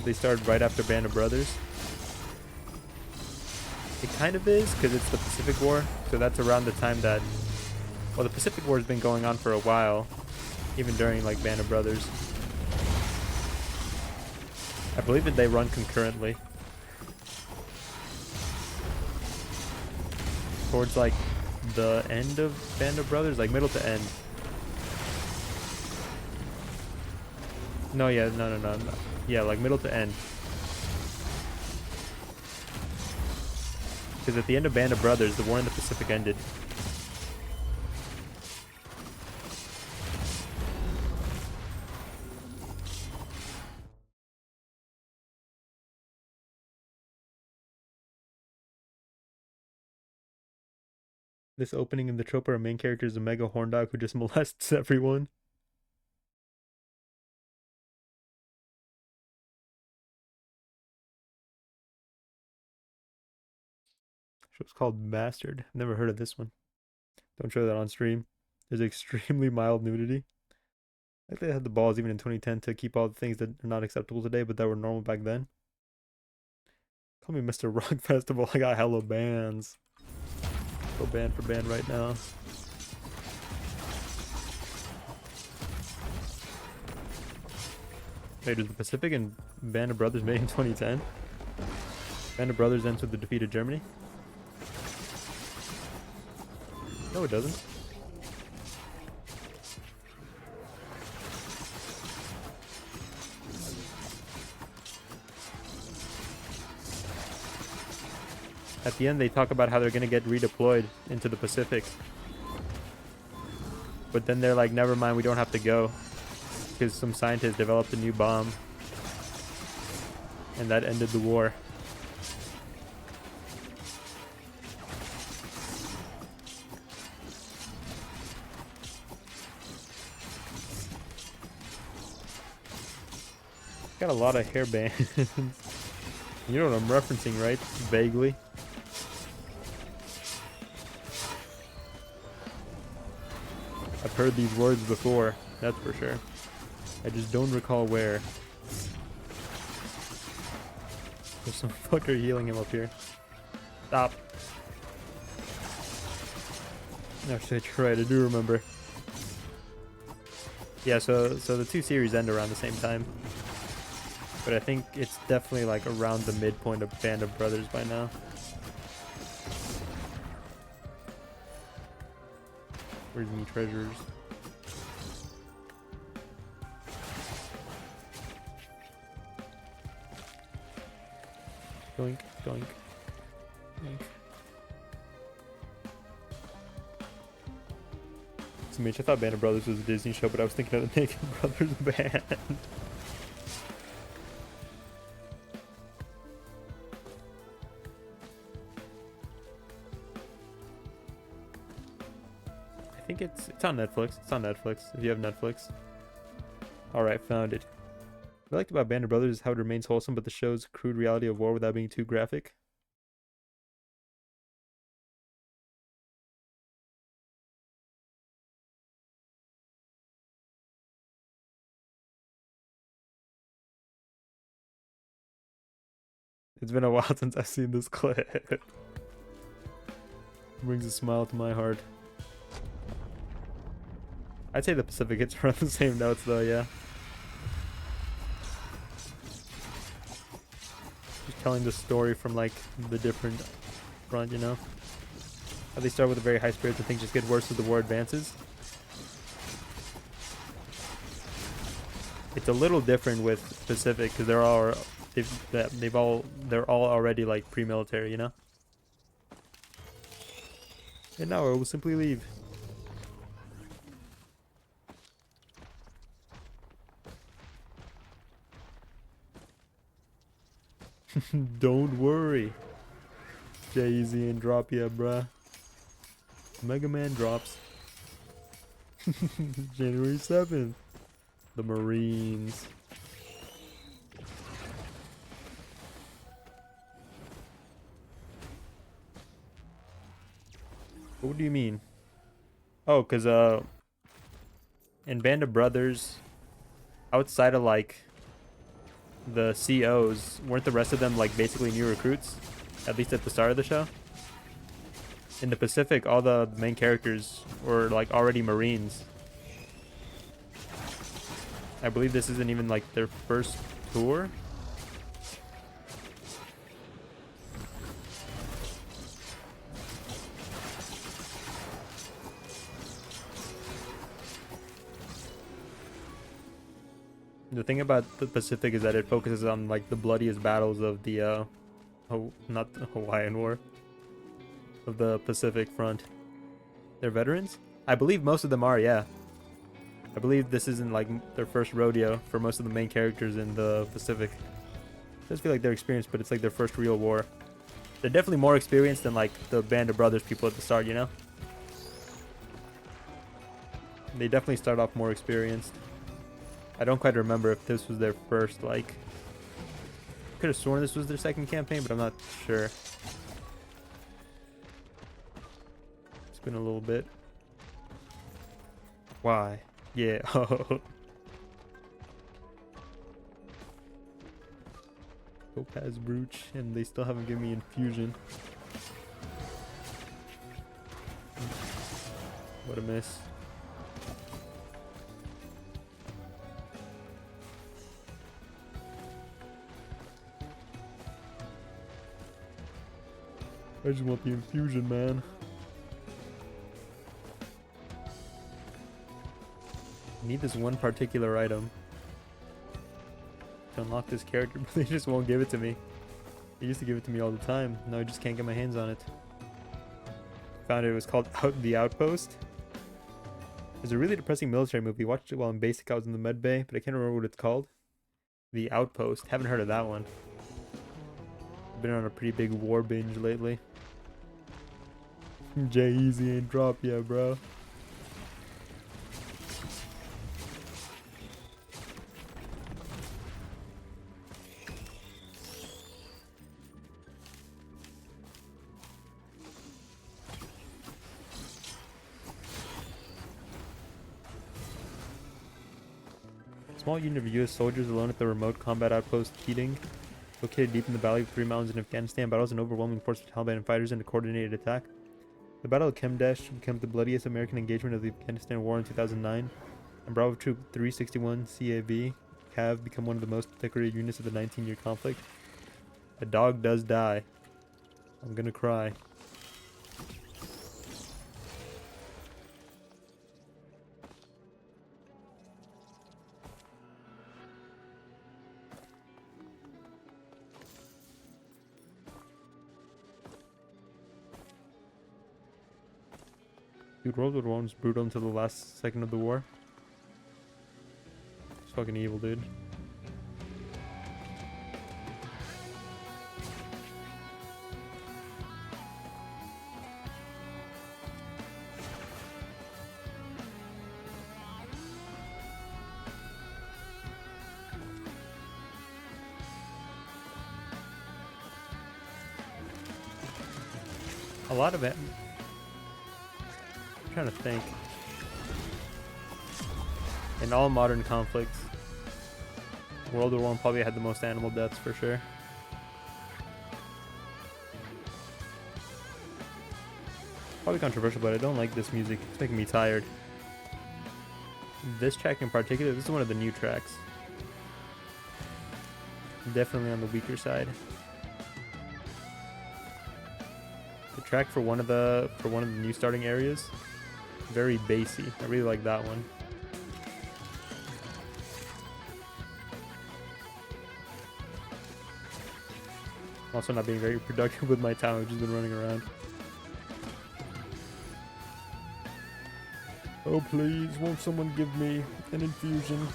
A: They started right after Band of Brothers. It kind of is, because it's the Pacific War, so that's around the time that... Well, the Pacific War has been going on for a while, even during, like, Band of Brothers. I believe that they run concurrently. Towards, like, the end of Band of Brothers, like, middle to end. No, yeah, no. Yeah, like, middle to end. Because at the end of Band of Brothers, the war in the Pacific ended. This opening in the trope, our main character is a mega horn dog who just molests everyone. Show's called Bastard. Never heard of this one. Don't show that on stream. There's extremely mild nudity. I think they had the balls even in 2010 to keep all the things that are not acceptable today, but that were normal back then. Call me Mr. Rock Festival. I got hella bands. Go band for band right now. Wait, is the Pacific and Band of Brothers made in 2010? Band of Brothers ends with the defeat of Germany? No, it doesn't. At the end, they talk about how they're going to get redeployed into the Pacific. But then they're like, never mind, we don't have to go. Because some scientists developed a new bomb. And that ended the war. Got a lot of hair bands. You know what I'm referencing, right? Vaguely. I've heard these words before, that's for sure. I just don't recall where. There's some fucker healing him up here. Stop. No shit, you're right, I do remember. Yeah, so the two series end around the same time. But I think it's definitely like around the midpoint of Band of Brothers by now. Where's any treasures? Doink, doink, doink. So Mitch, I thought Band of Brothers was a Disney show, but I was thinking of the Naked Brothers band. I think it's on Netflix. It's on Netflix, if you have Netflix. Alright, found it. What I liked about Band of Brothers is how it remains wholesome, but the show's crude reality of war without being too graphic. It's been a while since I've seen this clip. Brings a smile to my heart. I'd say the Pacific hits around the same notes though, yeah. Just telling the story from like the different front, you know? How they start with a very high spirits and things just get worse as the war advances. It's a little different with Pacific because they're all already like pre-military, you know? And now I will simply leave. Don't worry. Jay-Z and drop ya, bruh. Mega Man drops. January 7th. The Marines. What do you mean? Oh, cause in Band of Brothers, outside of like the COs, weren't the rest of them like basically new recruits? At least at the start of the show? In the Pacific, all the main characters were like already Marines. I believe this isn't even like their first tour. The thing about the Pacific is that it focuses on like the bloodiest battles of the not the Hawaiian War, of the Pacific front. They're veterans? I believe most of them are, yeah. I believe this isn't like their first rodeo for most of the main characters in the Pacific. It does feel like they're experienced, but it's like their first real war. They're definitely more experienced than like the Band of Brothers people at the start, you know? They definitely start off more experienced. I don't quite remember if this was their first, like... Could have sworn this was their second campaign, but I'm not sure. It's been a little bit. Why? Yeah. Topaz Brooch, and they still haven't given me infusion. What a miss. I just want the infusion, man. I need this one particular item to unlock this character, but they just won't give it to me. They used to give it to me all the time. Now I just can't get my hands on it. Found it was called The Outpost. It's a really depressing military movie. Watched it while in basic. I was in the med bay, but I can't remember what it's called. The Outpost. Haven't heard of that one. Been on a pretty big war binge lately. Jay-Z ain't drop yet, bro. Small unit of U.S. soldiers alone at the remote combat outpost Keating, located deep in the Valley of 3 Mountains in Afghanistan, battles an overwhelming force of Taliban and fighters in a coordinated attack. The Battle of Kemdesh became the bloodiest American engagement of the Afghanistan War in 2009, and Bravo Troop 361 CAV have become one of the most decorated units of the 19-year conflict. A dog does die. I'm gonna cry. Dude, World War I was brutal until the last second of the war. It's fucking evil, dude. A lot of it. I'm trying to think. In all modern conflicts, World War I probably had the most animal deaths for sure. Probably controversial, but I don't like this music. It's making me tired. This track in particular, this is one of the new tracks. Definitely on the weaker side. The track for one of the new starting areas, very bassy. I really like that one. Also not being very productive with my time. I've just been running around. Oh please, won't someone give me an infusion?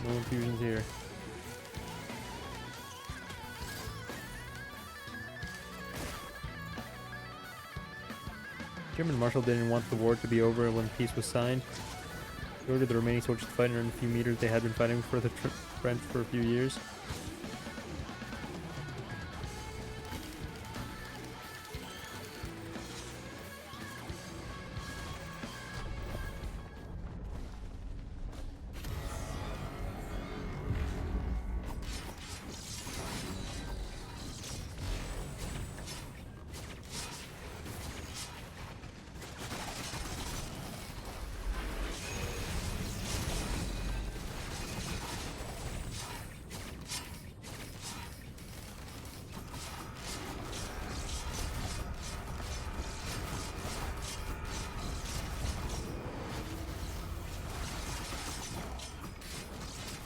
A: No infusions here. German Marshal didn't want the war to be over when peace was signed. He ordered the remaining soldiers to fight in a few meters. They had been fighting for the French for a few years.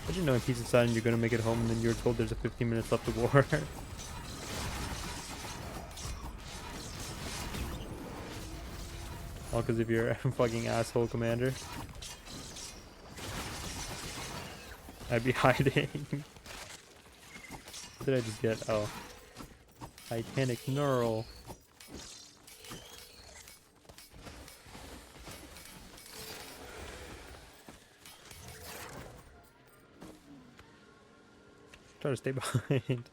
A: Imagine knowing peace is signed and you're gonna make it home and then you're told there's a 15 minutes left of war. All because of your fucking asshole commander. I'd be hiding. What did I just get? Oh. Titanic Knurl. Try to stay behind.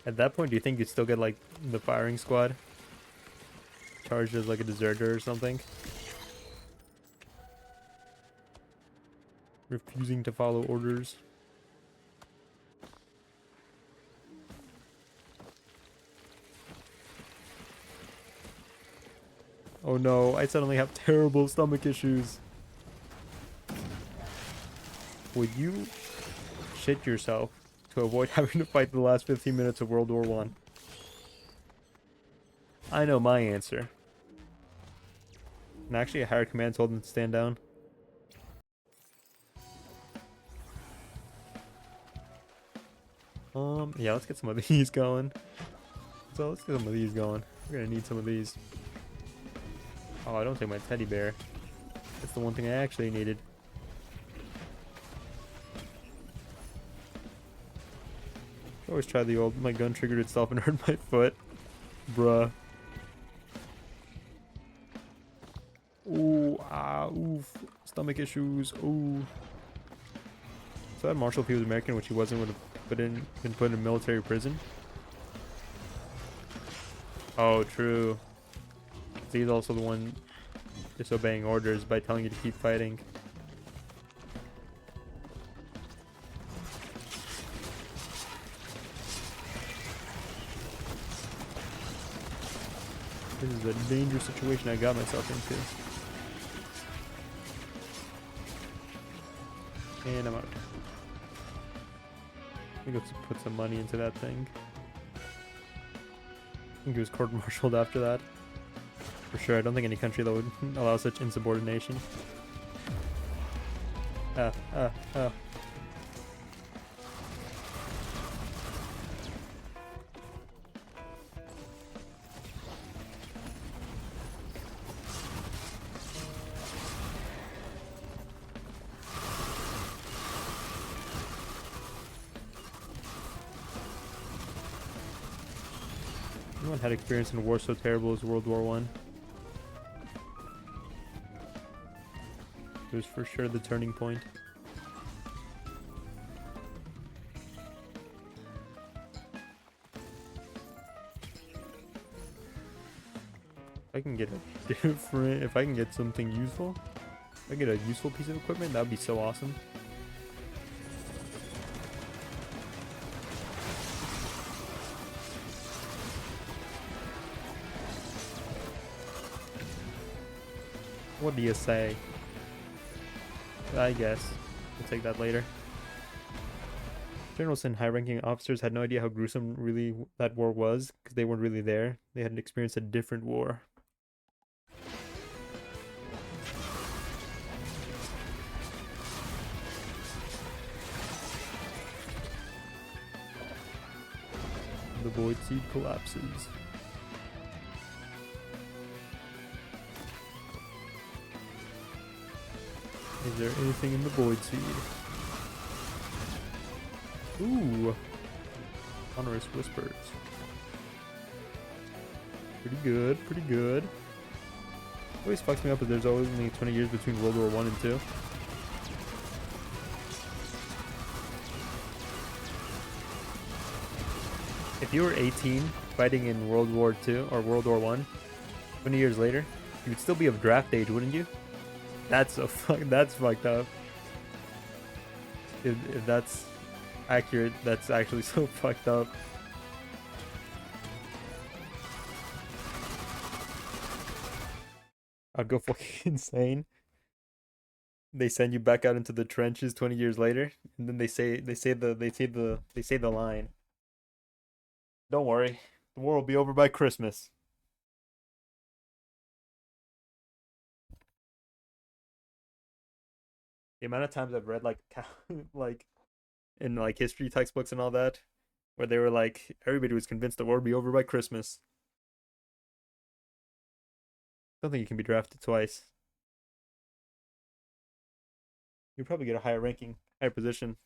A: At that point, do you think you'd still get like the firing squad? Charged as like a deserter or something? Refusing to follow orders. Oh no, I suddenly have terrible stomach issues. Would you shit yourself to avoid having to fight the last 15 minutes of World War I? I know my answer. And actually, a higher command told them to stand down. Yeah, let's get some of these going. So let's get some of these going. We're gonna need some of these. Oh, I don't take my teddy bear. That's the one thing I actually needed. I always try the old, my gun triggered itself and hurt my foot. Bruh. Ooh, ah, oof. Stomach issues, ooh. So that Marshal, if he was American, which he wasn't, would have been put in military prison. Oh, true. So he's also the one disobeying orders by telling you to keep fighting. This is a dangerous situation I got myself into. And I'm out. I think let's put some money into that thing. I think he was court-martialed after that. For sure, I don't think any country that would allow such insubordination. Ah. No one had experience in war so terrible as World War I. It was for sure the turning point. If I can get a different, if I can get something useful, if I get a useful piece of equipment, that would be so awesome. What do you say? I guess. We'll take that later. Generals and high-ranking officers had no idea how gruesome really that war was, because they weren't really there. They had experienced a different war. The void seed collapses. Is there anything in the void seed? Ooh. Onerous whispers. Pretty good, pretty good. What always fucks me up is there's only 20 years between World War 1 and 2. If you were 18 fighting in World War 2 or World War 1, 20 years later, you would still be of draft age, wouldn't you? That's that's fucked up. If that's accurate, that's actually so fucked up. I'd go fucking insane. They send you back out into the trenches 20 years later, and then they say the line. Don't worry, the war will be over by Christmas. The amount of times I've read like in like history textbooks and all that, where they were like everybody was convinced the war would be over by Christmas. I don't think you can be drafted twice. You probably get a higher ranking, higher position,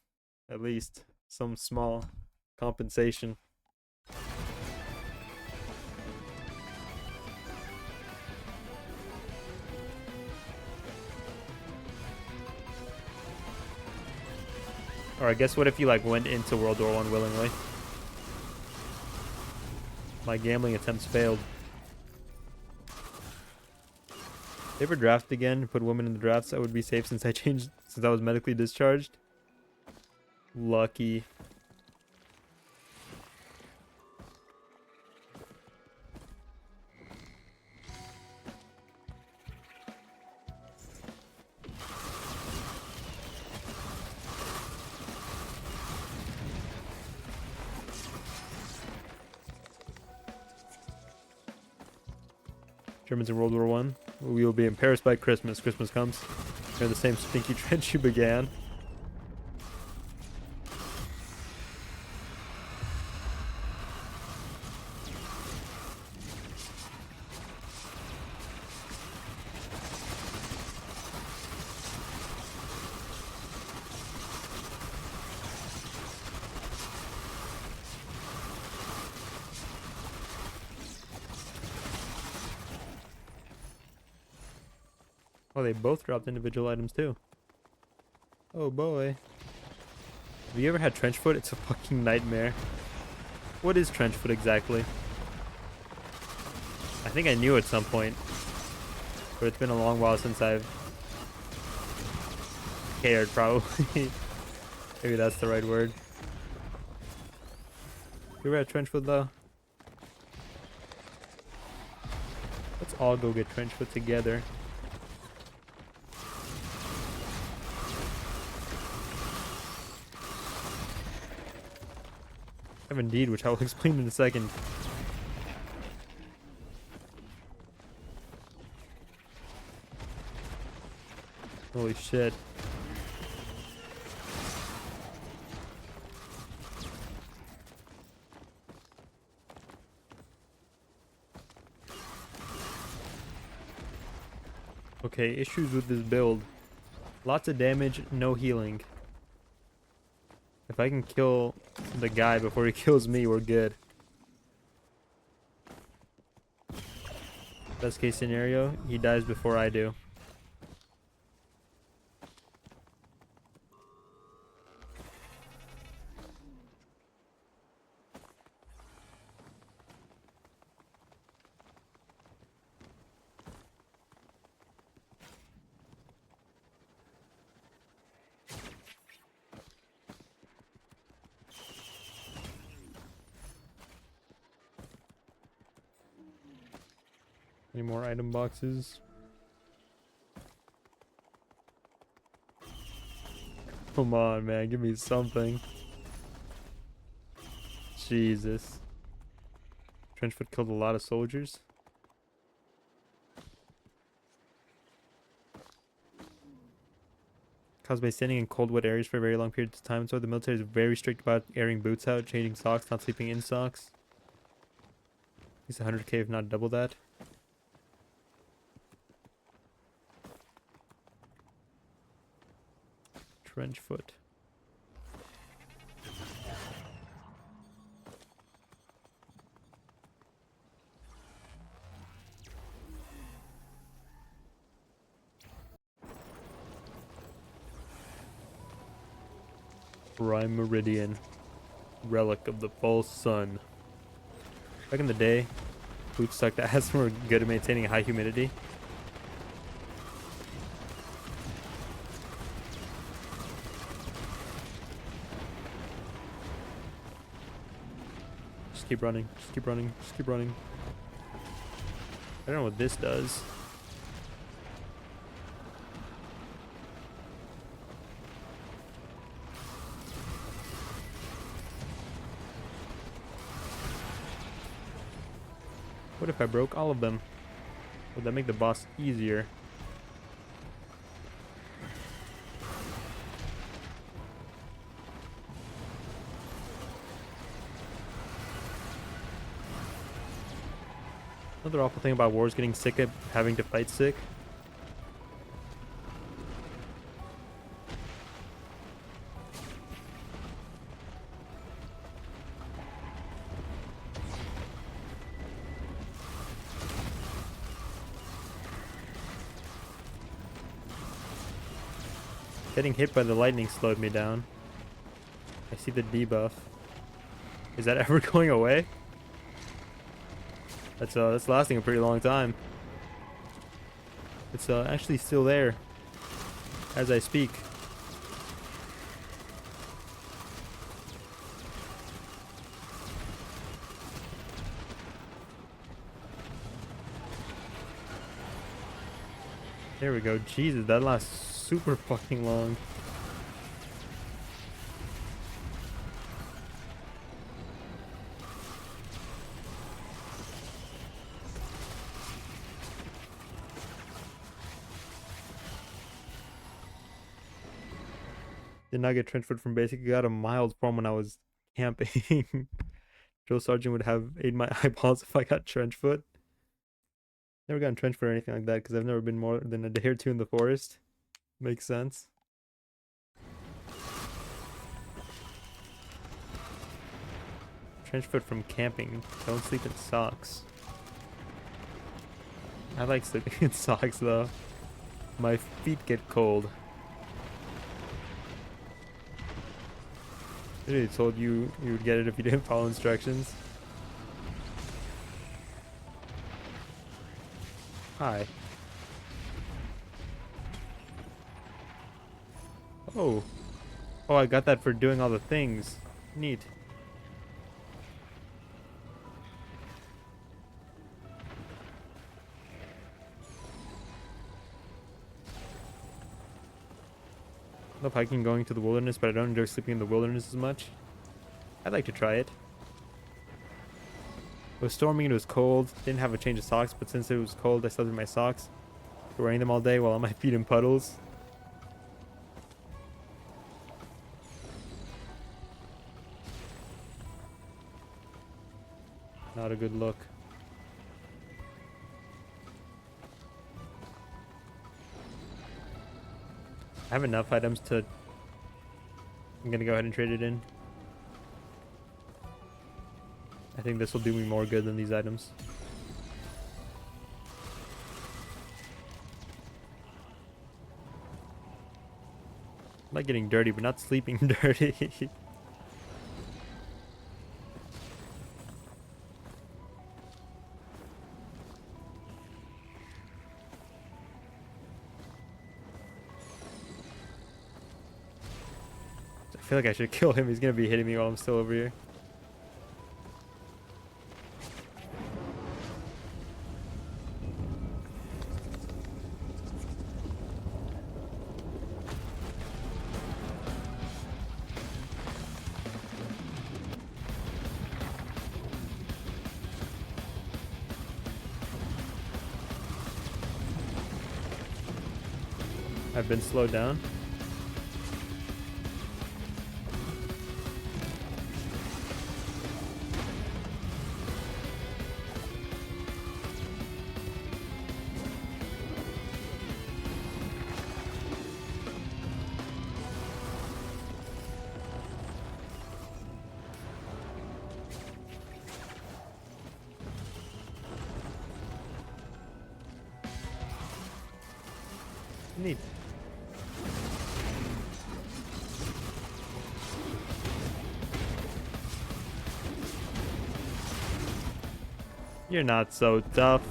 A: at least some small compensation. Or I guess what if you like went into World War One willingly? My gambling attempts failed. If they ever draft again, put women in the drafts, I would be safe since I was medically discharged. Lucky. Germans in World War One. We will be in Paris by Christmas. Christmas comes. They're in the same stinky trench you began. Oh, they both dropped individual items too. Oh boy. Have you ever had trench foot? It's a fucking nightmare. What is trench foot exactly? I think I knew at some point, but it's been a long while since I've cared, probably. Maybe that's the right word. You ever had trench foot though? Let's all go get trench foot together. I have indeed, which I will explain in a second. Holy shit. Okay, issues with this build. Lots of damage, no healing. If I can kill the guy before he kills me, we're good. Best case scenario, he dies before I do. Any more item boxes? Come on, man. Give me something. Jesus. Trenchfoot killed a lot of soldiers. Caused by standing in cold, wet areas for very long periods of time. So the military is very strict about airing boots out, changing socks, not sleeping in socks. At least 100k, if not double that. Trenchfoot. Prime Meridian. Relic of the false sun. Back in the day, boots sucked ass and were good at maintaining high humidity. Just keep running, just keep running, just keep running. I don't know what this does. What if I broke all of them? Would that make the boss easier? Another awful thing about war is getting sick of having to fight sick. Getting hit by the lightning slowed me down. I see the debuff. Is that ever going away? That's lasting a pretty long time. It's actually still there as I speak. There we go. Jesus, that lasts super fucking long. Did not get transferred from basic. Got a mild form when I was camping. Drill sergeant would have ate my eyeballs if I got trench foot. Never gotten trench foot or anything like that because I've never been more than a day or two in the forest. Makes sense. Trench foot from camping. Don't sleep in socks. I like sleeping in socks though. My feet get cold. I literally told you you would get it if you didn't follow instructions. Hi. Oh. Oh, I got that for doing all the things. Neat. I love hiking going to the wilderness, but I don't enjoy sleeping in the wilderness as much. I'd like to try it. It was storming and it was cold. Didn't have a change of socks, but since it was cold, I slept in my socks. Wearing them all day while on my feet in puddles. Not a good look. I have enough items to... I'm gonna go ahead and trade it in. I think this will do me more good than these items. I like getting dirty, but not sleeping dirty. I feel like I should kill him. He's gonna be hitting me while I'm still over here. I've been slowed down. Neat. You're not so tough.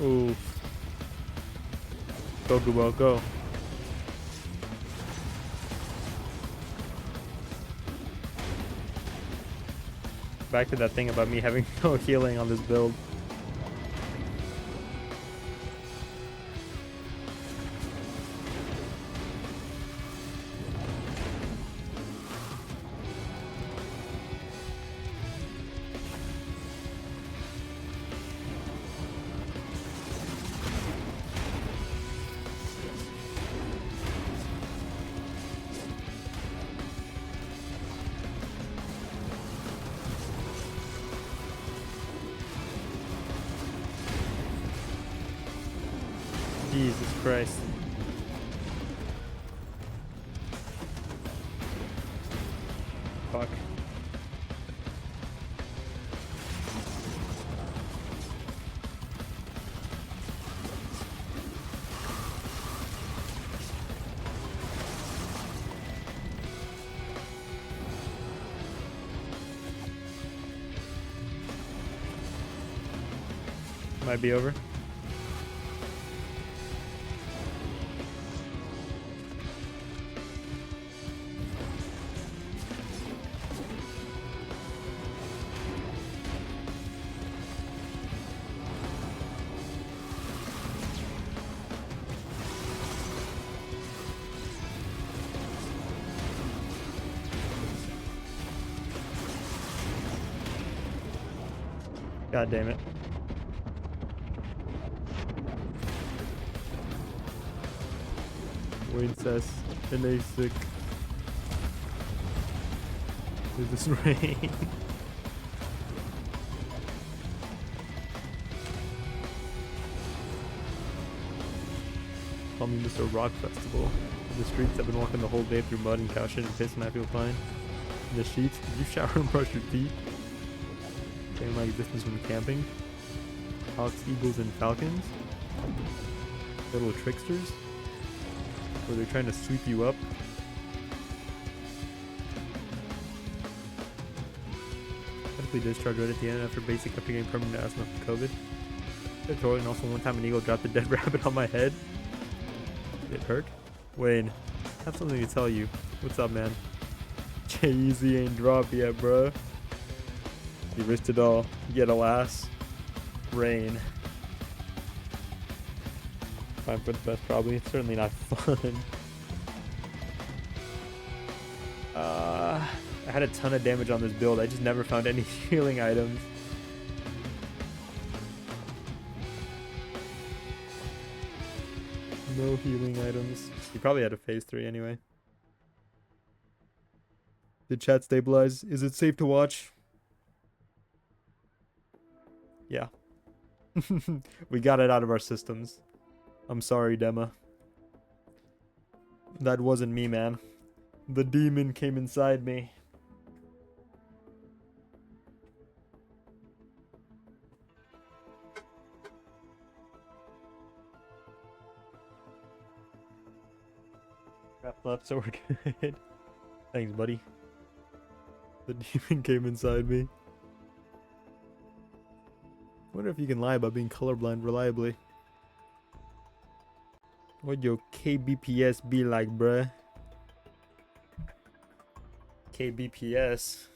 A: Oof. Go, Gubo, go. Back to that thing about me having no healing on this build. Jesus Christ. Fuck. Might be over. God damn it. Wayne says, NA sick. Is this rain? Call me Mr. Rock Festival. In the streets, I've been walking the whole day through mud and cow shit and piss, and I feel fine. In the sheets, did you shower and brush your teeth? Saying my existence when camping. Hawks, eagles, and falcons. Little tricksters. Where they're trying to sweep you up. Medically discharged right at the end after basic after getting permanent asthma from COVID. And also one time an eagle dropped a dead rabbit on my head. It hurt. Wayne, I have something to tell you. What's up, man? Jay-Z ain't dropped yet, bruh. You risked it all. Yet alas, rain. Fine for the best, probably. It's certainly not fun. I had a ton of damage on this build. I just never found any healing items. No healing items. He probably had a phase 3 anyway. Did chat stabilize? Is it safe to watch? Yeah. We got it out of our systems. I'm sorry, Dema. That wasn't me, man. The demon came inside me. Wrapped up, so we're good. Thanks, buddy.
B: The demon came inside me. Wonder if you can lie about being colorblind reliably. What your KBPS be like, bruh? KBPS.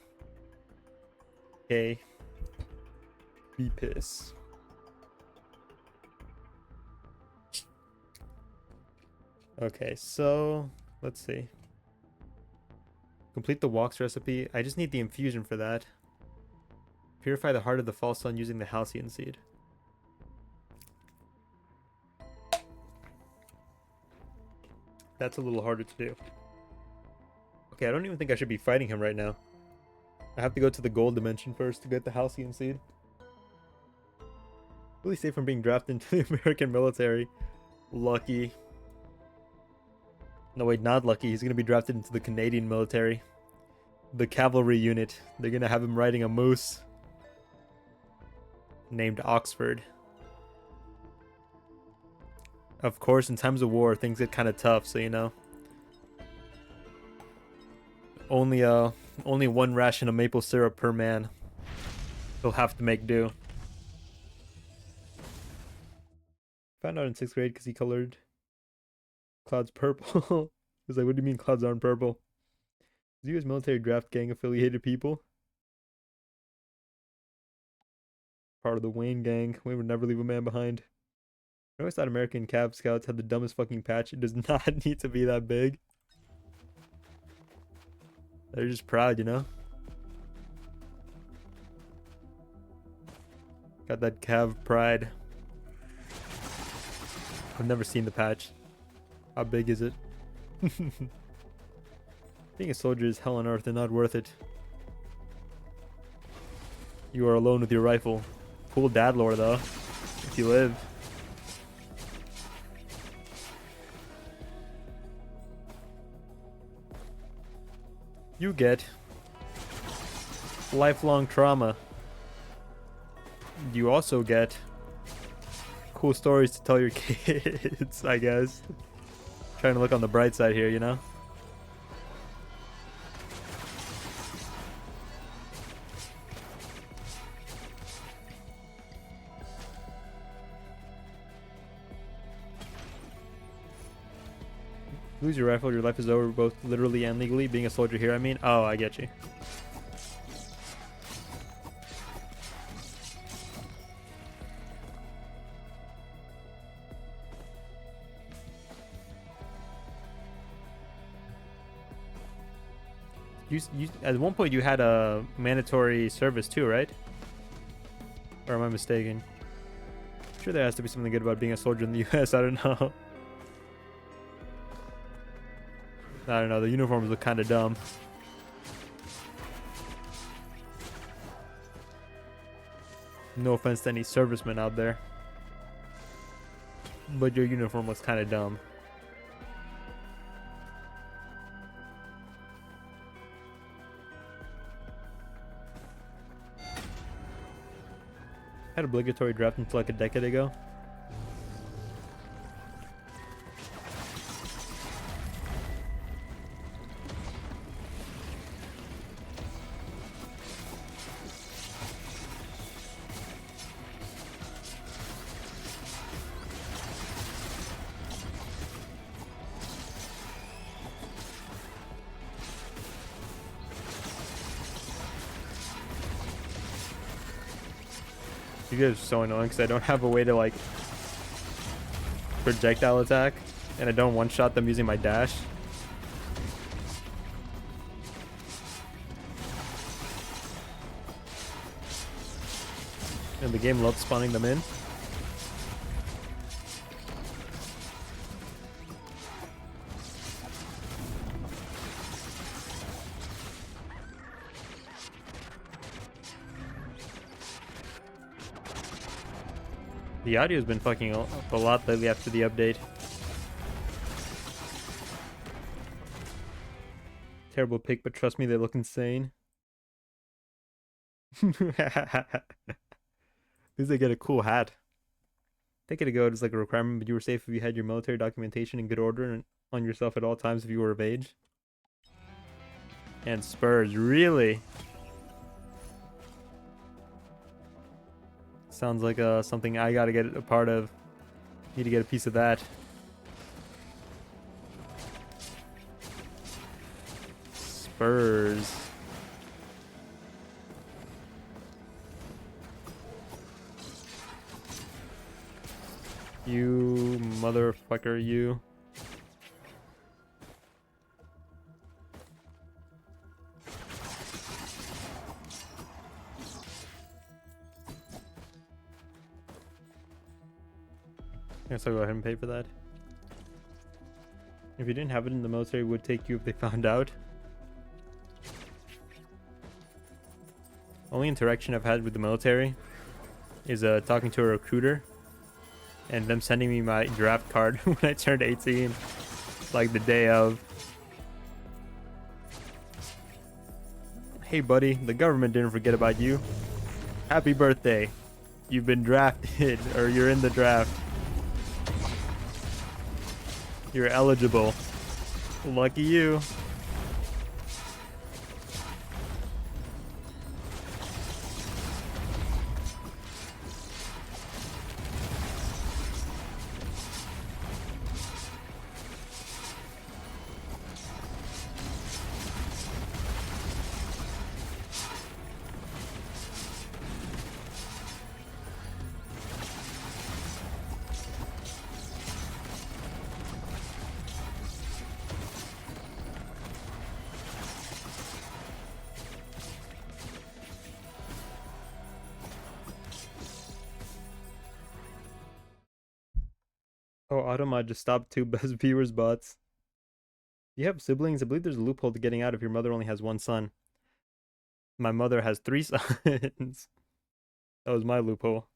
B: K. B piss. Okay, so let's see. Complete the walks recipe. I just need the infusion for that. Purify the heart of the false sun using the halcyon seed. That's a little harder to do. Okay, I don't even think I should be fighting him right now. I have to go to the gold dimension first to get the halcyon seed. Really safe from being drafted into the American military. Lucky. No, wait, not lucky. He's going to be drafted into the Canadian military. The cavalry unit. They're going to have him riding a moose named Oxford. Of course, in times of war, things get kind of tough, so you know. Only one ration of maple syrup per man. He'll have to make do. Found out in 6th grade because he colored clouds purple. He was like, what do you mean clouds aren't purple? Is U.S. military draft gang affiliated people? Part of the Wayne gang. Wayne would never leave a man behind. I always thought American Cav Scouts had the dumbest fucking patch. It does not need to be that big. They're just proud, you know? Got that Cav pride. I've never seen the patch. How big is it? Being a soldier is hell on earth and not worth it. You are alone with your rifle. Cool dad lore though, if you live. You get lifelong trauma. You also get cool stories to tell your kids, I guess. Trying to look on the bright side here, you know? Lose your rifle, your life is over, both literally and legally. Being a soldier here, I mean. Oh, I get you. You at one point you had a mandatory service too, right? Or am I mistaken? I'm sure there has to be something good about being a soldier in the U.S. I don't know. I don't know. The uniforms look kind of dumb. No offense to any servicemen out there, but your uniform looks kind of dumb. Had obligatory draft until like a decade ago. You guys are so annoying because I don't have a way to like projectile attack, and I don't one-shot them using my dash. And the game loves spawning them in. The audio's been fucking up a lot lately after the update. Terrible pick, but trust me, they look insane. At least they get a cool hat. Take it to go as like a requirement, but you were safe if you had your military documentation in good order and on yourself at all times if you were of age.
A: And spurs, really? Sounds like something I gotta get a part of. Need to get a piece of that. Spurs. You motherfucker, you. I guess I'll go ahead and pay for that. If you didn't have it in the military, it would take you if they found out. Only interaction I've had with the military is talking to a recruiter and them sending me my draft card when I turned 18, like the day of. Hey buddy, the government didn't forget about you. Happy birthday. You've been drafted, or you're in the draft. You're eligible. Lucky you. Oh, Automod just stopped two best viewers bots. You have siblings? I believe there's a loophole to getting out if your mother only has one son. My mother has 3 sons. That was my loophole.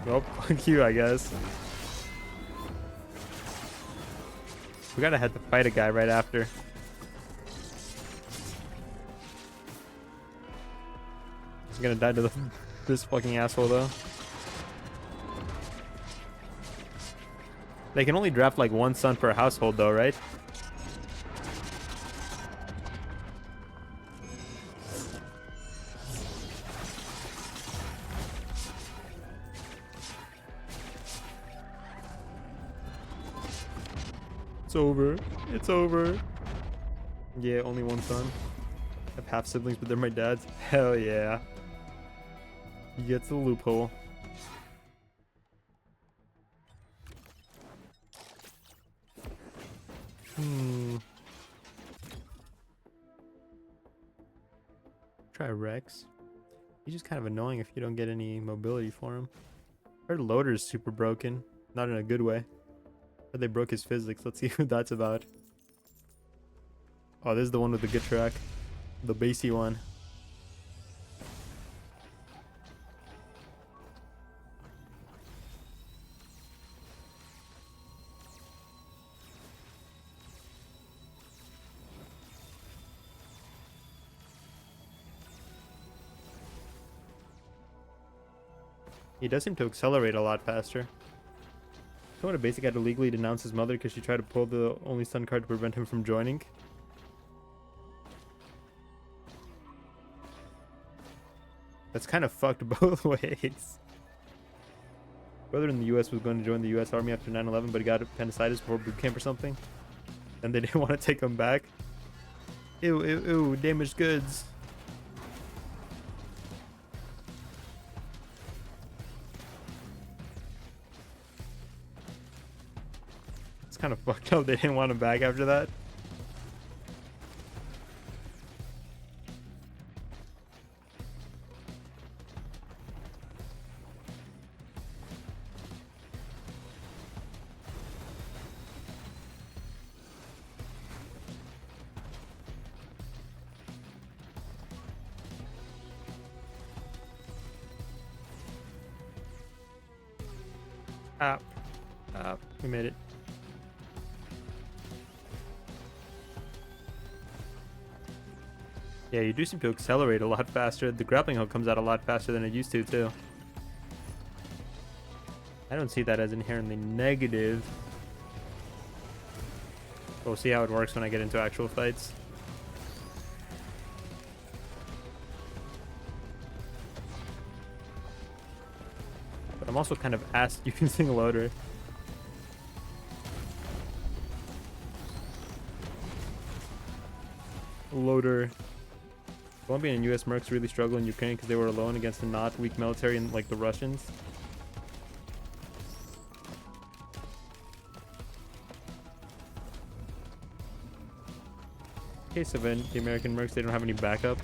A: Well, fuck you, I guess. We gotta have to fight a guy right after. He's gonna die to this fucking asshole, though. They can only draft like 1 son per household, though, right? It's over. It's over. Yeah, only 1 son. I have half siblings, but they're my dad's. Hell yeah. He gets the loophole. Try Rex. He's just kind of annoying if you don't get any mobility for him. Our loader is super broken. Not in a good way. But they broke his physics. Let's see what that's about. Oh, this is the one with the good track. The bassy one. He does seem to accelerate a lot faster. Someone a basic had to legally denounce his mother because she tried to pull the only son card to prevent him from joining. That's kind of fucked both ways. Brother in the US was going to join the US Army after 9/11, but he got appendicitis before boot camp or something. And they didn't want to take him back. Ew, ew, ew, damaged goods. It's kind of fucked up they didn't want him back after that. We made it. Yeah, you do seem to accelerate a lot faster. The grappling hook comes out a lot faster than it used to, too. I don't see that as inherently negative. We'll see how it works when I get into actual fights. But I'm also kind of ass using loader. Loader. Colombian and US mercs really struggle in Ukraine because they were alone against a not weak military and like the Russians. In case of the American mercs, they don't have any backup.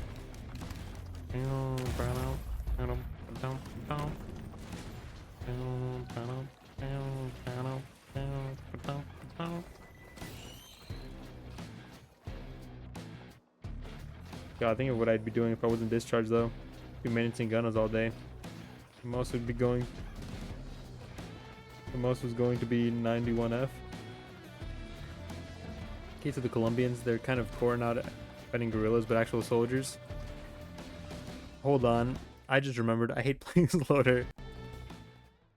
A: God, I think of what I'd be doing if I wasn't discharged though. Be managing gunners all day. The most would be going. The most was going to be 91F. In case of the Colombians, they're kind of core, not fighting guerrillas, but actual soldiers. Hold on, I just remembered. I hate playing as loader.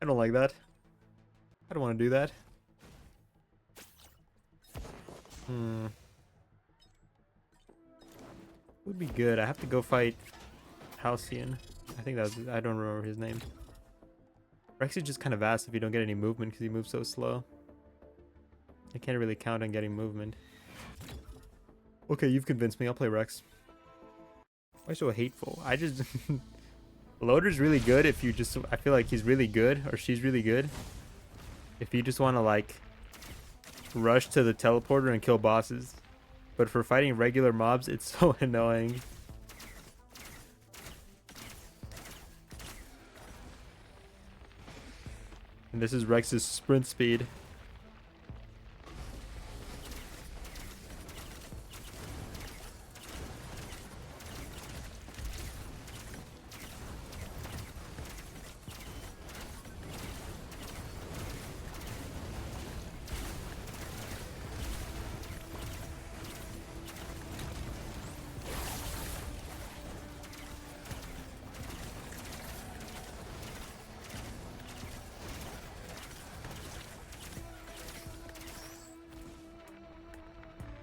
A: I don't like that. I don't want to do that. Would be good. I have to go fight Halcyon. I think that's. I don't remember his name. Rex is just kind of ass if you don't get any movement because he moves so slow. I can't really count on getting movement. Okay, you've convinced me. I'll play Rex. Why so hateful? I just... Loader's really good if you just... I feel like he's really good, or she's really good. If you just want to, like, rush to the teleporter and kill bosses. But for fighting regular mobs, it's so annoying. And this is Rex's sprint speed.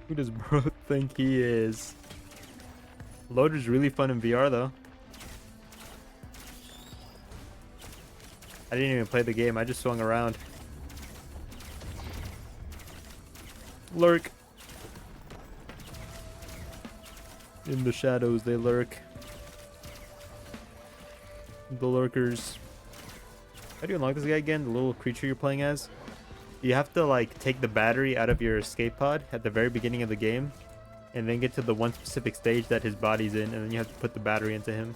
A: Who does bro think he is? Loader's really fun in VR though. I didn't even play the game, I just swung around. Lurk. In the shadows they lurk. The lurkers. How do you unlock this guy again? The little creature you're playing as? You have to like take the battery out of your escape pod at the very beginning of the game and then get to the one specific stage that his body's in, and then you have to put the battery into him.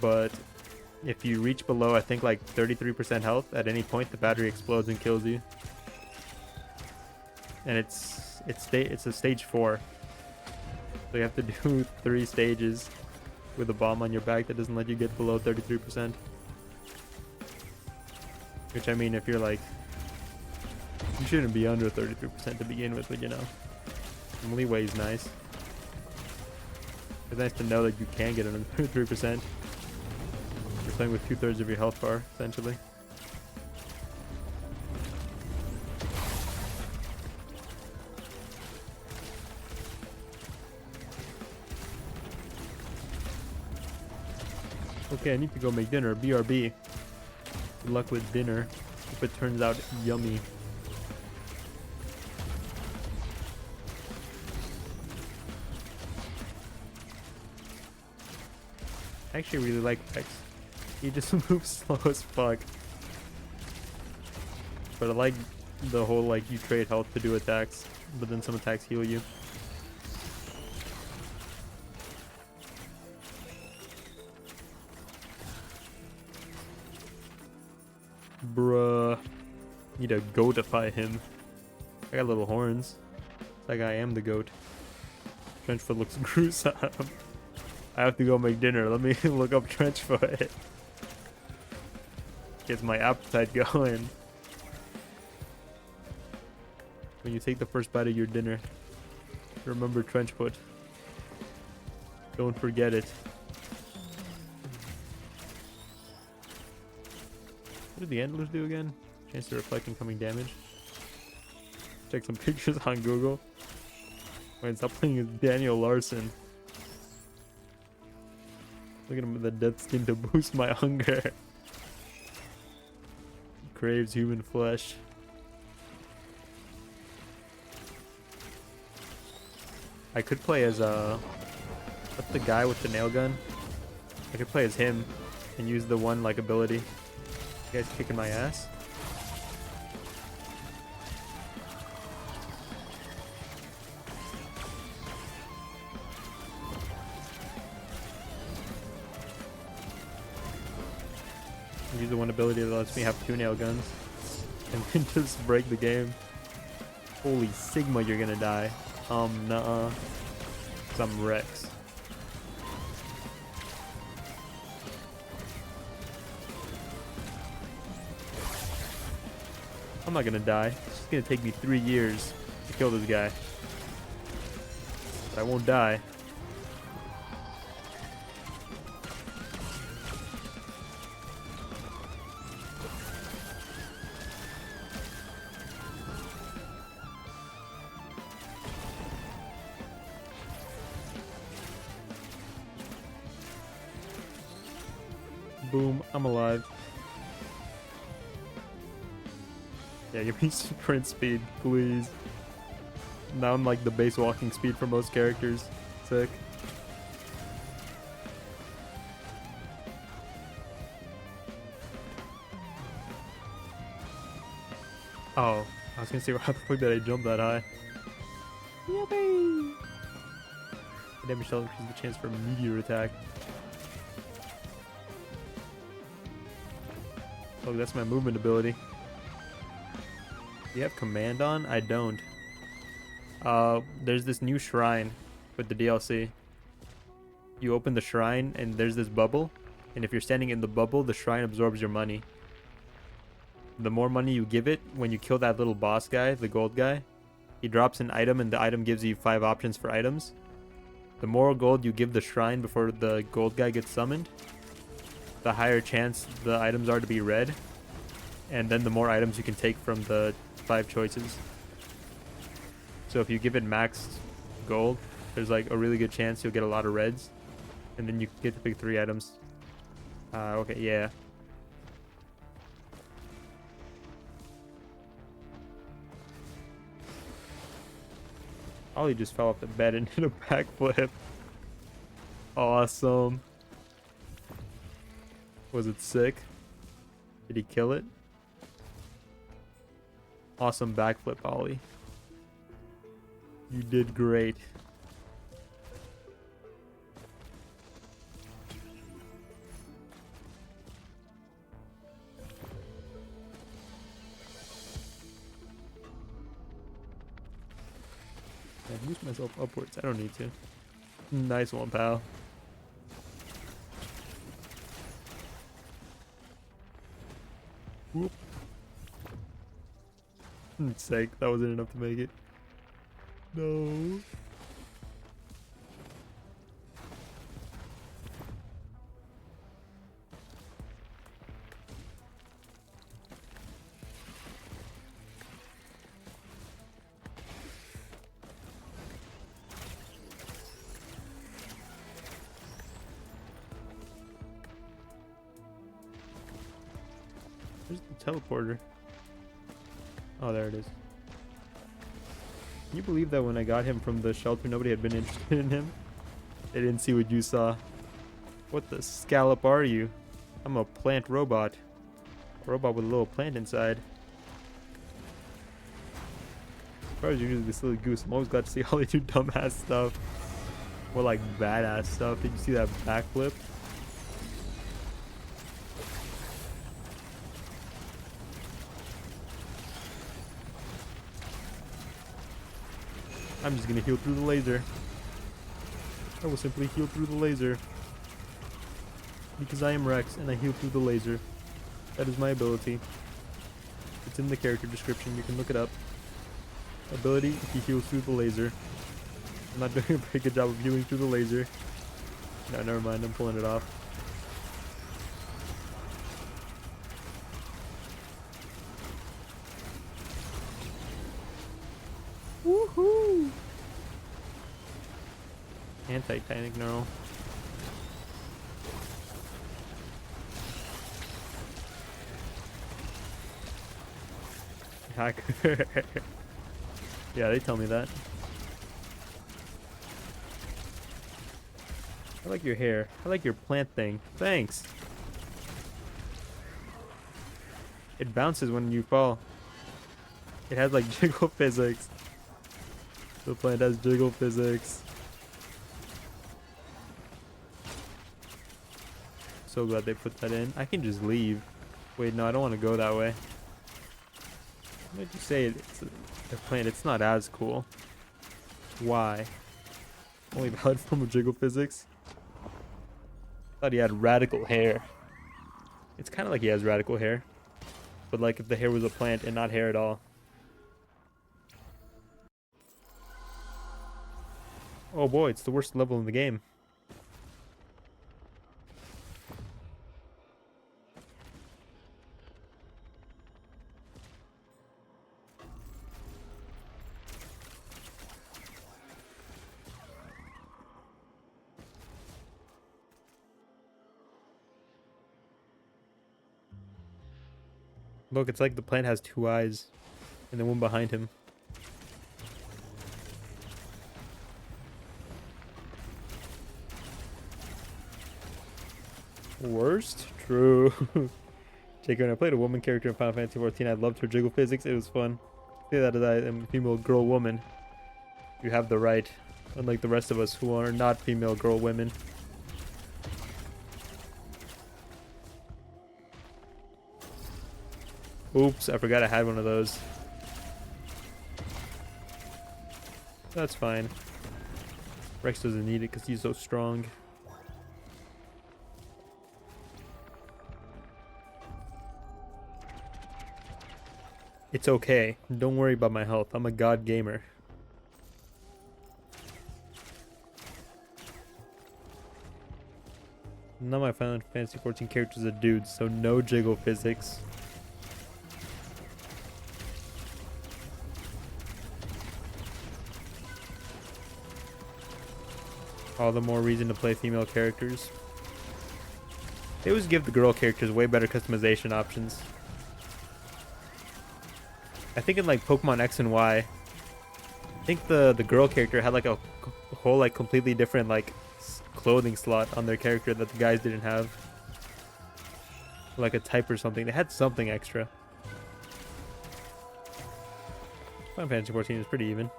A: But if you reach below, I think like 33% health at any point, the battery explodes and kills you. And it's a stage 4. So you have to do 3 stages with a bomb on your back that doesn't let you get below 33%. Which, I mean, if you're like... You shouldn't be under 33% to begin with, but you know. Some leeway is nice. It's nice to know that you can get under 33%. You're playing with 2/3 of your health bar, essentially. Okay, I need to go make dinner. BRB. Good luck with dinner. If it turns out yummy. I actually really like Rex. He just moves slow as fuck. But I like the whole like you trade health to do attacks, but then some attacks heal you. Bruh. Need to goatify him. I got little horns. It's like I am the goat. Trenchfoot looks gruesome. I have to go make dinner. Let me look up Trenchfoot. Gets my appetite going. When you take the first bite of your dinner, remember Trenchfoot. Don't forget it. What did the antlers do again? Chance to reflect incoming damage. Check some pictures on Google. Wait, stop playing as Daniel Larson. Look at him with the death skin to boost my hunger. Craves human flesh. I could play as what's the guy with the nail gun? I could play as him and use the one like ability. You guys kicking my ass? Use the one ability that lets me have 2 nail guns and then just break the game. Holy Sigma, you're gonna die. Nuh-uh. 'Cause I'm Rex. I'm not gonna die. It's just gonna take me 3 years to kill this guy. But I won't die. Boom, I'm alive. Yeah, give me sprint speed, please. Now I'm like the base walking speed for most characters. Sick. Oh, I was gonna say, how the fuck did I jump that high? Yippee! The damage shall increase the chance for meteor attack. Oh, that's my movement ability. Do you have command on? I don't. There's this new shrine with the DLC. You open the shrine and there's this bubble, and if you're standing in the bubble, the shrine absorbs your money. The more money you give it, when you kill that little boss guy, the gold guy, he drops an item and the item gives you 5 options for items. The more gold you give the shrine before the gold guy gets summoned, the higher chance the items are to be red, and then the more items you can take from the 5 choices. So if you give it max gold, there's like a really good chance you'll get a lot of reds, and then you get to pick 3 items. Okay, yeah. Ollie just fell off the bed and did a backflip. Awesome. Was it sick? Did he kill it? Awesome backflip, Ollie. You did great. I boost myself upwards. I don't need to. Nice one, pal. Whoop. Sake, that wasn't enough to make it. No. Where's the teleporter? Oh, there it is. Can you believe that when I got him from the shelter, nobody had been interested in him? They didn't see what you saw. What the scallop are you? I'm a plant robot. A robot with a little plant inside. As far as usually the silly goose, I'm always glad to see all they do dumbass stuff. Or like badass stuff. Did you see that backflip? I'm just gonna heal through the laser. I will simply heal through the laser. Because I am Rex and I heal through the laser. That is my ability. It's in the character description, you can look it up. Ability, he heals through the laser. I'm not doing a very good job of healing through the laser. No, never mind, I'm pulling it off. Anti-Titanic neural. Hacker. Yeah, they tell me that. I like your hair. I like your plant thing. Thanks. It bounces when you fall. It has like jiggle physics. The plant has jiggle physics. So glad they put that in. I can just leave. Wait, no, I don't want to go that way. What did you say? It's a plant. It's not as cool. Why? Only valid form of jiggle physics? Thought he had radical hair. It's kind of like he has radical hair. But like if the hair was a plant and not hair at all. Oh boy, it's the worst level in the game. Look, it's like the plant has two eyes. And the one behind him. Worst? True. Jake, when I played a woman character in Final Fantasy XIV, I loved her jiggle physics. It was fun. Say that as I am a female girl woman. You have the right. Unlike the rest of us who are not female girl women. Oops, I forgot I had one of those. That's fine. Rex doesn't need it because he's so strong. It's okay. Don't worry about my health. I'm a god gamer. None of my Final Fantasy XIV characters are dudes, so no jiggle physics. All the more reason to play female characters. They always give the girl characters way better customization options. I think in like Pokemon X and Y, I think the girl character had like a whole like completely different like clothing slot on their character that the guys didn't have. Like a type or something. They had something extra. Final Fantasy XIV is pretty even.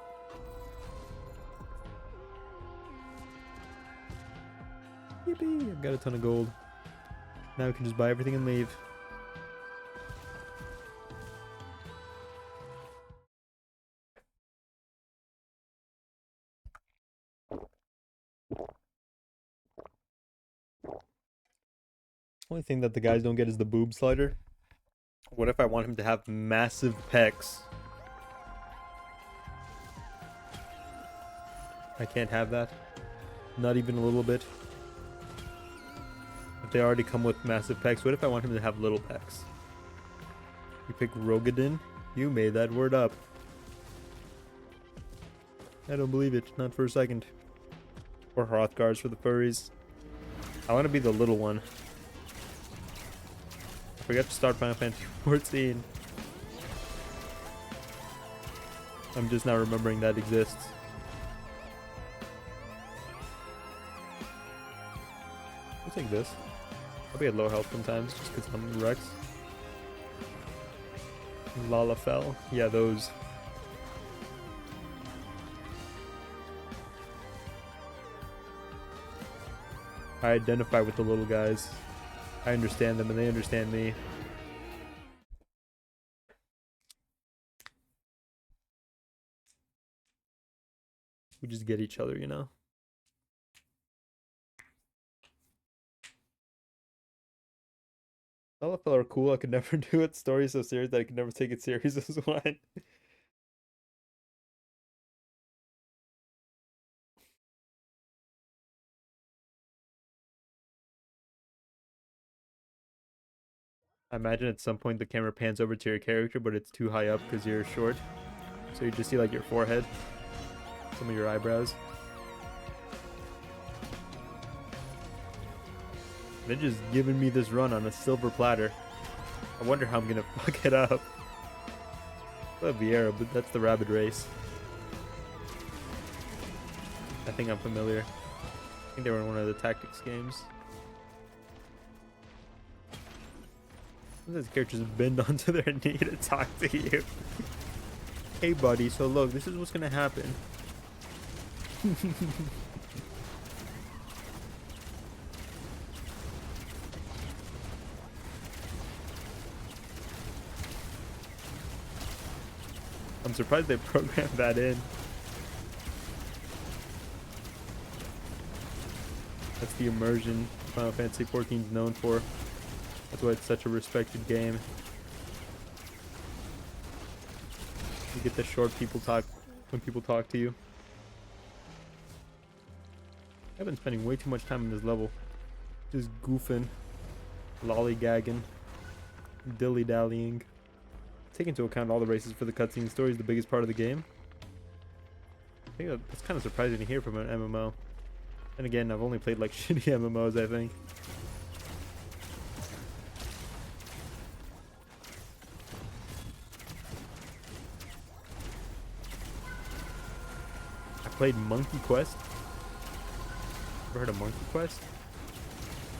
A: Yippee! I've got a ton of gold. Now we can just buy everything and leave. Only thing that the guys don't get is the boob slider. What if I want him to have massive pecs? I can't have that. Not even a little bit. If they already come with massive pecs, what if I want him to have little pecs? You pick Rogadin? You made that word up. I don't believe it. Not for a second. Or Hrothgars for the furries. I want to be the little one. I forgot to start Final Fantasy XIV. I'm just now remembering that exists. I'll take this. I'll be at low health sometimes just because I'm Rex. Lalafell. Yeah, those. I identify with the little guys. I understand them and they understand me. We just get each other, you know? Lalafell are cool. I could never do it. Story is so serious that I could never take it serious as one. I imagine at some point the camera pans over to your character, but it's too high up because you're short. So you just see like your forehead, some of your eyebrows. They're just giving me this run on a silver platter. I wonder how I'm gonna fuck it up. Well, Vieira, but that's the Rabid race. I think I'm familiar. I think they were in one of the tactics games. Sometimes characters bend onto their knee to talk to you. Hey buddy, so look, this is what's gonna happen. I'm surprised they programmed that in. That's the immersion Final Fantasy XIV is known for. That's why it's such a respected game. You get the short people talk when people talk to you. I've been spending way too much time in this level. Just goofing, lollygagging, dilly-dallying. Take into account all the races for the cutscene story is the biggest part of the game. I think that's kind of surprising to hear from an MMO. And again, I've only played like shitty MMOs, I think. I played Monkey Quest. Ever heard of Monkey Quest?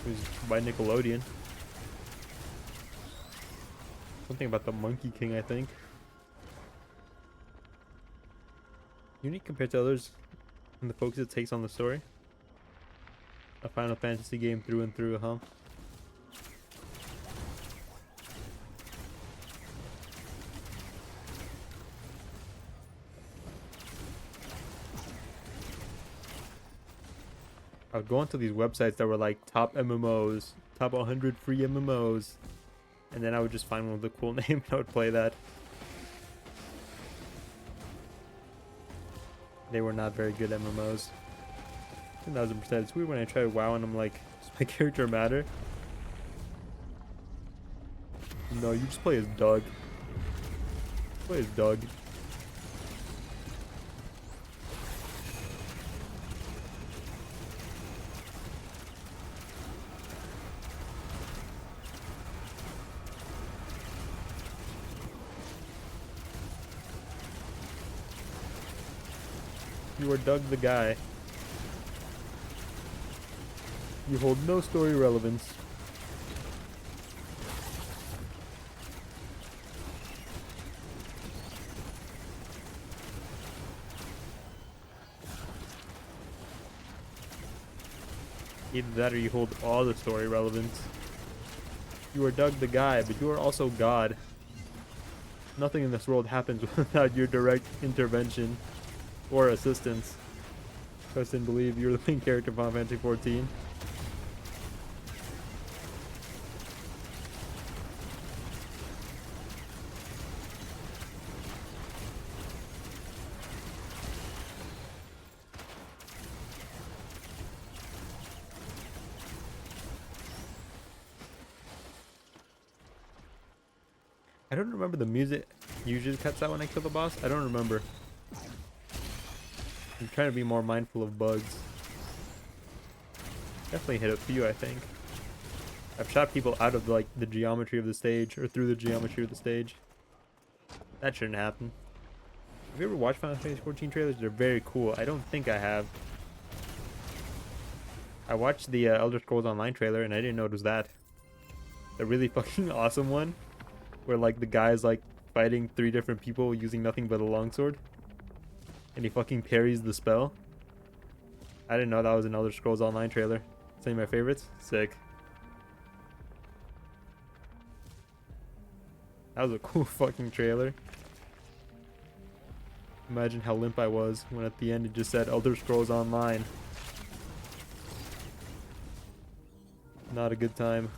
A: It was by Nickelodeon. Something about the Monkey King, I think. Unique compared to others in the focus it takes on the story. A Final Fantasy game through and through, huh? I would go onto these websites that were like top MMOs, top 100 free MMOs, and then I would just find one with a cool name and I would play that. They were not very good MMOs. 1000%. It's weird when I try WoW and I'm like, does my character matter? No, you just play as Doug. Play as Doug. You are Doug the guy. You hold no story relevance. Either that or you hold all the story relevance. You are Doug the guy, but you are also God. Nothing in this world happens without your direct intervention or assistance. Trust and believe you're the main character of Final Fantasy XIV. I don't remember the music usually cuts out when I kill the boss. I don't remember. I'm trying to be more mindful of bugs. Definitely hit a few, I think. I've shot people out of like the geometry of the stage or through the geometry of the stage. That shouldn't happen. Have you ever watched Final Fantasy XIV trailers? They're very cool. I don't think I have. I watched the Elder Scrolls Online trailer and I didn't know it was that. The really fucking awesome one. Where like the guy's like fighting 3 different people using nothing but a longsword. And he fucking parries the spell. I didn't know that was an Elder Scrolls Online trailer. It's one of my favorites. Sick. That was a cool fucking trailer. Imagine how limp I was when at the end it just said Elder Scrolls Online. Not a good time.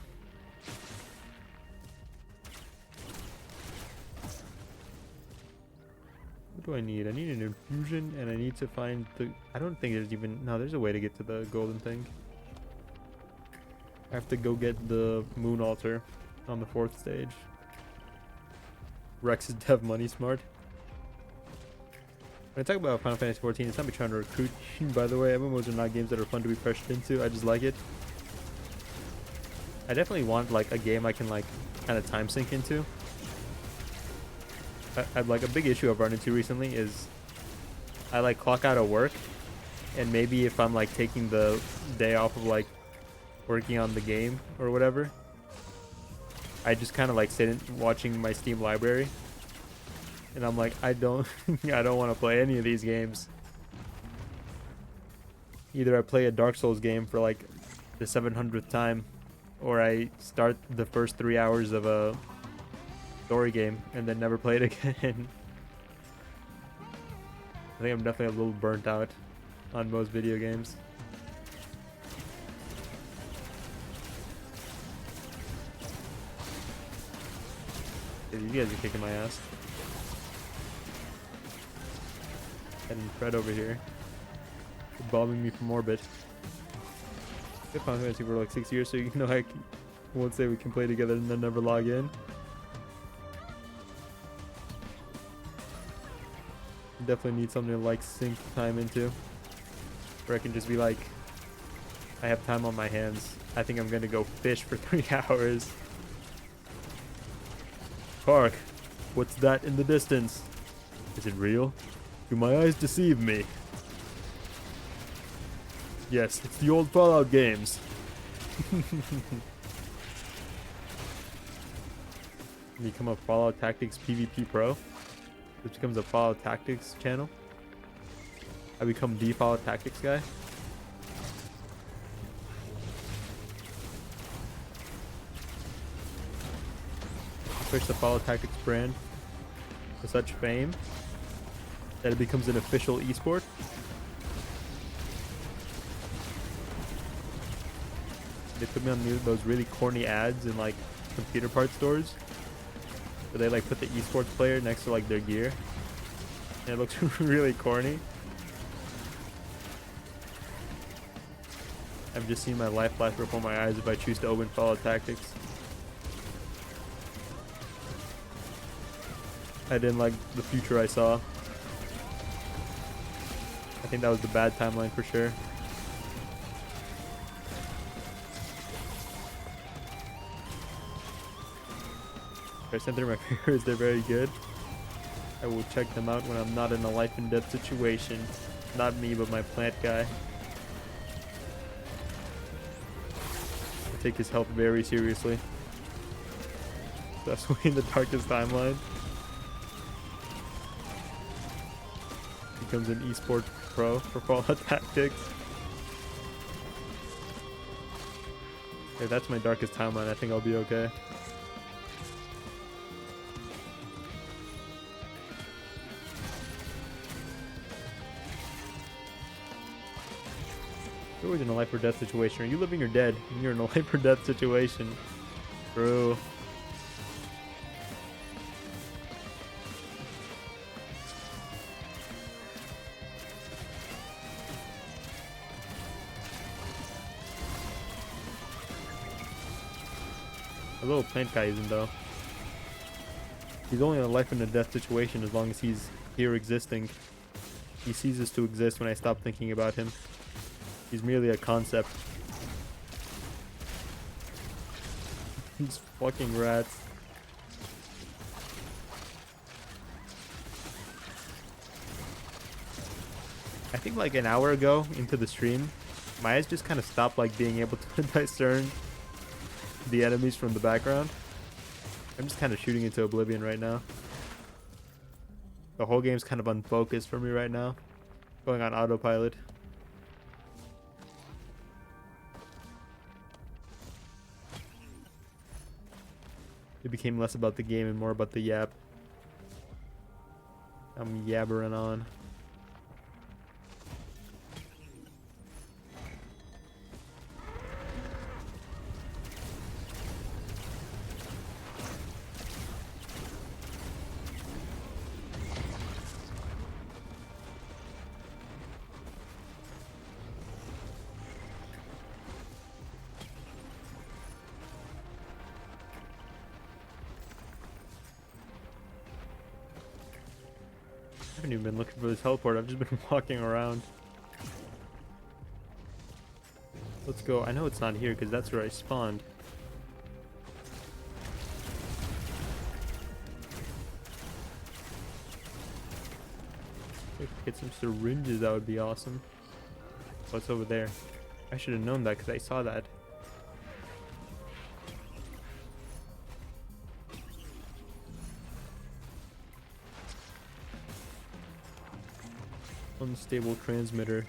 A: What do I need? I need an infusion and I need to find the... I don't think there's even... No, there's a way to get to the golden thing. I have to go get the moon altar on the 4th stage. Rex is dev money smart. When I talk about Final Fantasy XIV, it's not me trying to recruit. By the way, MMOs are not games that are fun to be pressured into. I just like it. I definitely want like a game I can like kind of time sink into. I've like a big issue I've run into recently is I like clock out of work, and maybe if I'm like taking the day off of like working on the game or whatever, I just kind of like sit in watching my Steam library, and I'm like, I don't I don't want to play any of these games. Either I play a Dark Souls game for like the 700th time, or I start the first 3 hours of a story game and then never play it again. I think I'm definitely a little burnt out on most video games. Dude, you guys are kicking my ass. And Fred over here, bombing me from orbit. I've been playing for like 6 years, so you know I won't say we can play together and then never log in. Definitely need something to like sink time into, where I can just be like, I have time on my hands. I think I'm gonna go fish for 3 hours. Hark, what's that in the distance? Is it real? Do my eyes deceive me? Yes, it's the old Fallout games. Become a Fallout Tactics PvP Pro. This becomes a Fallout Tactics channel. I become the Fallout Tactics guy. Push the Fallout Tactics brand to such fame that it becomes an official esport. They put me on those really corny ads in like computer parts stores, where they like put the esports player next to like their gear, and it looks really corny. I've just seen my life flash before my eyes if I choose to open Fallout Tactics. I didn't like the future I saw. I think that was the bad timeline for sure. I sent through my favorites, they're very good. I will check them out when I'm not in a life and death situation. Not me, but my plant guy. I take his health very seriously. That's in the darkest timeline. Becomes an esports pro for Fallout Tactics. If that's my darkest timeline, I think I'll be okay. You're always in a life or death situation. Are you living or dead? You're in a life or death situation. Bro. A little plant guy isn't though. He's only in a life and a death situation as long as he's here existing. He ceases to exist when I stop thinking about him. He's merely a concept. These fucking rats. I think like an hour ago into the stream, my eyes just kind of stopped like being able to discern the enemies from the background. I'm just kind of shooting into oblivion right now. The whole game's kind of unfocused for me right now. Going on autopilot. It became less about the game and more about the yap. I'm yabbering on. I haven't even been looking for this teleport. I've just been walking around. Let's go. I know it's not here because that's where I spawned. Get some syringes, that would be awesome. What's over there? I should have known that because I saw that. Unstable transmitter.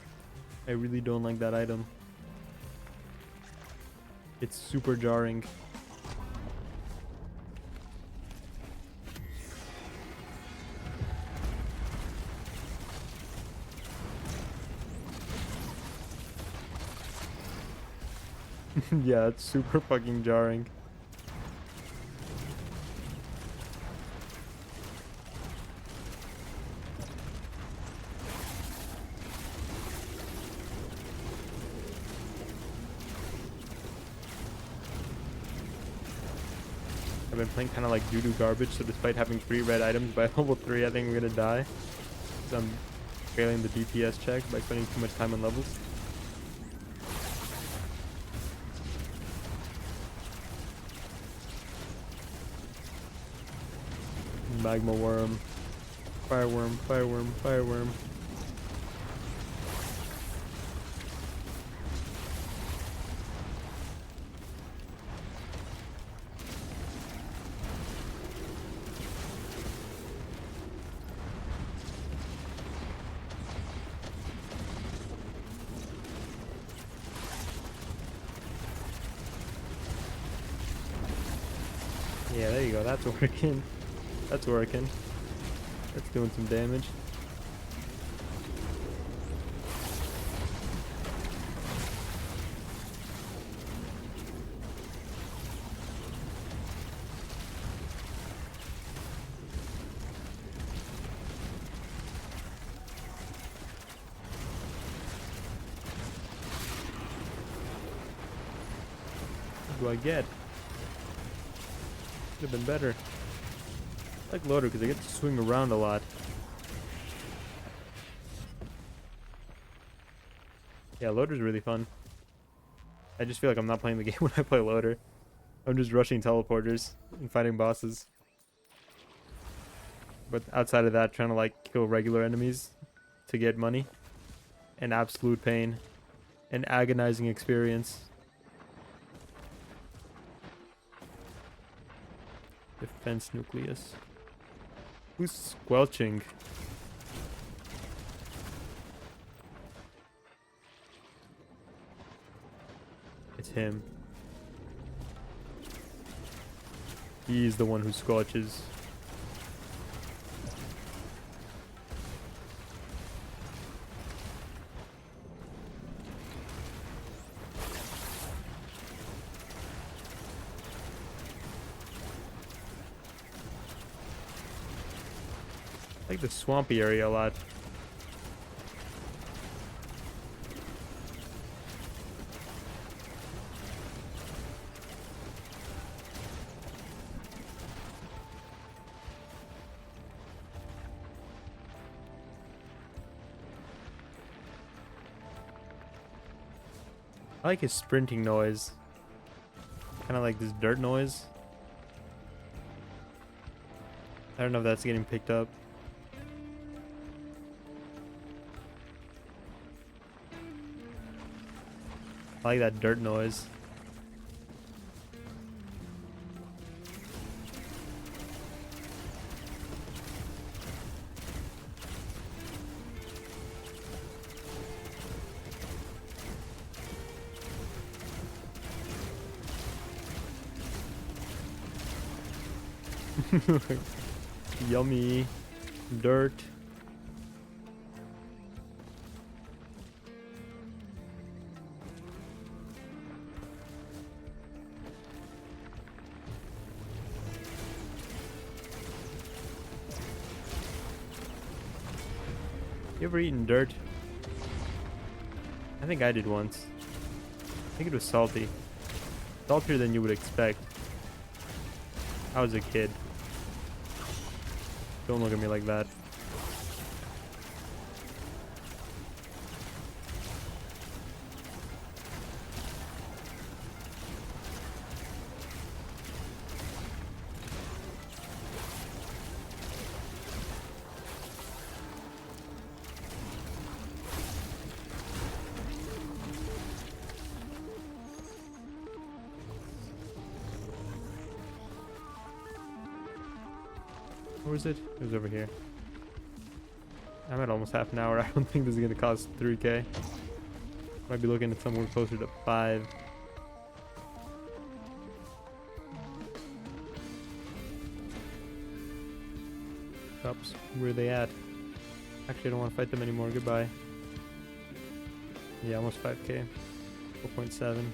A: I really don't like that item. It's super jarring. Yeah, it's super fucking jarring. I've been playing kind of like doo-doo garbage, so despite having 3 red items, by level 3 I think I'm gonna die. Because I'm failing the DPS check by spending too much time on levels. Magma worm. Fireworm, fireworm, fireworm. Yeah, there you go. That's working. That's working. That's doing some damage. What do I get? Could have been better. I like loader because I get to swing around a lot. Yeah, loader's really fun. I just feel like I'm not playing the game when I play loader. I'm just rushing teleporters and fighting bosses. But outside of that, trying to like kill regular enemies to get money. An absolute pain. An agonizing experience. Defense nucleus. Who's squelching? It's him. He's the one who squelches. I like the swampy area a lot. I like his sprinting noise. Kind of like this dirt noise. I don't know if that's getting picked up. I like that dirt noise. Yummy dirt. You ever eaten dirt? I think I did once. I think it was salty. Saltier than you would expect. I was a kid. Don't look at me like that. Where was it? It was over here. I'm at almost half an hour. I don't think this is gonna cost 3K. Might be looking at somewhere closer to 5. Oops, where are they at? Actually, I don't want to fight them anymore. Goodbye. Yeah, almost 5K. 4.7.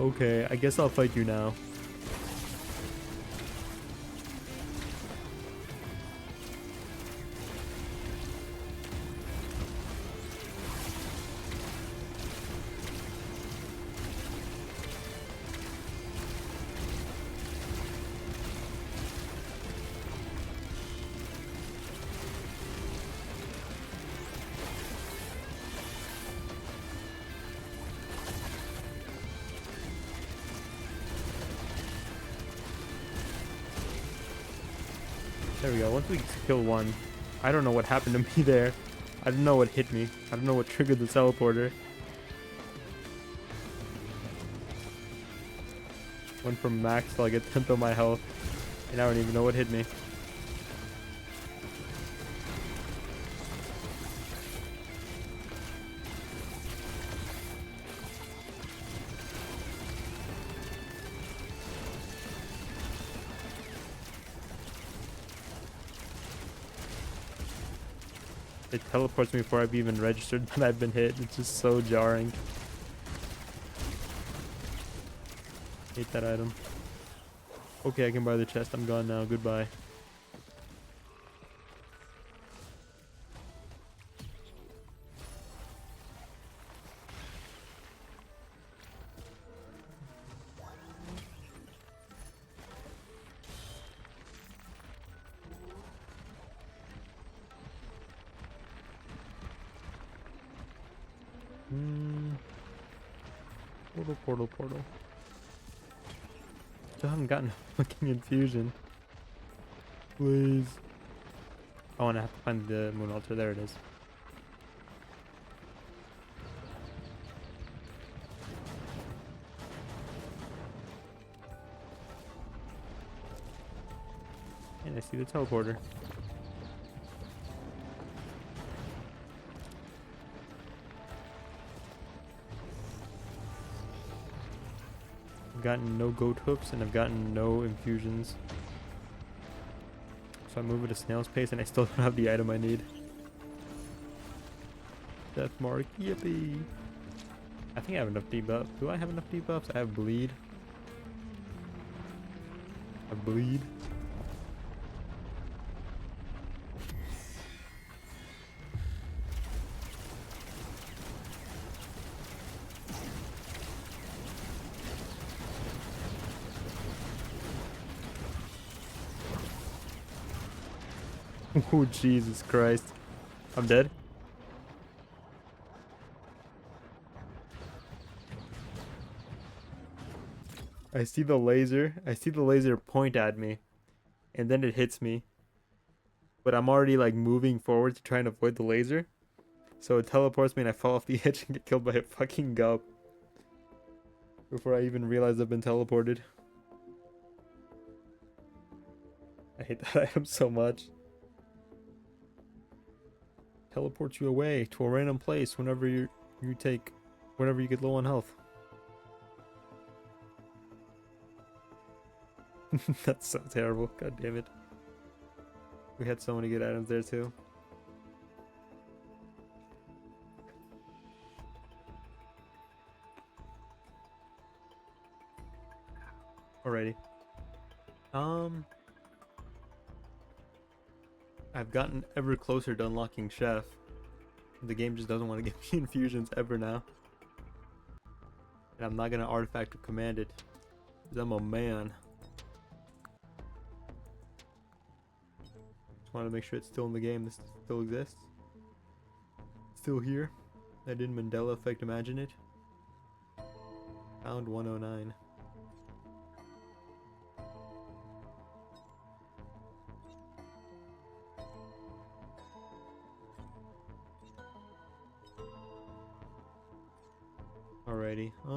A: Okay, I guess I'll fight you now. There we go. Once we kill one, I don't know what happened to me there. I don't know what hit me. I don't know what triggered the teleporter. Went from max till I get 10th of my health, and I don't even know what hit me. It teleports me before I've even registered that I've been hit. It's just so jarring. Hate that item. Okay, I can buy the chest. I'm gone now. Goodbye. Portal. Still haven't gotten a fucking infusion. Please. Oh, and I have to find the moon altar. There it is. And I see the teleporter. I've gotten no goat hoofs and I've gotten no infusions. So I move at a snail's pace and I still don't have the item I need. Death mark, yippee! I think I have enough debuff. Do I have enough debuffs? I have bleed. I bleed. Oh, Jesus Christ. I'm dead. I see the laser. I see the laser point at me. And then it hits me. But I'm already like moving forward to try and avoid the laser. So it teleports me and I fall off the edge and get killed by a fucking gup. Before I even realize I've been teleported. I hate that item so much. Teleports you away to a random place whenever you get low on health. That's so terrible. God damn it. We had so many good items there too. Alrighty. I've gotten ever closer to unlocking Chef. The game just doesn't want to give me infusions ever now. And I'm not gonna artifact or command it. 'Cause I'm a man. Just want to make sure it's still in the game. This still exists. Still here. I didn't Mandela effect imagine it. Found 109. Alrighty. What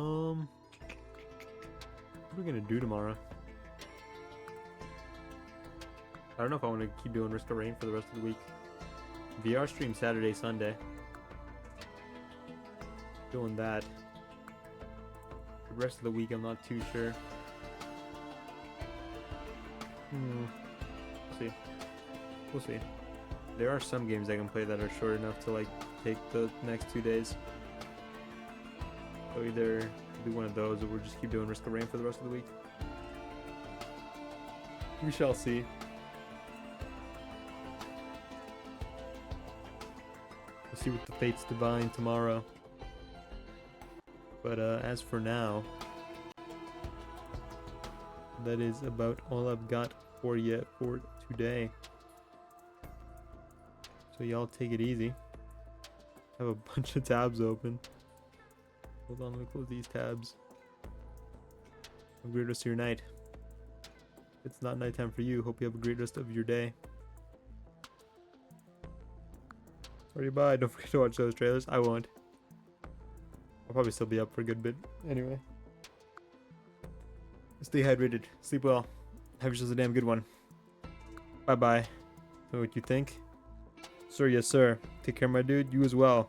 A: are we gonna do tomorrow? I don't know if I want to keep doing Risk of Rain for the rest of the week. VR stream Saturday, Sunday. Doing that. The rest of the week, I'm not too sure. We'll see. We'll see. There are some games I can play that are short enough to like take the next 2 days. So either do one of those or we'll just keep doing Risk of Rain for the rest of the week. We shall see. We'll see what the fates divine tomorrow. But as for now, that is about all I've got for you for today. So y'all take it easy. I have a bunch of tabs open. Hold on, let me close these tabs. Have a great rest of your night. If it's not nighttime for you, hope you have a great rest of your day. Sorry, bye. Don't forget to watch those trailers. I won't. I'll probably still be up for a good bit. Anyway. Stay hydrated. Sleep well. Have yourselves a damn good one. Bye-bye. Know what you think? Sir, yes sir. Take care, my dude. You as well.